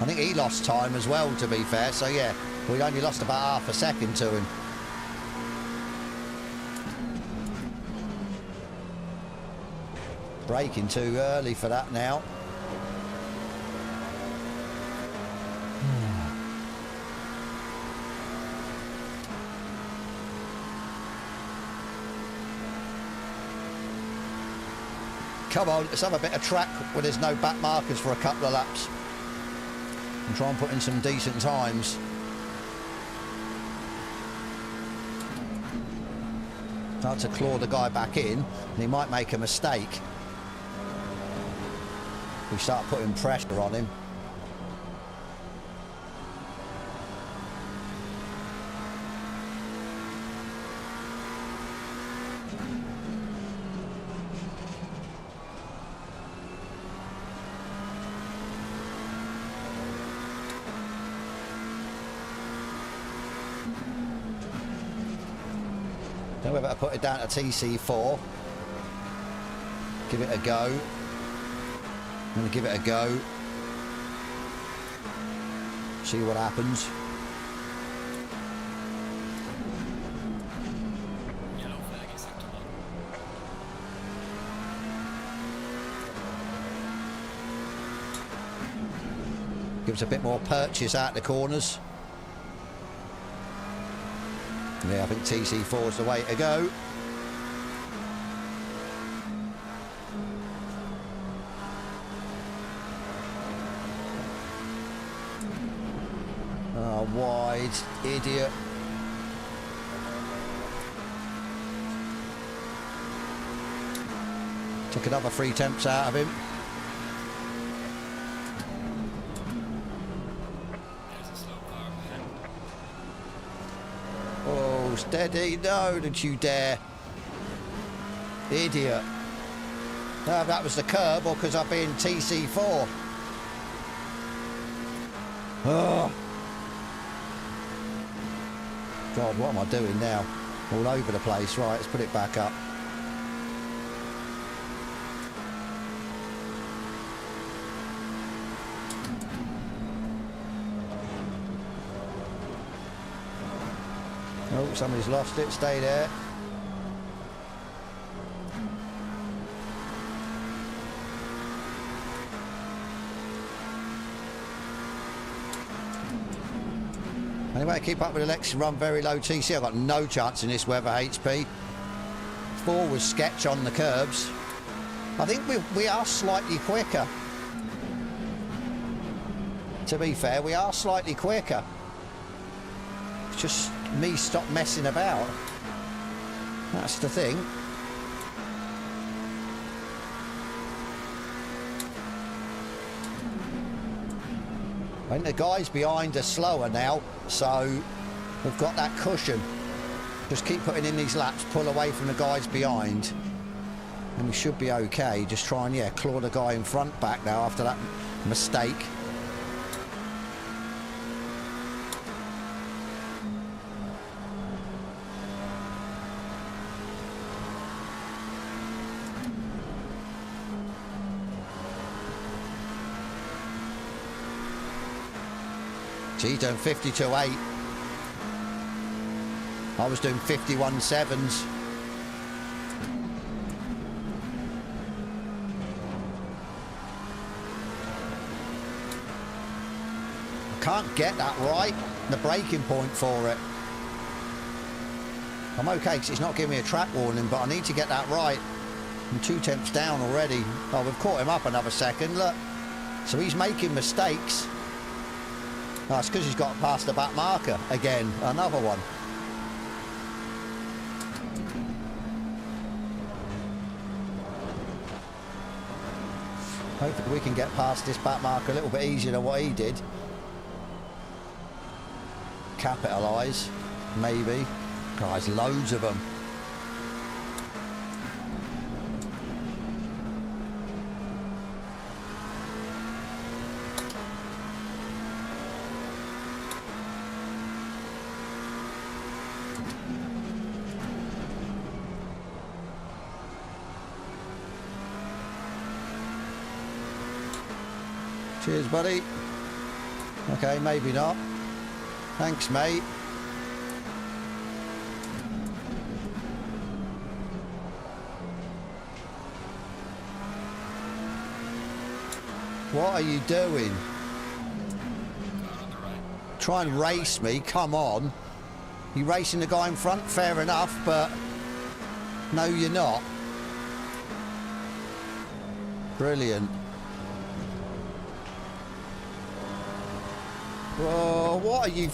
I think he lost time as well, to be fair. So, yeah, we only lost about half a second to him. Braking too early for that now. Come on, let's have a bit of track where there's no back markers for a couple of laps. And try and put in some decent times. Hard to claw the guy back in, and he might make a mistake. We start putting pressure on him. Then we better put it down to TC4. Give it a go. I'm going to give it a go. See what happens.
Yellow flag is sector 1.
Gives a bit more purchase out the corners. Yeah, I think TC4 is the way to go. Oh, wide, idiot. Took another 3 temps out of him. Steady, no, don't you dare. Idiot. No, that was the curb, or because I've been TC4. Oh. God, what am I doing now? All over the place. Right, let's put it back up. Oh, somebody's lost it. Stay there. Anyway, keep up with the Lex, run very low TC. I've got no chance in this weather, HP. 4 was sketch on the curbs. I think we are slightly quicker. To be fair, we are slightly quicker. It's just me stop messing about. That's the thing. I think the guys behind are slower now, so we've got that cushion. Just keep putting in these laps, pull away from the guys behind, and we should be okay. Just try and, yeah, claw the guy in front back now after that mistake. He's doing 52.8. I was doing 51.7s. I can't get that right, the braking point for it. I'm okay because it's not giving me a track warning, but I need to get that right. I'm 2/10 down already. Oh, we've caught him up another second, look. So he's making mistakes. Oh, it's because he's got past the back marker again. Another one. Hopefully we can get past this back marker a little bit easier than what he did. Capitalise, maybe. Guys, loads of them. Cheers, buddy. Okay, maybe not. Thanks, mate. What are you doing? Try and race me, come on. You racing the guy in front, fair enough, but no, you're not. Brilliant. Whoa, what are you...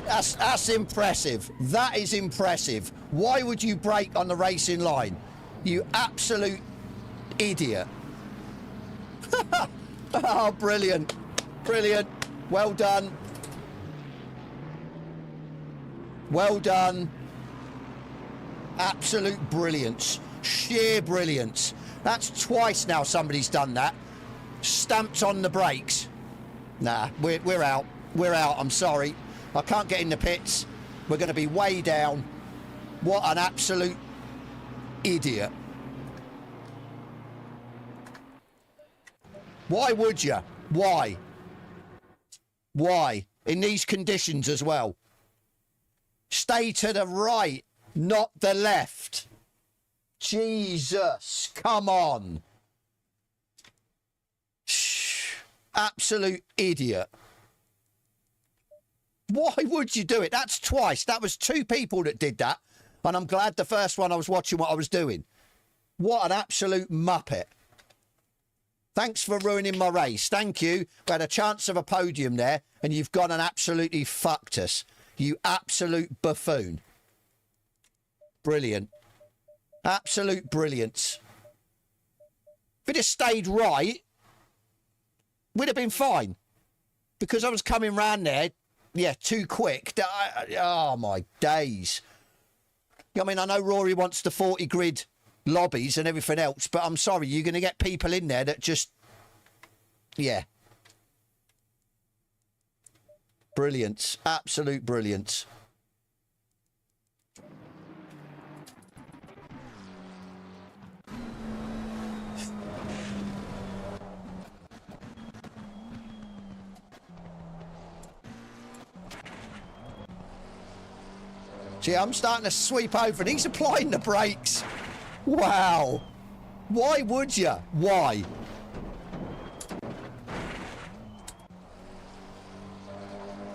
That's impressive. That is impressive. Why would you brake on the racing line? You absolute idiot. Oh, brilliant. Brilliant. Well done. Well done. Absolute brilliance. Sheer brilliance. That's twice now somebody's done that. Stamped on the brakes. Nah, we're out. We're out, I'm sorry. I can't get in the pits. We're going to be way down. What an absolute idiot. Why would you? Why? Why? In these conditions as well. Stay to the right, not the left. Jesus, come on. Shh. Absolute idiot. Why would you do it? That's twice. That was two people that did that. And I'm glad the first one I was watching what I was doing. What an absolute muppet. Thanks for ruining my race. Thank you. We had a chance of a podium there and you've gone and absolutely fucked us. You absolute buffoon. Brilliant. Absolute brilliance. If it had stayed right, we'd have been fine. Because I was coming round there, yeah, too quick. Oh, my days. I mean, I know Rory wants the 40 grid lobbies and everything else, but I'm sorry, you're going to get people in there that just, yeah. Brilliance. Absolute brilliance. See, I'm starting to sweep over and he's applying the brakes. Wow. Why would you? Why?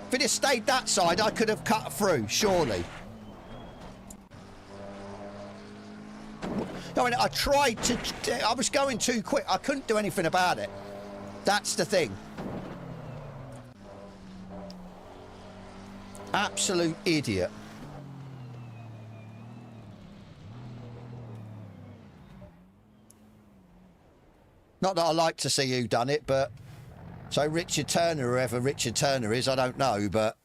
If it had stayed that side, I could have cut through, surely. I mean, I tried to... I was going too quick. I couldn't do anything about it. That's the thing. Absolute idiot. Not that I like to see who done it, but... So Richard Turner, whoever Richard Turner is, I don't know, but...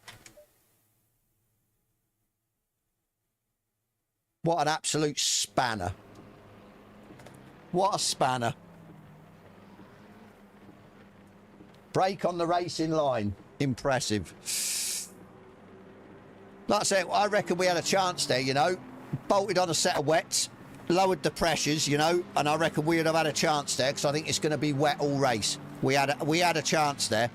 What an absolute spanner. What a spanner. Break on the racing line. Impressive. Like I said, I reckon we had a chance there, you know. Bolted on a set of wets, lowered the pressures, you know, and I reckon we'd have had a chance there because I think it's going to be wet all race. We had a chance there.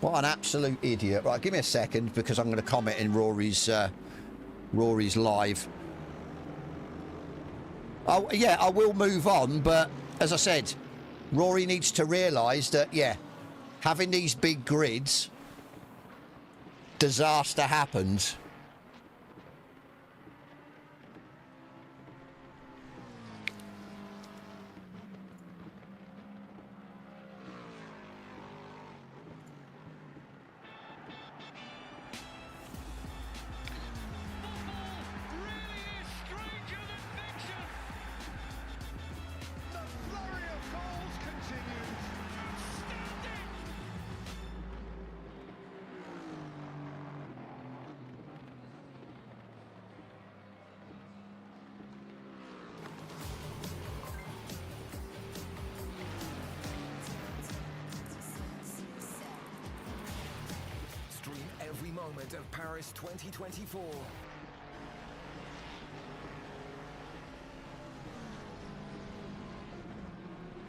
What an absolute idiot. Right, give me a second because I'm going to comment in Rory's live. Oh, yeah, I will move on, but as I said, Rory needs to realise that, yeah, having these big grids, disaster happens.
Every moment of Paris 2024.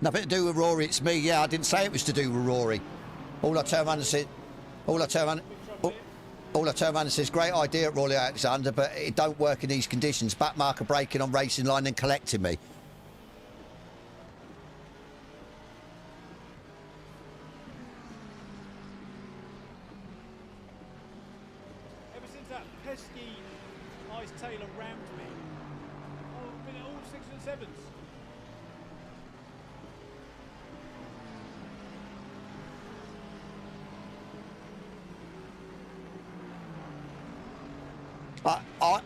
Nothing to do with Rory, it's me. Yeah, I didn't say it was to do with Rory. All I turn around and said, all I turn around and says, great idea at Rory Alexander, but it don't work in these conditions. Back marker braking on racing line and collecting me.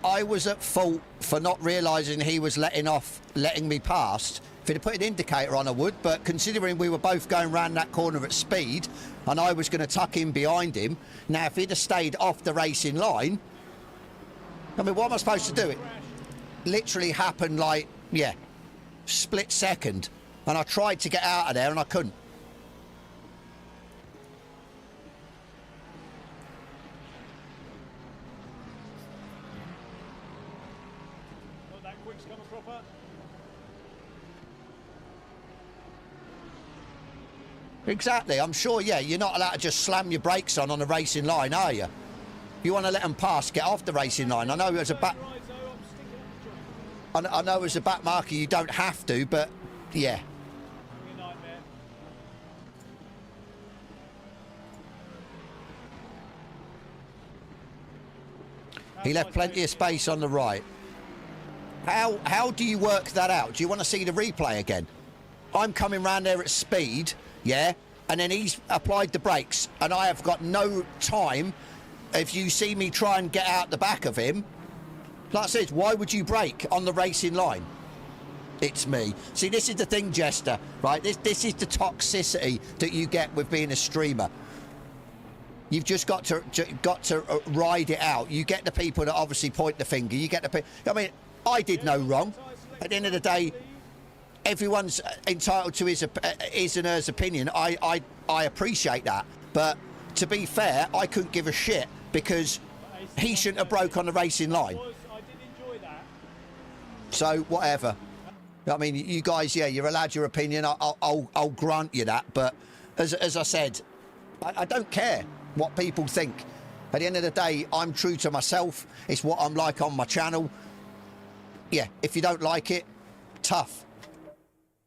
I was at fault for not realising he was letting me past. If he'd have put an indicator on, I would, but considering we were both going round that corner at speed and I was going to tuck in behind him, now if he'd have stayed off the racing line, I mean, what am I supposed to do? It literally happened like, yeah, split second, and I tried to get out of there and I couldn't. Exactly, I'm sure, yeah, you're not allowed to just slam your brakes on the racing line, are you? You want to let them pass, get off the racing line. I know as a back... I know as a back marker you don't have to, but, yeah. He left plenty of space on the right. How do you work that out? Do you want to see the replay again? I'm coming round there at speed, yeah, and then he's applied the brakes, and I have got no time. If you see me try and get out the back of him, like I said, why would you brake on the racing line? It's me. See, this is the thing, Jester, right? This is the toxicity that you get with being a streamer. You've just got to ride it out. You get the people that obviously point the finger. You get the people. I mean, I did no wrong. At the end of the day, everyone's entitled to his and hers opinion. I appreciate that, but to be fair, I couldn't give a shit because he shouldn't have broke on the racing line.
I did enjoy that.
So whatever. I mean, you guys, yeah, you're allowed your opinion. I'll grant you that, but as I said, I don't care what people think. At the end of the day, I'm true to myself. It's what I'm like on my channel. Yeah, if you don't like it, tough.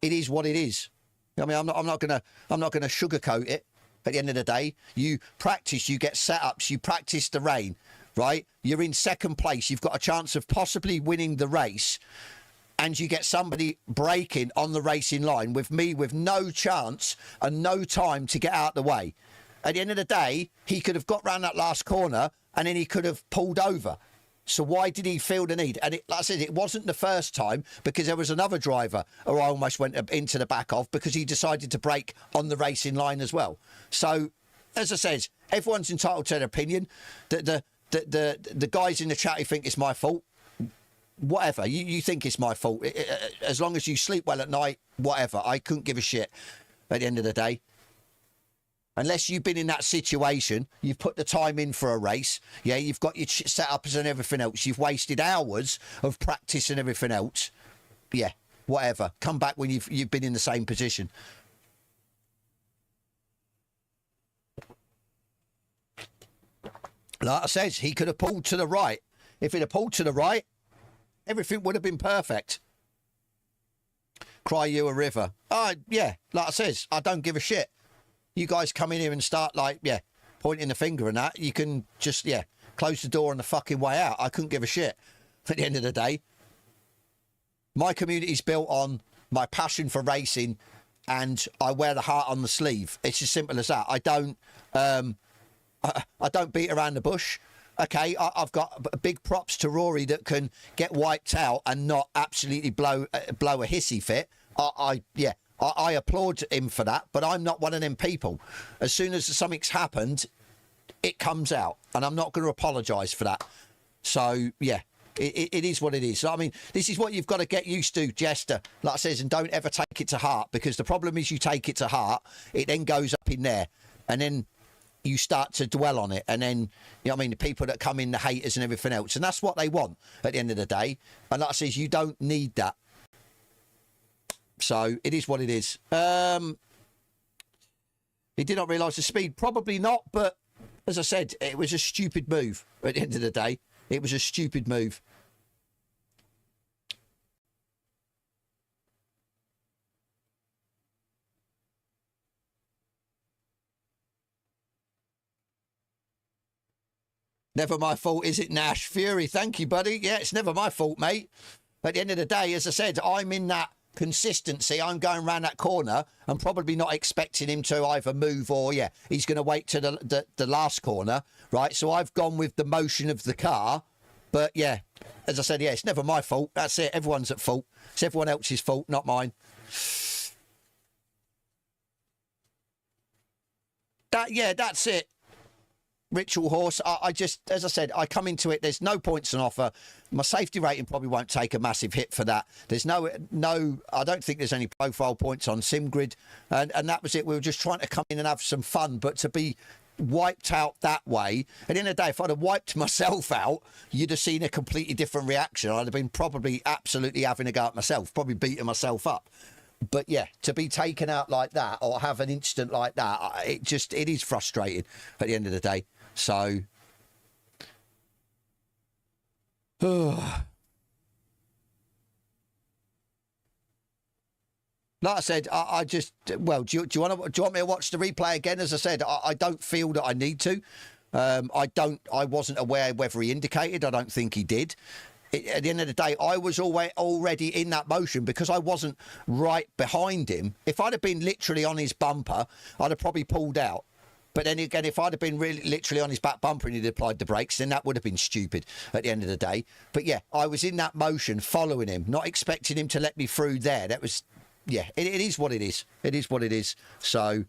It is what it is. I mean, I'm not gonna sugarcoat it. At the end of the day, you practice, you get setups, you practice the rain, right? You're in second place. You've got a chance of possibly winning the race, and you get somebody braking on the racing line with me with no chance and no time to get out the way. At the end of the day, he could have got round that last corner and then he could have pulled over. So why did he feel the need? And like I said, it wasn't the first time, because there was another driver who I almost went into the back of because he decided to brake on the racing line as well. So, as I said, everyone's entitled to their opinion. The guys in the chat who think it's my fault, whatever. You think it's my fault. As long as you sleep well at night, whatever. I couldn't give a shit at the end of the day. Unless you've been in that situation, you've put the time in for a race, yeah, you've got your setups and everything else, you've wasted hours of practice and everything else, yeah, whatever. Come back when you've been in the same position. Like I said, he could have pulled to the right. If he'd have pulled to the right, everything would have been perfect. Cry you a river. Yeah, like I says, I don't give a shit. You guys come in here and start like, yeah, pointing the finger and that. You can just, yeah, close the door on the fucking way out. I couldn't give a shit at the end of the day. My community's built on my passion for racing, and I wear the heart on the sleeve. It's as simple as that. I don't beat around the bush. Okay, I've got big props to Rory that can get wiped out and not absolutely blow a hissy fit. I applaud him for that, but I'm not one of them people. As soon as something's happened, it comes out, and I'm not going to apologise for that. So, yeah, it is what it is. So, I mean, this is what you've got to get used to, Jester. Like I says, and don't ever take it to heart, because the problem is you take it to heart, it then goes up in there, and then you start to dwell on it, and then, you know what I mean, the people that come in, the haters and everything else, and that's what they want at the end of the day. And like I says, you don't need that. So it is what it is. He did not realise the speed. Probably not, but as I said, it was a stupid move at the end of the day. It was a stupid move. Never my fault, is it, Nash? Fury, thank you, buddy. Yeah, it's never my fault, mate. At the end of the day, as I said, I'm in that consistency. I'm going around that corner and probably not expecting him to either move or, yeah, he's going to wait to the last corner, right? So I've gone with the motion of the car. But, yeah, as I said, yeah, it's never my fault. That's it. Everyone's at fault. It's everyone else's fault, not mine. Yeah, that's it. Ritual Horse, I just, as I said, I come into it, there's no points on offer. My safety rating probably won't take a massive hit for that. There's no, I don't think there's any profile points on SimGrid, and that was it. We were just trying to come in and have some fun, but to be wiped out that way, at the end of the day, if I'd have wiped myself out, you'd have seen a completely different reaction. I'd have been probably absolutely having a go at myself, probably beating myself up. But yeah, to be taken out like that or have an instant like that, it is frustrating at the end of the day. So, like I said, I just, well, do you want me to watch the replay again? As I said, I don't feel that I need to. I wasn't aware whether he indicated. I don't think he did. At the end of the day, I was already in that motion because I wasn't right behind him. If I'd have been literally on his bumper, I'd have probably pulled out. But then again, if I'd have been really literally on his back bumper and he'd applied the brakes, then that would have been stupid at the end of the day. But yeah, I was in that motion, following him, not expecting him to let me through there. That was, yeah, it is what it is. It is what it is. So,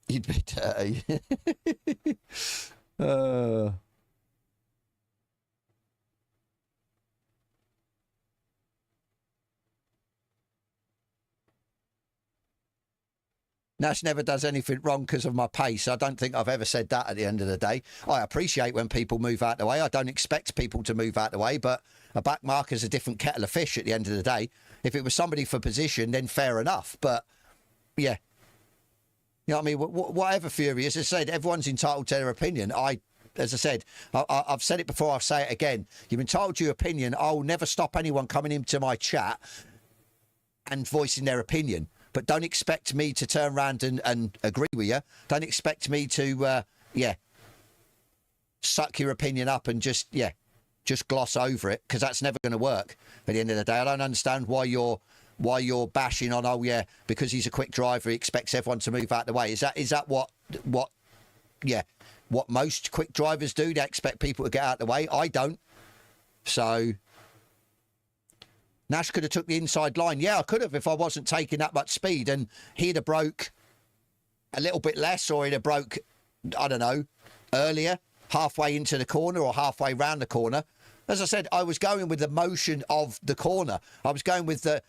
you'd be dirty. Nash never does anything wrong because of my pace. I don't think I've ever said that at the end of the day. I appreciate when people move out the way. I don't expect people to move out the way, but a back marker's a different kettle of fish at the end of the day. If it was somebody for position, then fair enough. But, yeah. You know what I mean? Whatever Fury, as I said, everyone's entitled to their opinion. As I said, I've said it before, I'll say it again. You're entitled to your opinion. I'll never stop anyone coming into my chat and voicing their opinion. but don't expect me to turn around and agree with you. Don't expect me to, suck your opinion up and just gloss over it, because that's never going to work at the end of the day. I don't understand why you're bashing on, oh yeah, because he's a quick driver, he expects everyone to move out the way. Is that what most quick drivers do? They expect people to get out the way. I don't. So Nash could have took the inside line. Yeah, I could have, if I wasn't taking that much speed, and he'd have broke a little bit less, or he'd have broke, I don't know, earlier, halfway into the corner or halfway round the corner. As I said, I was going with the motion of the corner. I was going with the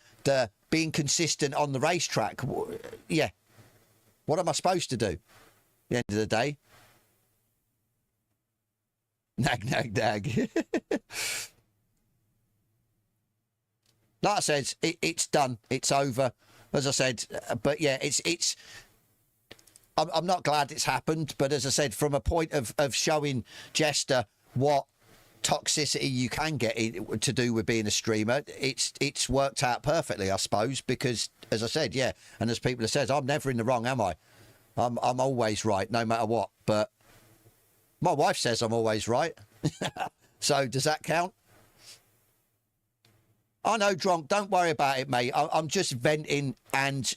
being consistent on the racetrack. Yeah. What am I supposed to do at the end of the day? Nag, nag, nag. Like I said, it's done. It's over. As I said, but yeah, it's. I'm not glad it's happened, but as I said, from a point of showing Jester what toxicity you can get to do with being a streamer, it's worked out perfectly, I suppose, because as I said, yeah, and as people have said, I'm never in the wrong, am I? I'm always right, no matter what. But my wife says I'm always right. So does that count? I know, Dronk, don't worry about it, mate. I'm just venting, and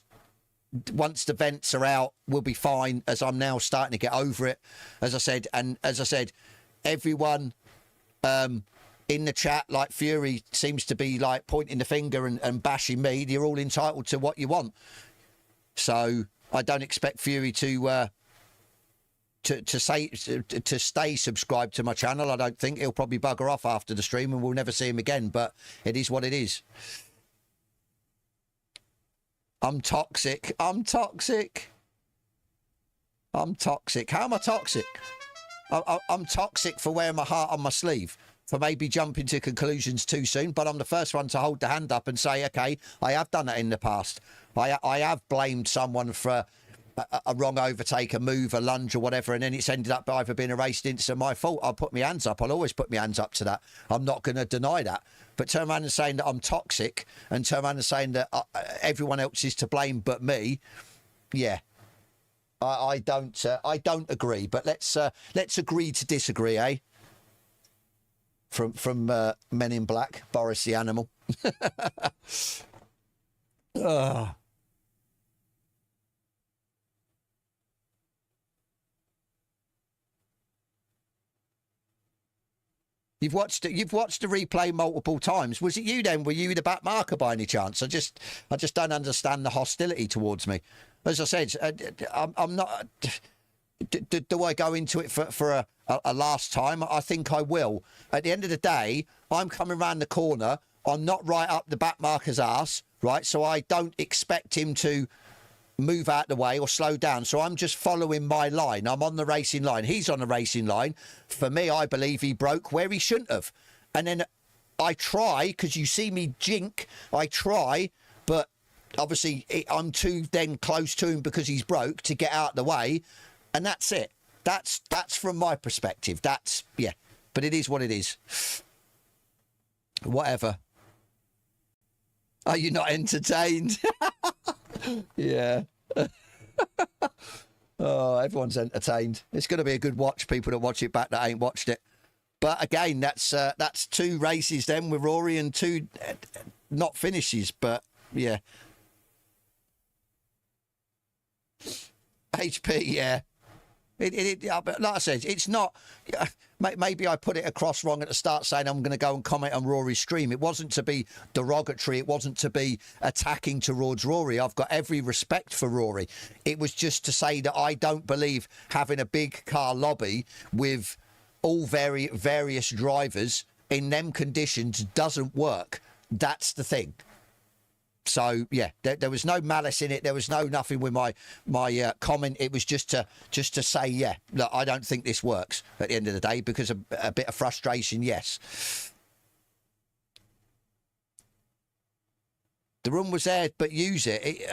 once the vents are out, we'll be fine, as I'm now starting to get over it, as I said. And as I said, everyone in the chat, like Fury, seems to be like pointing the finger and bashing me. You're all entitled to what you want. So I don't expect Fury to stay subscribed to my channel. I don't think. He'll probably bugger off after the stream and we'll never see him again, but it is what it is. I'm toxic. I'm toxic. I'm toxic. How am I toxic? I'm toxic for wearing my heart on my sleeve, for maybe jumping to conclusions too soon, but I'm the first one to hold the hand up and say, okay, I have done that in the past. I have blamed someone for a wrong overtake, a move, a lunge or whatever, and then it's ended up either being a race incident, my fault. I'll put my hands up. I'll always put my hands up to that. I'm not going to deny that. But turn around and saying that I'm toxic, and turn around and saying that everyone else is to blame but me, yeah, I don't agree. But let's agree to disagree, eh? From Men in Black, Boris the Animal. Ugh. You've watched the replay multiple times. Was it you then? Were you the back marker by any chance? I just don't understand the hostility towards me. As I said, I'm not. Do I go into it for a last time? I think I will. At the end of the day, I'm coming around the corner. I'm not right up the back marker's ass, right? So I don't expect him to move out the way or slow down. So I'm just following my line. I'm on the racing line. He's on the racing line. For me, I believe he broke where he shouldn't have. And then I try, because you see me jink, I try, but obviously I'm too then close to him because he's broke to get out the way. And that's it. That's from my perspective. That's, yeah. But it is what it is. Whatever. Are you not entertained? Yeah. Oh, everyone's entertained. It's going to be a good watch. People that watch it back that ain't watched it. But again, that's 2 races then with Rory and 2 not finishes. But yeah, HP, yeah. But like I said, it's not. Maybe I put it across wrong at the start, saying I'm going to go and comment on Rory's stream. It wasn't to be derogatory. It wasn't to be attacking towards Rory. I've got every respect for Rory. It was just to say that I don't believe having a big car lobby with all various drivers in them conditions doesn't work. That's the thing. So yeah, there was no malice in it. There was nothing with my comment. It was just to say, yeah, look, I don't think this works at the end of the day, because a bit of frustration, yes. The room was there, but use it.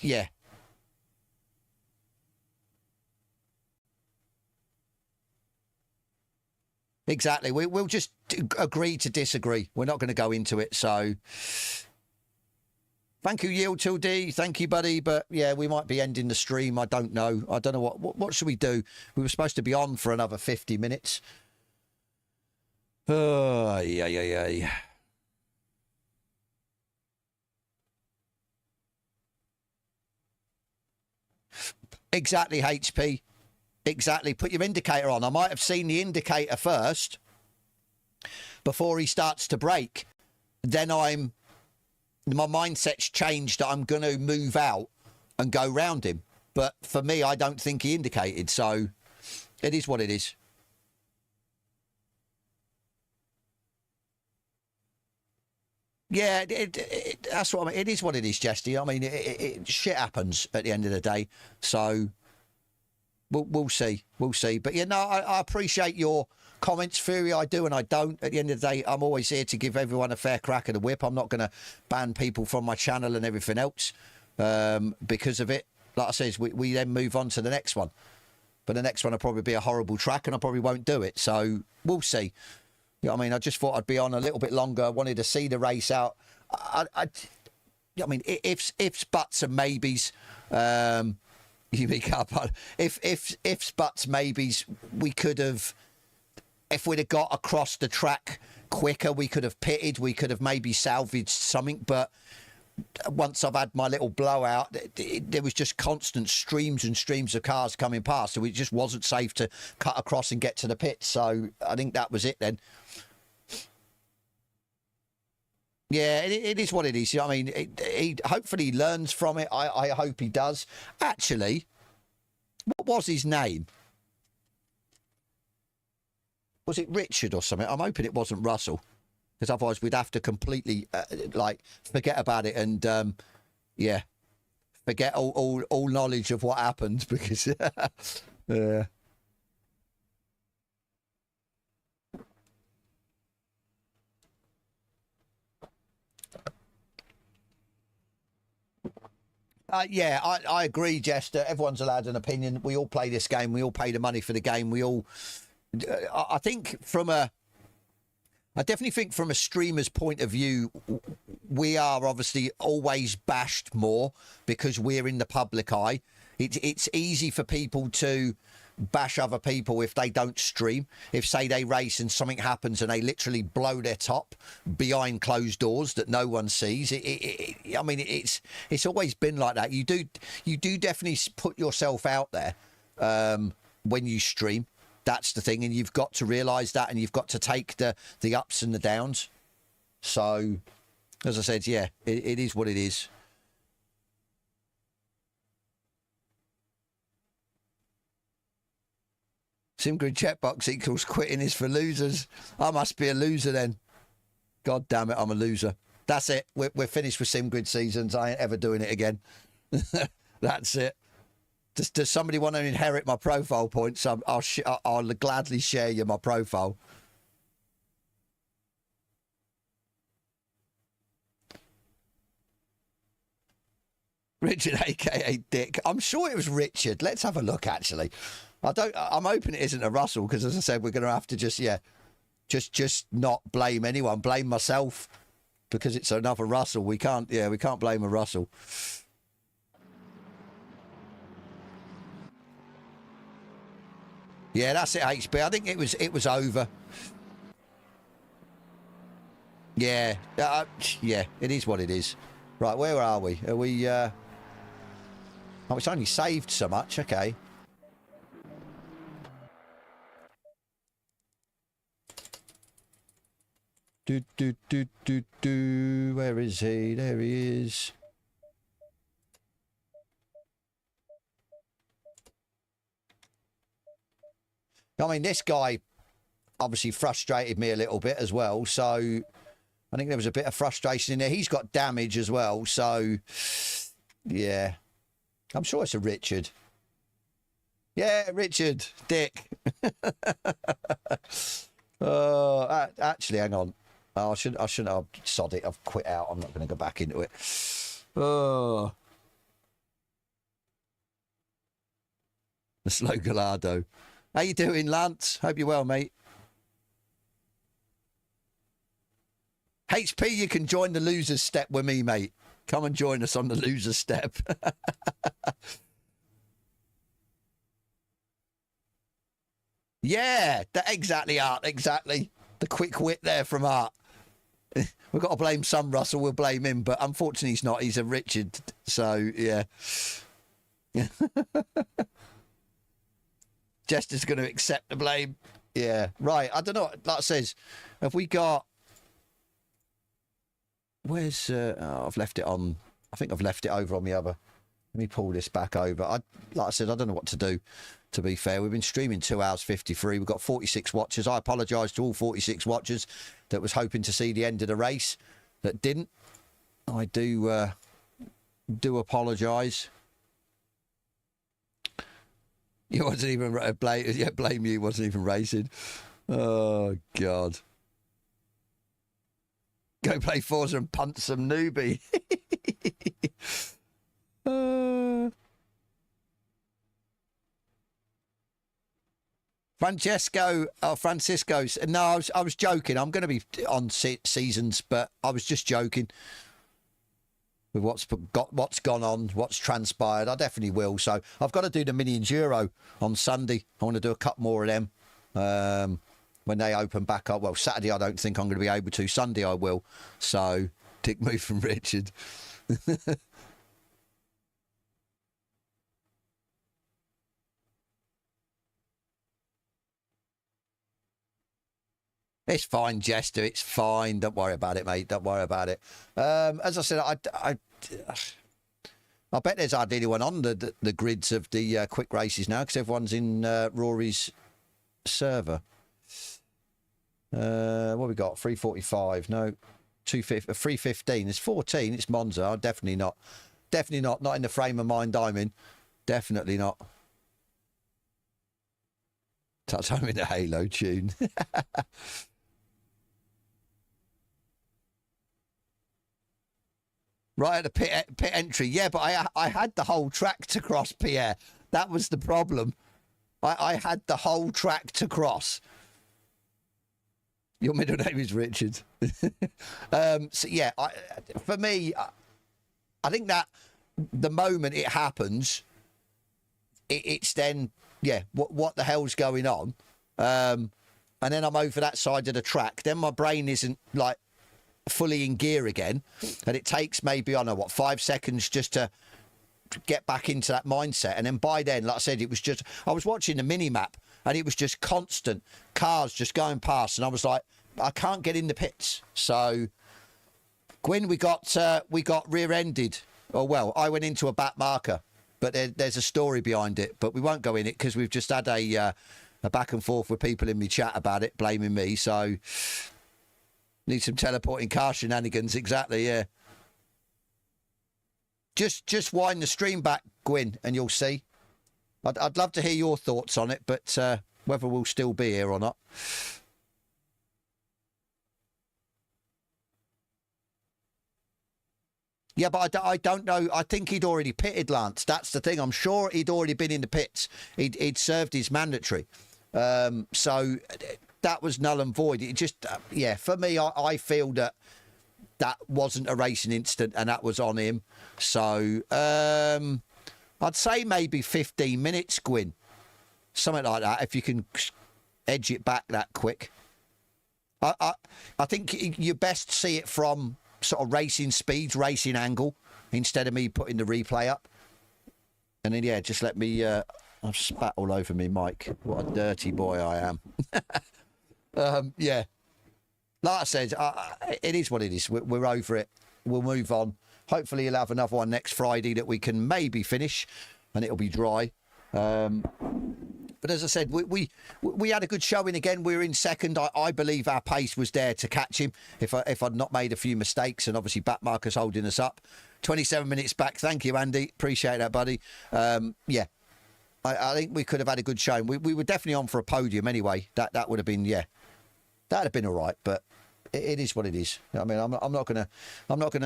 Yeah. Exactly. We'll just agree to disagree. We're not going to go into it. So. Thank you, Yield Till D. Thank you, buddy. But yeah, we might be ending the stream. I don't know. I don't know what should we do? We were supposed to be on for another 50 minutes. Oh, yeah. Exactly, HP. Exactly. Put your indicator on. I might have seen the indicator first before he starts to brake. Then my mindset's changed that I'm going to move out and go round him. But for me, I don't think he indicated. So it is what it is. Yeah, that's what I mean. It is what it is, Jesty. I mean, shit happens at the end of the day. So we'll see. We'll see. But, yeah, no, I appreciate your comments, Fury. I do and I don't. At the end of the day, I'm always here to give everyone a fair crack at the whip. I'm not going to ban people from my channel and everything else because of it. Like I says, we then move on to the next one. But the next one will probably be a horrible track and I probably won't do it. So we'll see. You know what I mean? I just thought I'd be on a little bit longer. I wanted to see the race out. I mean, ifs, buts, and maybes. You make up. Ifs, buts, maybes. We could have, if we'd have got across the track quicker, we could have pitted. We could have maybe salvaged something. But once I've had my little blowout, there was just constant streams and streams of cars coming past. So it just wasn't safe to cut across and get to the pit. So I think that was it then. Yeah, it is what it is. You know what I mean? He hopefully learns from it. I hope he does. Actually, what was his name? Was it Richard or something? I'm hoping it wasn't Russell, because otherwise we'd have to completely forget about it and yeah, forget all knowledge of what happened because yeah. Yeah, I agree, Jester. Everyone's allowed an opinion. We all play this game. We all pay the money for the game. We all, I think I definitely think from a streamer's point of view, we are obviously always bashed more because we're in the public eye. It's easy for people to bash other people if they don't stream. If, say, they race and something happens and they literally blow their top behind closed doors that no one sees. I mean, it's always been like that. You do definitely put yourself out there when you stream. That's the thing, and you've got to realise that, and you've got to take the ups and the downs. So, as I said, yeah, it is what it is. SimGrid checkbox equals quitting is for losers. I must be a loser then. God damn it, I'm a loser. That's it. We're finished with SimGrid seasons. I ain't ever doing it again. That's it. Does somebody want to inherit my profile points? I'll gladly share you my profile. Richard, aka Dick. I'm sure it was Richard. Let's have a look. Actually, I'm hoping it isn't a Russell because, as I said, we're going to have to just not blame anyone. Blame myself because it's another Russell. We can't blame a Russell. Yeah, that's it, HB. I think it was over. Yeah, yeah, it is what it is. Right, where are we? Are we? Oh, it's only saved so much. Okay. Where is he? There he is. I mean, this guy obviously frustrated me a little bit as well. So I think there was a bit of frustration in there. He's got damage as well. So, yeah. I'm sure it's a Richard. Yeah, Richard. Dick. Actually, hang on. Oh, I shouldn't have sod it. I've quit out. I'm not going to go back into it. Oh. The slow Gallardo. How you doing, Lance? Hope you're well, mate. HP, you can join the losers step with me, mate. Come and join us on the loser step. Yeah, exactly, Art, exactly. The quick wit there from Art. We've got to blame some Russell, we'll blame him, but unfortunately he's not. He's a Richard, so yeah. Jester's going to accept the blame. Yeah, right. I don't know. Like I says, have we got... Where's... oh, I've left it on... I think I've left it over on the other. Let me pull this back over. Like I said, I don't know what to do, to be fair. We've been streaming 2 hours 53. We've got 46 watchers. I apologise to all 46 watchers that was hoping to see the end of the race that didn't. I do apologise. You wasn't even blame you. Wasn't even racing. Oh God. Go play Forza and punt some newbie. Francisco's. No, I was joking. I'm going to be on seasons, but I was just joking. With what's gone on, what's transpired, I definitely will. So I've got to do the mini enduro on Sunday. I want to do a couple more of them when they open back up. Well, Saturday I don't think I'm going to be able to. Sunday I will. So dick move from Richard. It's fine, Jester. It's fine. Don't worry about it, mate. Don't worry about it. As I said, I bet there's hardly anyone on the grids of the quick races now because everyone's in Rory's server. What we got? 345. No, 250. 315. It's 14. It's Monza. Definitely not. Definitely not. Not in the frame of mind I'm in. Definitely not. Touch home in the Halo tune. Right at the pit entry. Yeah, but I had the whole track to cross, Pierre. That was the problem. I had the whole track to cross. Your middle name is Richard. So, yeah, for me, I think that the moment it happens, it's then, yeah, what the hell's going on? And then I'm over that side of the track. Then my brain isn't, like, fully in gear again, and it takes maybe, I don't know what, 5 seconds just to get back into that mindset. And then by then, like I said, it was just, I was watching the mini map and it was just constant cars just going past, and I was like, I can't get in the pits. So Gwyn, we got rear-ended. Oh well, I went into a back marker, but there's a story behind it, but we won't go in it because we've just had a back and forth with people in my chat about it, blaming me. So need some teleporting car shenanigans, exactly, yeah. Just wind the stream back, Gwyn, and you'll see. I'd love to hear your thoughts on it, but whether we'll still be here or not. Yeah, but I don't know. I think he'd already pitted, Lance. That's the thing. I'm sure he'd already been in the pits. He'd served his mandatory. So that was null and void. It just, yeah, for me, I feel that wasn't a racing incident and that was on him. So I'd say maybe 15 minutes, Gwyn. Something like that, if you can edge it back that quick. I think you best see it from sort of racing speeds, racing angle, instead of me putting the replay up. And then, yeah, just let me... I've spat all over me, Mike. What a dirty boy I am. Yeah. Like I said, it is what it is. We're over it. We'll move on. Hopefully you'll have another one next Friday that we can maybe finish and it'll be dry. But as I said, we had a good showing again. We were in second. I believe our pace was there to catch him if I'd not made a few mistakes, and obviously back markers holding us up. 27 minutes back. Thank you, Andy. Appreciate that, buddy. Yeah. I think we could have had a good showing. We were definitely on for a podium anyway. That would have been, yeah, that'd have been all right. But it is what it is. I mean, I'm not gonna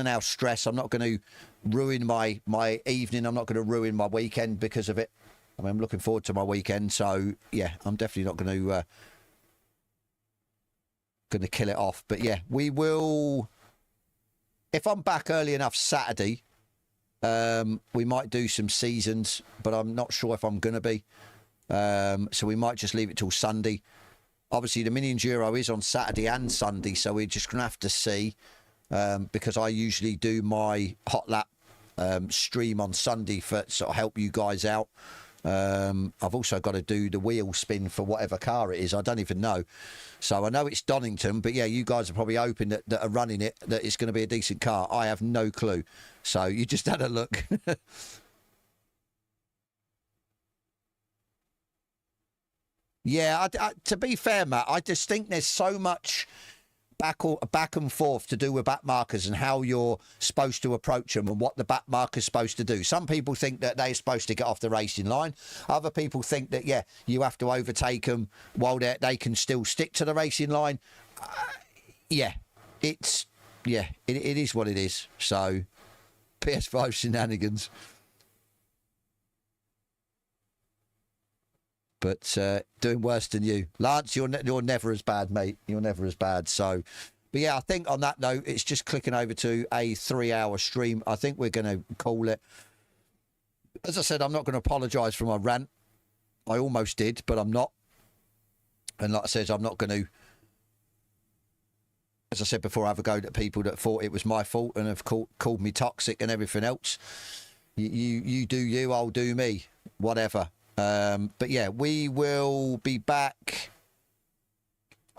now stress. I'm not going to ruin my evening. I'm not going to ruin my weekend because of it. I mean, I'm looking forward to my weekend. So yeah, I'm definitely not going to kill it off. But yeah, we will if I'm back early enough Saturday, we might do some seasons, but I'm not sure if I'm going to be. So we might just leave it till Sunday. Obviously, the Mini Enduro is on Saturday and Sunday, so we're just going to have to see, because I usually do my hot lap stream on Sunday for sort of help you guys out. I've also got to do the wheel spin for whatever car it is. I don't even know. So I know it's Donington, but yeah, you guys are probably hoping that are running it, that it's going to be a decent car. I have no clue. So you just had a look. Yeah, to be fair, Matt, I just think there's so much back and forth to do with back markers and how you're supposed to approach them and what the back marker's supposed to do. Some people think that they're supposed to get off the racing line. Other people think that, yeah, you have to overtake them while they can still stick to the racing line. Yeah, it is what it is. So, PS5 shenanigans. But doing worse than you. Lance, you're never as bad, mate. You're never as bad. So, but yeah, I think on that note, it's just clicking over to a 3-hour stream. I think we're going to call it. As I said, I'm not going to apologise for my rant. I almost did, but I'm not. And like I said, I'm not going to, as I said before, have a go at people that thought it was my fault and have called me toxic and everything else. You do you, I'll do me. Whatever. But yeah, we will be back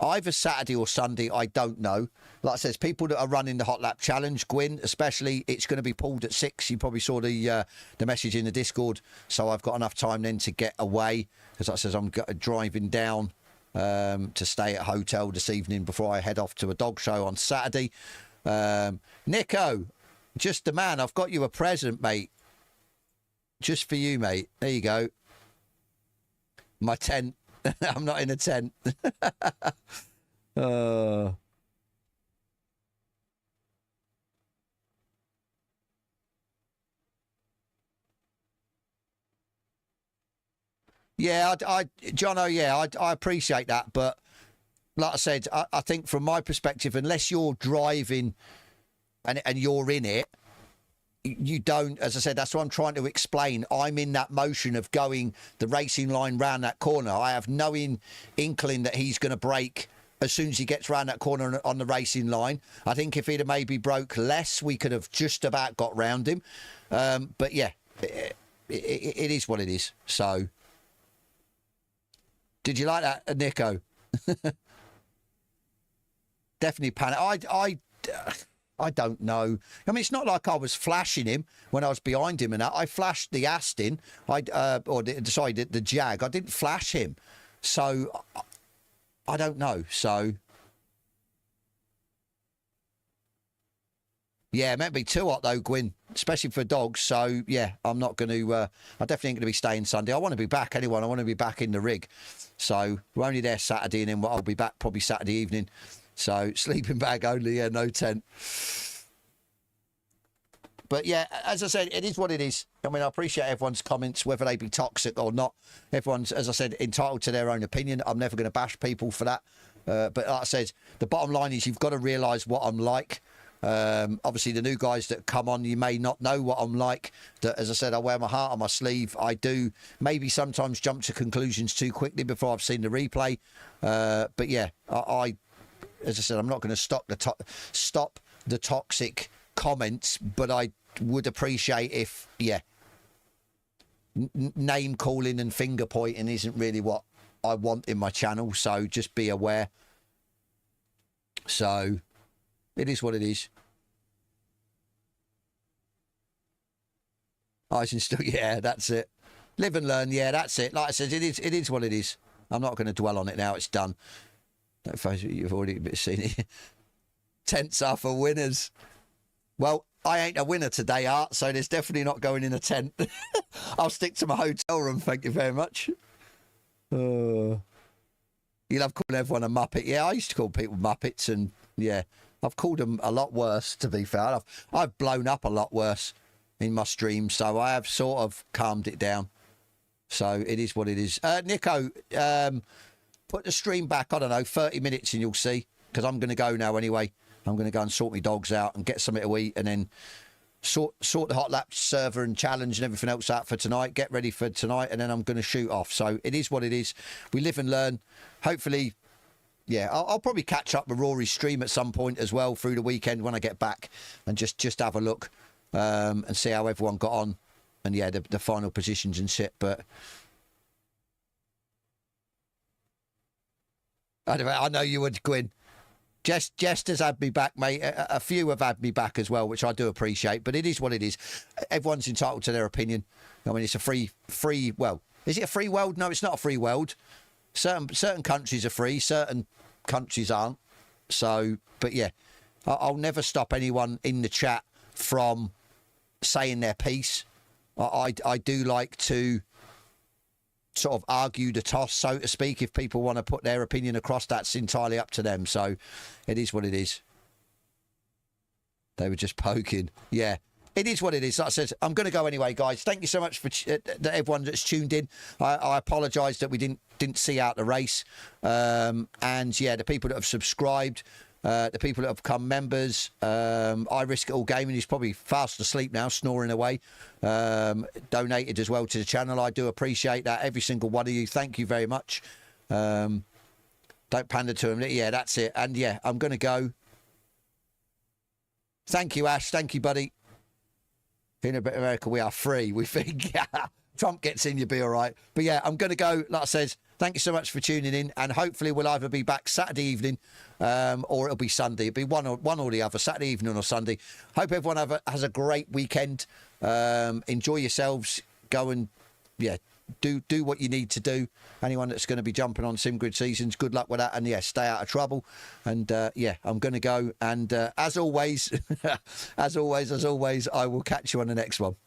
either Saturday or Sunday. I don't know. Like I said, people that are running the Hot Lap Challenge, Gwyn especially, it's going to be pulled at 6. You probably saw the message in the Discord. So I've got enough time then to get away. Because like I said, I'm driving down to stay at a hotel this evening before I head off to a dog show on Saturday. Nico, just the man. I've got you a present, mate. Just for you, mate. There you go. My tent. I'm not in a tent. Yeah, Jono, yeah, I appreciate that. But like I said, I think from my perspective, unless you're driving and you're in it, you don't, as I said, that's what I'm trying to explain. I'm in that motion of going the racing line round that corner. I have no inkling that he's going to brake as soon as he gets round that corner on the racing line. I think if he'd have maybe broke less, we could have just about got round him. But yeah, it is what it is. So, did you like that, Nico? Definitely panic. I don't know. I mean, it's not like I was flashing him when I was behind him and that. I flashed the Aston, the Jag. I didn't flash him. So, I don't know. So, yeah, it might be too hot though, Gwyn, especially for dogs. So, yeah, I'm not going to, I definitely ain't going to be staying Sunday. I want to be back anyway. I want to be back in the rig. So, we're only there Saturday and then I'll be back probably Saturday evening. So, sleeping bag only, yeah, no tent. But yeah, as I said, it is what it is. I mean, I appreciate everyone's comments, whether they be toxic or not. Everyone's, as I said, entitled to their own opinion. I'm never going to bash people for that. But like I said, the bottom line is you've got to realise what I'm like. Obviously, the new guys that come on, you may not know what I'm like. That, as I said, I wear my heart on my sleeve. I do maybe sometimes jump to conclusions too quickly before I've seen the replay. But yeah, as I said, I'm not going to stop the toxic comments, but I would appreciate if, yeah, name calling and finger pointing isn't really what I want in my channel. So just be aware. So it is what it is. I can still, yeah, that's it. Live and learn, yeah, that's it. Like I said, it is what it is. I'm not going to dwell on it now. It's done. Don't face it, you've already seen it. Tents are for winners. Well, I ain't a winner today, Art, so there's definitely not going in a tent. I'll stick to my hotel room, thank you very much. You love calling everyone a Muppet. Yeah, I used to call people Muppets, and yeah, I've called them a lot worse, to be fair. I've blown up a lot worse in my stream, so I have sort of calmed it down. So it is what it is. Nico, put the stream back, I don't know, 30 minutes and you'll see, because I'm going to go now anyway. I'm going to go and sort my dogs out and get something to eat, and then sort the hot lap server and challenge and everything else out for tonight. Get ready for tonight, and then I'm going to shoot off. So it is what it is. We live and learn. Hopefully, yeah, I'll probably catch up with Rory's stream at some point as well through the weekend when I get back, and just have a look and see how everyone got on, and yeah, the final positions and shit. But I know you would, Gwyn. Jest has had me back, mate. A few have had me back as well, which I do appreciate. But it is what it is. Everyone's entitled to their opinion. I mean, it's a free. Well, is it a free world? No, it's not a free world. Certain countries are free, certain countries aren't. So, but yeah, I'll never stop anyone in the chat from saying their piece. I do like to sort of argue the toss, so to speak. If people want to put their opinion across, that's entirely up to them. So it is what it is. They were just poking. Yeah, it is what it is. Like I said, I'm going to go anyway, guys. Thank you so much for everyone that's tuned in. I apologise that we didn't see out the race. And yeah, the people that have subscribed, the people that have become members, I Risk It All Gaming is probably fast asleep now, snoring away. Donated as well to the channel. I do appreciate that, every single one of you. Thank you very much. Don't pander to him. Yeah, that's it. And yeah, I'm going to go. Thank you, Ash. Thank you, buddy. In a bit of America, we are free. We think Trump gets in, you'll be all right. But yeah, I'm going to go. Like I said, thank you so much for tuning in, and hopefully we'll either be back Saturday evening or it'll be Sunday. It'll be one or the other, Saturday evening or Sunday. Hope everyone has a great weekend. Enjoy yourselves. Go and, yeah, do what you need to do. Anyone that's going to be jumping on SimGrid Seasons, good luck with that. And, yeah, stay out of trouble. And, yeah, I'm going to go. And as always, as always, I will catch you on the next one.